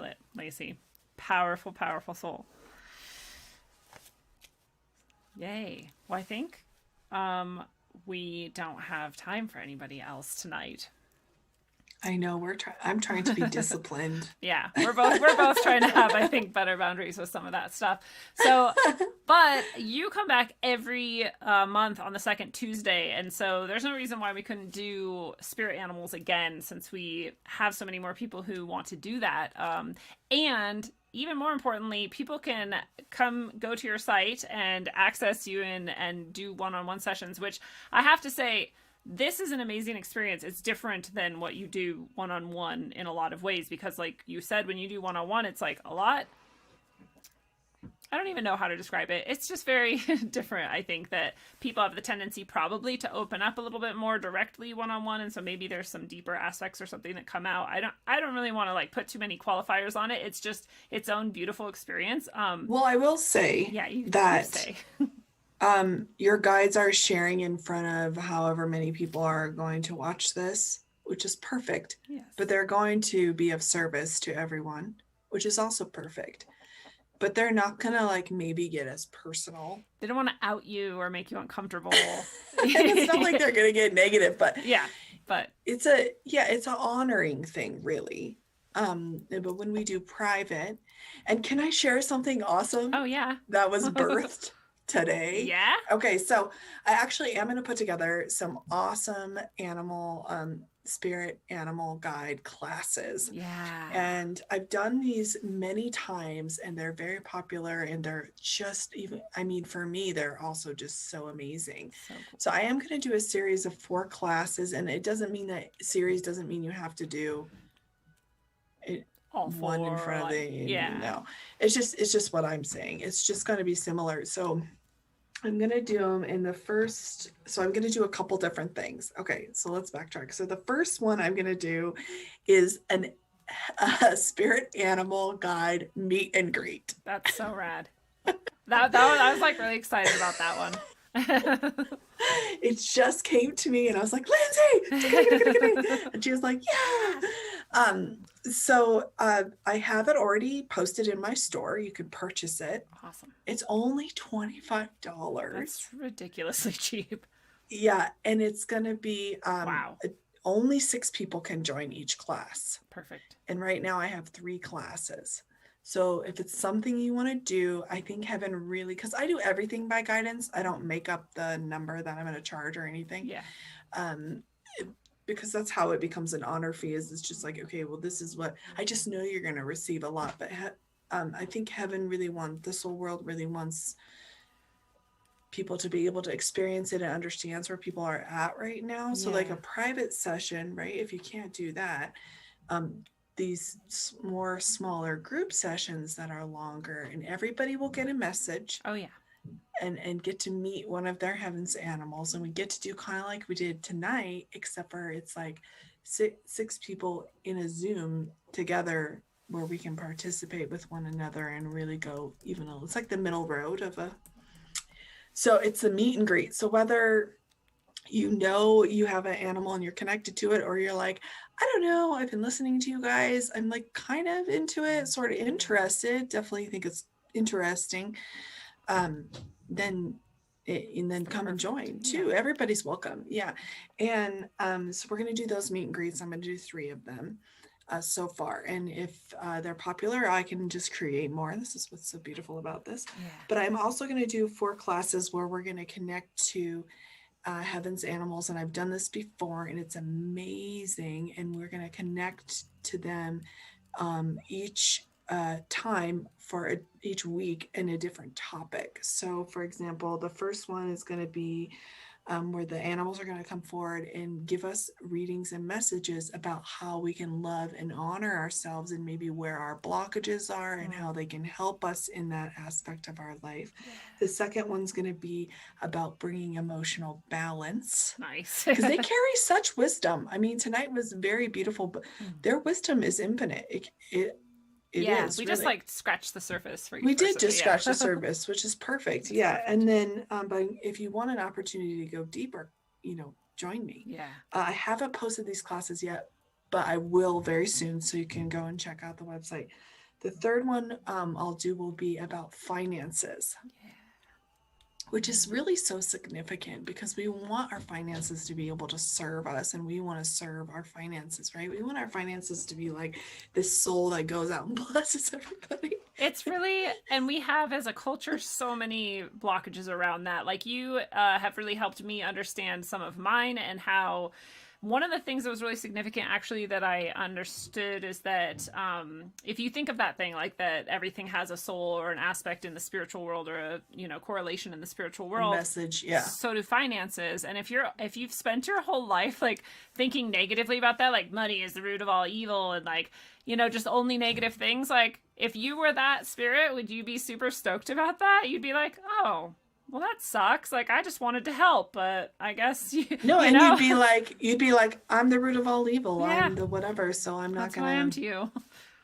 it, Lacey. Powerful, powerful soul. Yay. Well, I think we don't have time for anybody else tonight. I know I'm trying to be disciplined. Yeah, we're both trying to have, I think, better boundaries with some of that stuff. So, but you come back every month on the second Tuesday, and so there's no reason why we couldn't do spirit animals again, since we have so many more people who want to do that. And even more importantly, people can go to your site and access you and do one-on-one sessions, which I have to say, this is an amazing experience. It's different than what you do one-on-one in a lot of ways, because like you said, when you do one-on-one, it's like a lot. I don't even know how to describe it. It's just very different. I think that people have the tendency probably to open up a little bit more directly one-on-one. And so maybe there's some deeper aspects or something that come out. I don't really want to like put too many qualifiers on it. It's just its own beautiful experience. Well, I will say your guides are sharing in front of however many people are going to watch this, which is perfect. Yes. But they're going to be of service to everyone, which is also perfect. But they're not gonna like maybe get as personal. They don't want to out you or make you uncomfortable. It's not like they're gonna get negative, but it's an honoring thing, really. But when we do private, and can I share something awesome? Oh yeah, that was birthed today. Yeah. Okay, so I actually am going to put together some awesome spirit animal guide classes. Yeah. And I've done these many times, and they're very popular, and they're just for me, they're also just so amazing. So cool. So I am going to do a series of 4 classes, and it doesn't mean you have to do it all one in front of no, it's just what I'm saying. It's just going to be similar. So I'm going to do them I'm going to do a couple different things. Okay, so let's backtrack. So the first one I'm going to do is a spirit animal guide meet and greet. That's so rad. that one, I was like really excited about that one. It just came to me, and I was like, Lindsay, and she was like, yeah. I have it already posted in my store. You can purchase it. Awesome. It's only $25. That's ridiculously cheap. Yeah, and it's going to be Wow. only 6 people can join each class. Perfect. And right now I have 3 classes. So if it's something you want to do, I think Heaven really, because I do everything by guidance. I don't make up the number that I'm going to charge or anything. Yeah. Because that's how it becomes an honor fee, is it's just like, okay, well, this is what I just know you're going to receive a lot. But I think Heaven really wants, the soul world really wants people to be able to experience it and understands where people are at right now. So like a private session, right? If you can't do that, these more smaller group sessions that are longer, and everybody will get a message. Oh yeah. And get to meet one of their Heaven's animals, and we get to do kind of like we did tonight, except for it's like six people in a Zoom together where we can participate with one another and really go even though it's like the middle road of a, so it's a meet and greet. So whether you have an animal and you're connected to it, or you're like, I don't know, I've been listening to you guys, I'm like kind of into it, sort of interested, definitely think it's interesting, then come and join too. Yeah. Everybody's welcome. Yeah. And so we're going to do those meet and greets. I'm going to do 3 of them so far. And if they're popular, I can just create more. This is what's so beautiful about this. Yeah. But I'm also going to do 4 classes where we're going to connect to Heaven's animals. And I've done this before and it's amazing. And we're going to connect to them each time for each week in a different topic. So for example, the first one is going to be where the animals are going to come forward and give us readings and messages about how we can love and honor ourselves, and maybe where our blockages are and how they can help us in that aspect of our life. Yeah. The second one's going to be about bringing emotional balance. Nice. Because they carry such wisdom. I mean, tonight was very beautiful, but their wisdom is infinite. It is, we really. Just like scratched the surface for you. We did just scratch the surface, which is perfect. Yeah. Perfect. And then, but if you want an opportunity to go deeper, join me. Yeah. I haven't posted these classes yet, but I will very soon. So you can go and check out the website. The third one I'll do will be about finances. Yeah. Which is really so significant because we want our finances to be able to serve us, and we want to serve our finances, right? We want our finances to be like this soul that goes out and blesses everybody. It's really, and we have as a culture so many blockages around that. Like you have really helped me understand some of mine, and how one of the things that was really significant actually that I understood is that if you think of that thing like that everything has a soul or an aspect in the spiritual world, or a correlation in the spiritual world, a message, yeah, so do finances. And if you've spent your whole life like thinking negatively about that, like money is the root of all evil, and like just only negative things, like if you were that spirit, would you be super stoked about that? You'd be like, oh, well, that sucks. Like, I just wanted to help, but I guess you'd be like, I'm the root of all evil. Yeah. I'm the whatever. So I'm not going to. That's who I am to you.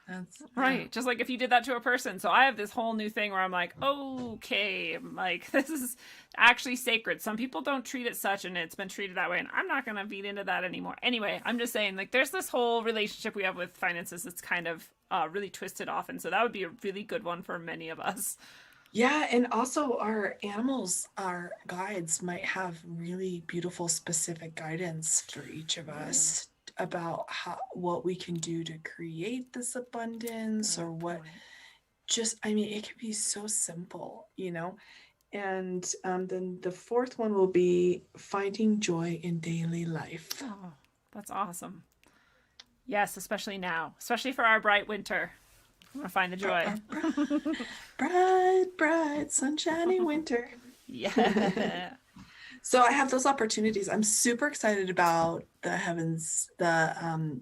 That's right. Yeah. Just like if you did that to a person. So I have this whole new thing where I'm like, okay, like this is actually sacred. Some people don't treat it such, and it's been treated that way. And I'm not going to feed into that anymore. Anyway, I'm just saying, like, there's this whole relationship we have with finances that's kind of really twisted off. And so that would be a really good one for many of us. Yeah, and also our animals, our guides might have really beautiful specific guidance for each of us about what we can do to create this abundance, or what it could be so simple, and then the fourth one will be finding joy in daily life. Oh, that's awesome. Yes, especially now, especially for our bright winter. I'm gonna find the joy. Bright, sunshiny winter. Yeah. So I have those opportunities. I'm super excited about the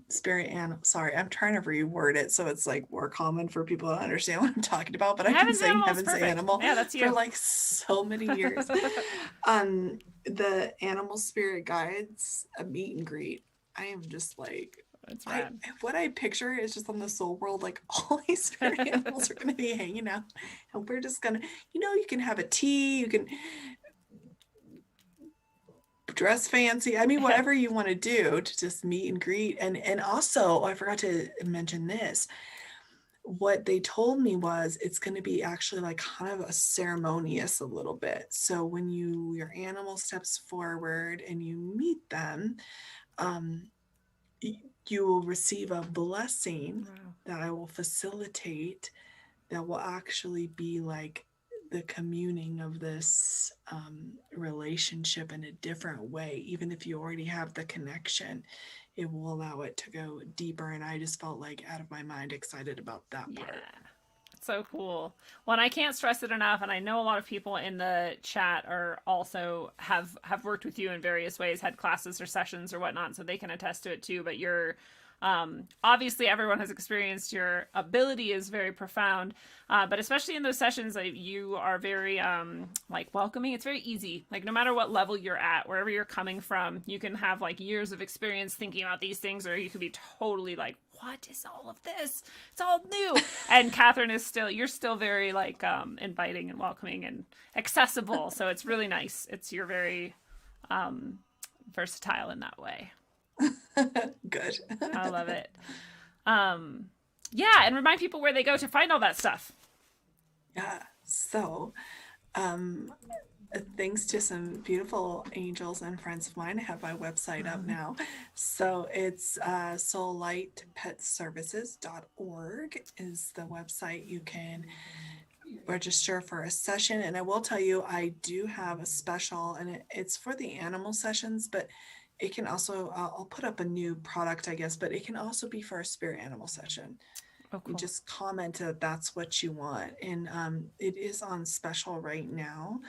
spirit animal. Sorry, I'm trying to reword it so it's like more common for people to understand what I'm talking about. But I've been saying Heaven's Animal for like so many years. The animal spirit guides, a meet and greet. I am just like, what I picture is just on the soul world, like all these spirit animals are going to be hanging out, and we're just going to, you can have a tea, you can dress fancy. I mean, whatever you want to do to just meet and greet. And also, I forgot to mention this. What they told me was it's going to be actually like kind of a ceremonious a little bit. So when your animal steps forward and you meet them, you will receive a blessing that I will facilitate, that will actually be like the communing of this relationship in a different way. Even if you already have the connection, it will allow it to go deeper. And I just felt like out of my mind excited about that part. So cool. Well, and I can't stress it enough, and I know a lot of people in the chat are also have worked with you in various ways, had classes or sessions or whatnot, so they can attest to it too. But you're obviously everyone has experienced your ability is very profound, but especially in those sessions, you are very like welcoming. It's very easy. Like no matter what level you're at, wherever you're coming from, you can have like years of experience thinking about these things, or you could be totally like, what is all of this? It's all new. And Katherine is you're still very like inviting and welcoming and accessible. So it's really nice. You're very versatile in that way. Good. I love it. Yeah, and remind people where they go to find all that stuff. Yeah. So, thanks to some beautiful angels and friends of mine, I have my website up now. So it's soullightpetservices.org is the website. You can register for a session. And I will tell you, I do have a special, and it's for the animal sessions, but it can also, I'll put up a new product, I guess, but it can also be for a spirit animal session. Oh, cool. You just comment that that's what you want. And it is on special right now.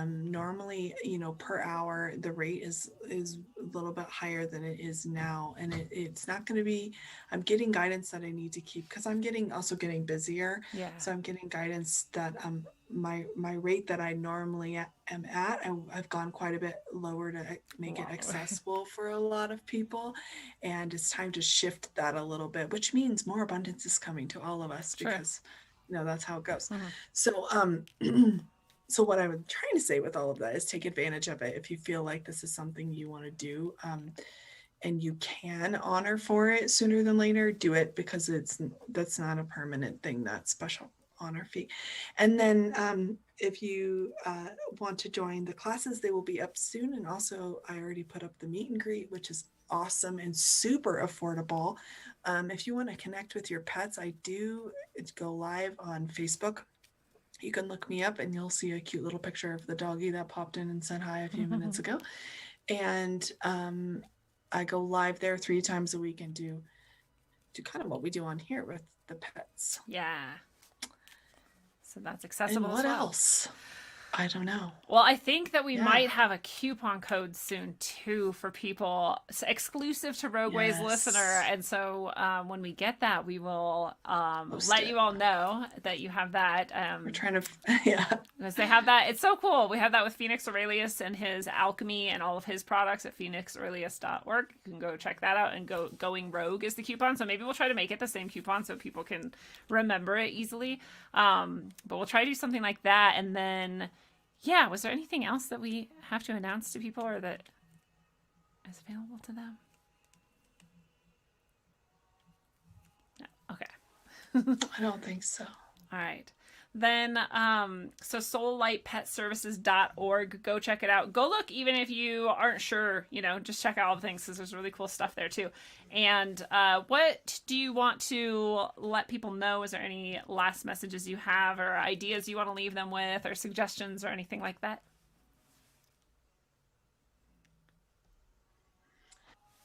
Normally, per hour, the rate is a little bit higher than it is now. And it's not going to be, I'm getting guidance that I need to keep, because I'm also getting busier. Yeah. So I'm getting guidance that my rate that I normally am at, I've gone quite a bit lower to make it accessible for a lot of people. And it's time to shift that a little bit, which means more abundance is coming to all of us, because, that's how it goes. Mm-hmm. So, so what I'm trying to say with all of that is take advantage of it. If you feel like this is something you want to do, and you can honor for it sooner than later, do it, because that's not a permanent thing, that special honor fee. And then if you want to join the classes, they will be up soon. And also I already put up the meet and greet, which is awesome and super affordable. If you want to connect with your pets, I do go live on Facebook. You can look me up and you'll see a cute little picture of the doggy that popped in and said hi a few minutes ago. And I go live there 3 times a week and do kind of what we do on here with the pets. Yeah. So that's accessible. And what else? I don't know. Well, I think that we might have a coupon code soon too for people exclusive to Rogueways listener. And so when we get that, we will let you all know that you have that. We're trying to, because they have that. It's so cool. We have that with Phoenix Aurelius and his alchemy and all of his products at phoenixaurelius.org. You can go check that out, and Going Rogue is the coupon. So maybe we'll try to make it the same coupon so people can remember it easily. But we'll try to do something like that. And then, yeah, was there anything else that we have to announce to people or that is available to them? No. Okay. I don't think so. All right. Then, so soullightpetservices.org, go check it out. Go look, even if you aren't sure, just check out all the things, because there's really cool stuff there too. And what do you want to let people know? Is there any last messages you have, or ideas you want to leave them with, or suggestions or anything like that?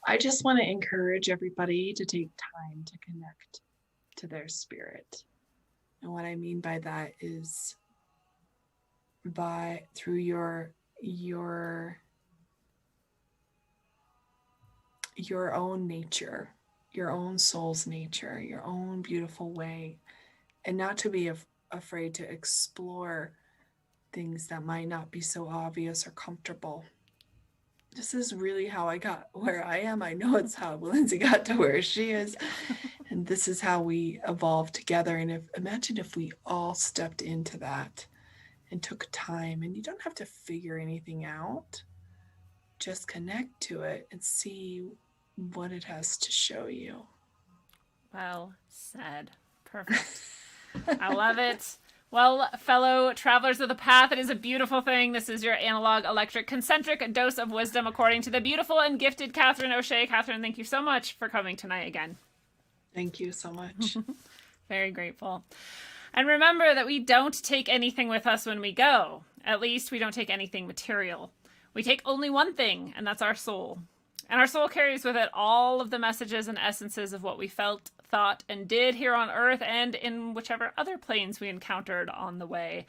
I just want to encourage everybody to take time to connect to their spirit. And what I mean by that is through your own nature, your own soul's nature, your own beautiful way, and not to be afraid to explore things that might not be so obvious or comfortable. This is really how I got where I am. I know it's how Lindsay got to where she is. And this is how we evolved together. And imagine if we all stepped into that and took time. And you don't have to figure anything out. just connect to it and see what it has to show you. Well said. Perfect. I love it. Well, fellow travelers of the path, it is a beautiful thing. This is your analog, electric, concentric dose of wisdom according to the beautiful and gifted Katherine O'Shea. Katherine, thank you so much for coming tonight again. Thank you so much. Very grateful. And remember that we don't take anything with us when we go. At least we don't take anything material. We take only one thing, and that's our soul. And our soul carries with it all of the messages and essences of what we felt, thought, and did here on Earth and in whichever other planes we encountered on the way.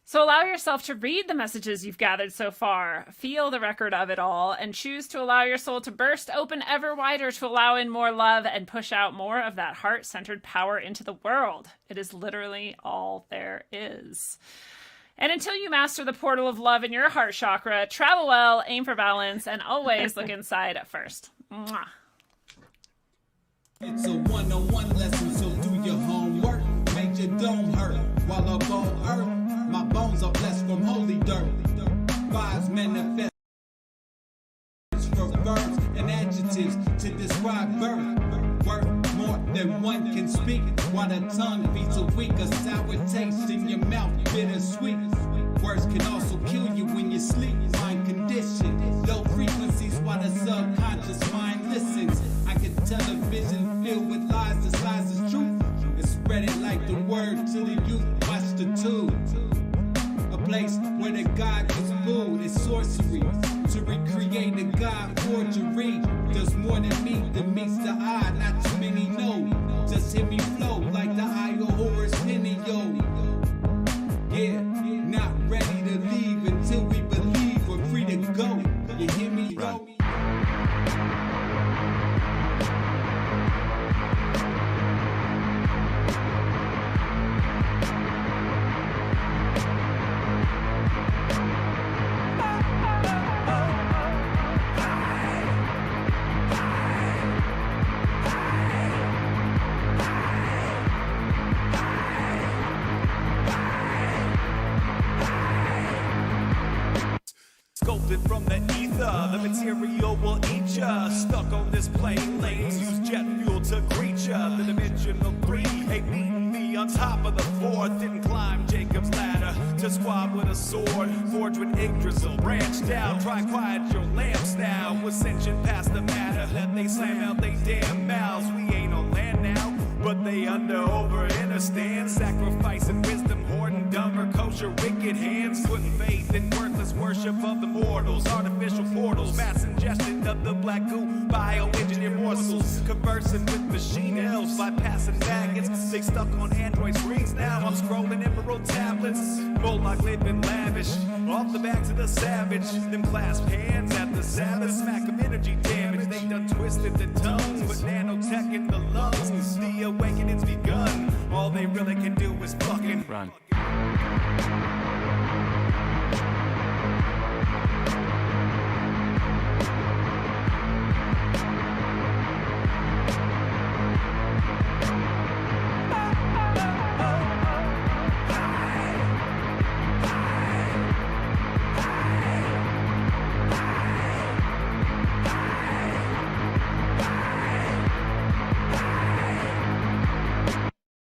So allow yourself to read the messages you've gathered so far, feel the record of it all, and choose to allow your soul to burst open ever wider to allow in more love and push out more of that heart-centered power into the world. It is literally all there is. And until you master the portal of love in your heart chakra, travel well, aim for balance, and always look inside first. Mwah. It's a one-on-one lesson, so do your homework. Make your dome hurt while up on earth. My bones are blessed from holy dirt. Vibes manifest for verbs and adjectives to describe birth. Worth more than one can speak. While the tongue feeds a weak, a sour taste in your mouth, bittersweet. Words can also kill you when you sleep. Mind condition, low frequencies while the subconscious mind listens. I can television filled with lies disguised as truth, and spread it like the word to the youth. Watch the tube. A place where the God was booed. It's sorcery to recreate the God forgery. Does more than meets the eye. Not too many know. Just hear me flow like the eye of Horus Penio. Yeah, not ready to leave until we believe we're free to go. You hear me? Run. Sculpted from the ether, the material will eat ya. Stuck on this plane, lanes use jet fuel to greet ya. The dimensional three ain't beating me on top of the fourth. Didn't climb Jacob's ladder to squab with a sword. Forged with Yggdrasil, branched out. Try quiet your lamps now. Ascension past the matter. Let they slam out they damn mouths. We ain't on land now, but they over understand. Sacrificing wisdom, hoarding dumber, kosher, wicked hands. Putting faith in worthless worship of the mortals. Artificial portals, mass ingestion of the black goo. Bioengineered morsels, conversing with machine elves. Bypassing maggots, they stuck on Android screens now. I'm scrolling emerald tablets. Moloch living lavish, off the backs of the savage. Them clasped hands at the Sabbath. Smack of energy damage, they done twisted the tongues. But nanotech in the lungs, the awakening's begun. All they really can do is fucking run.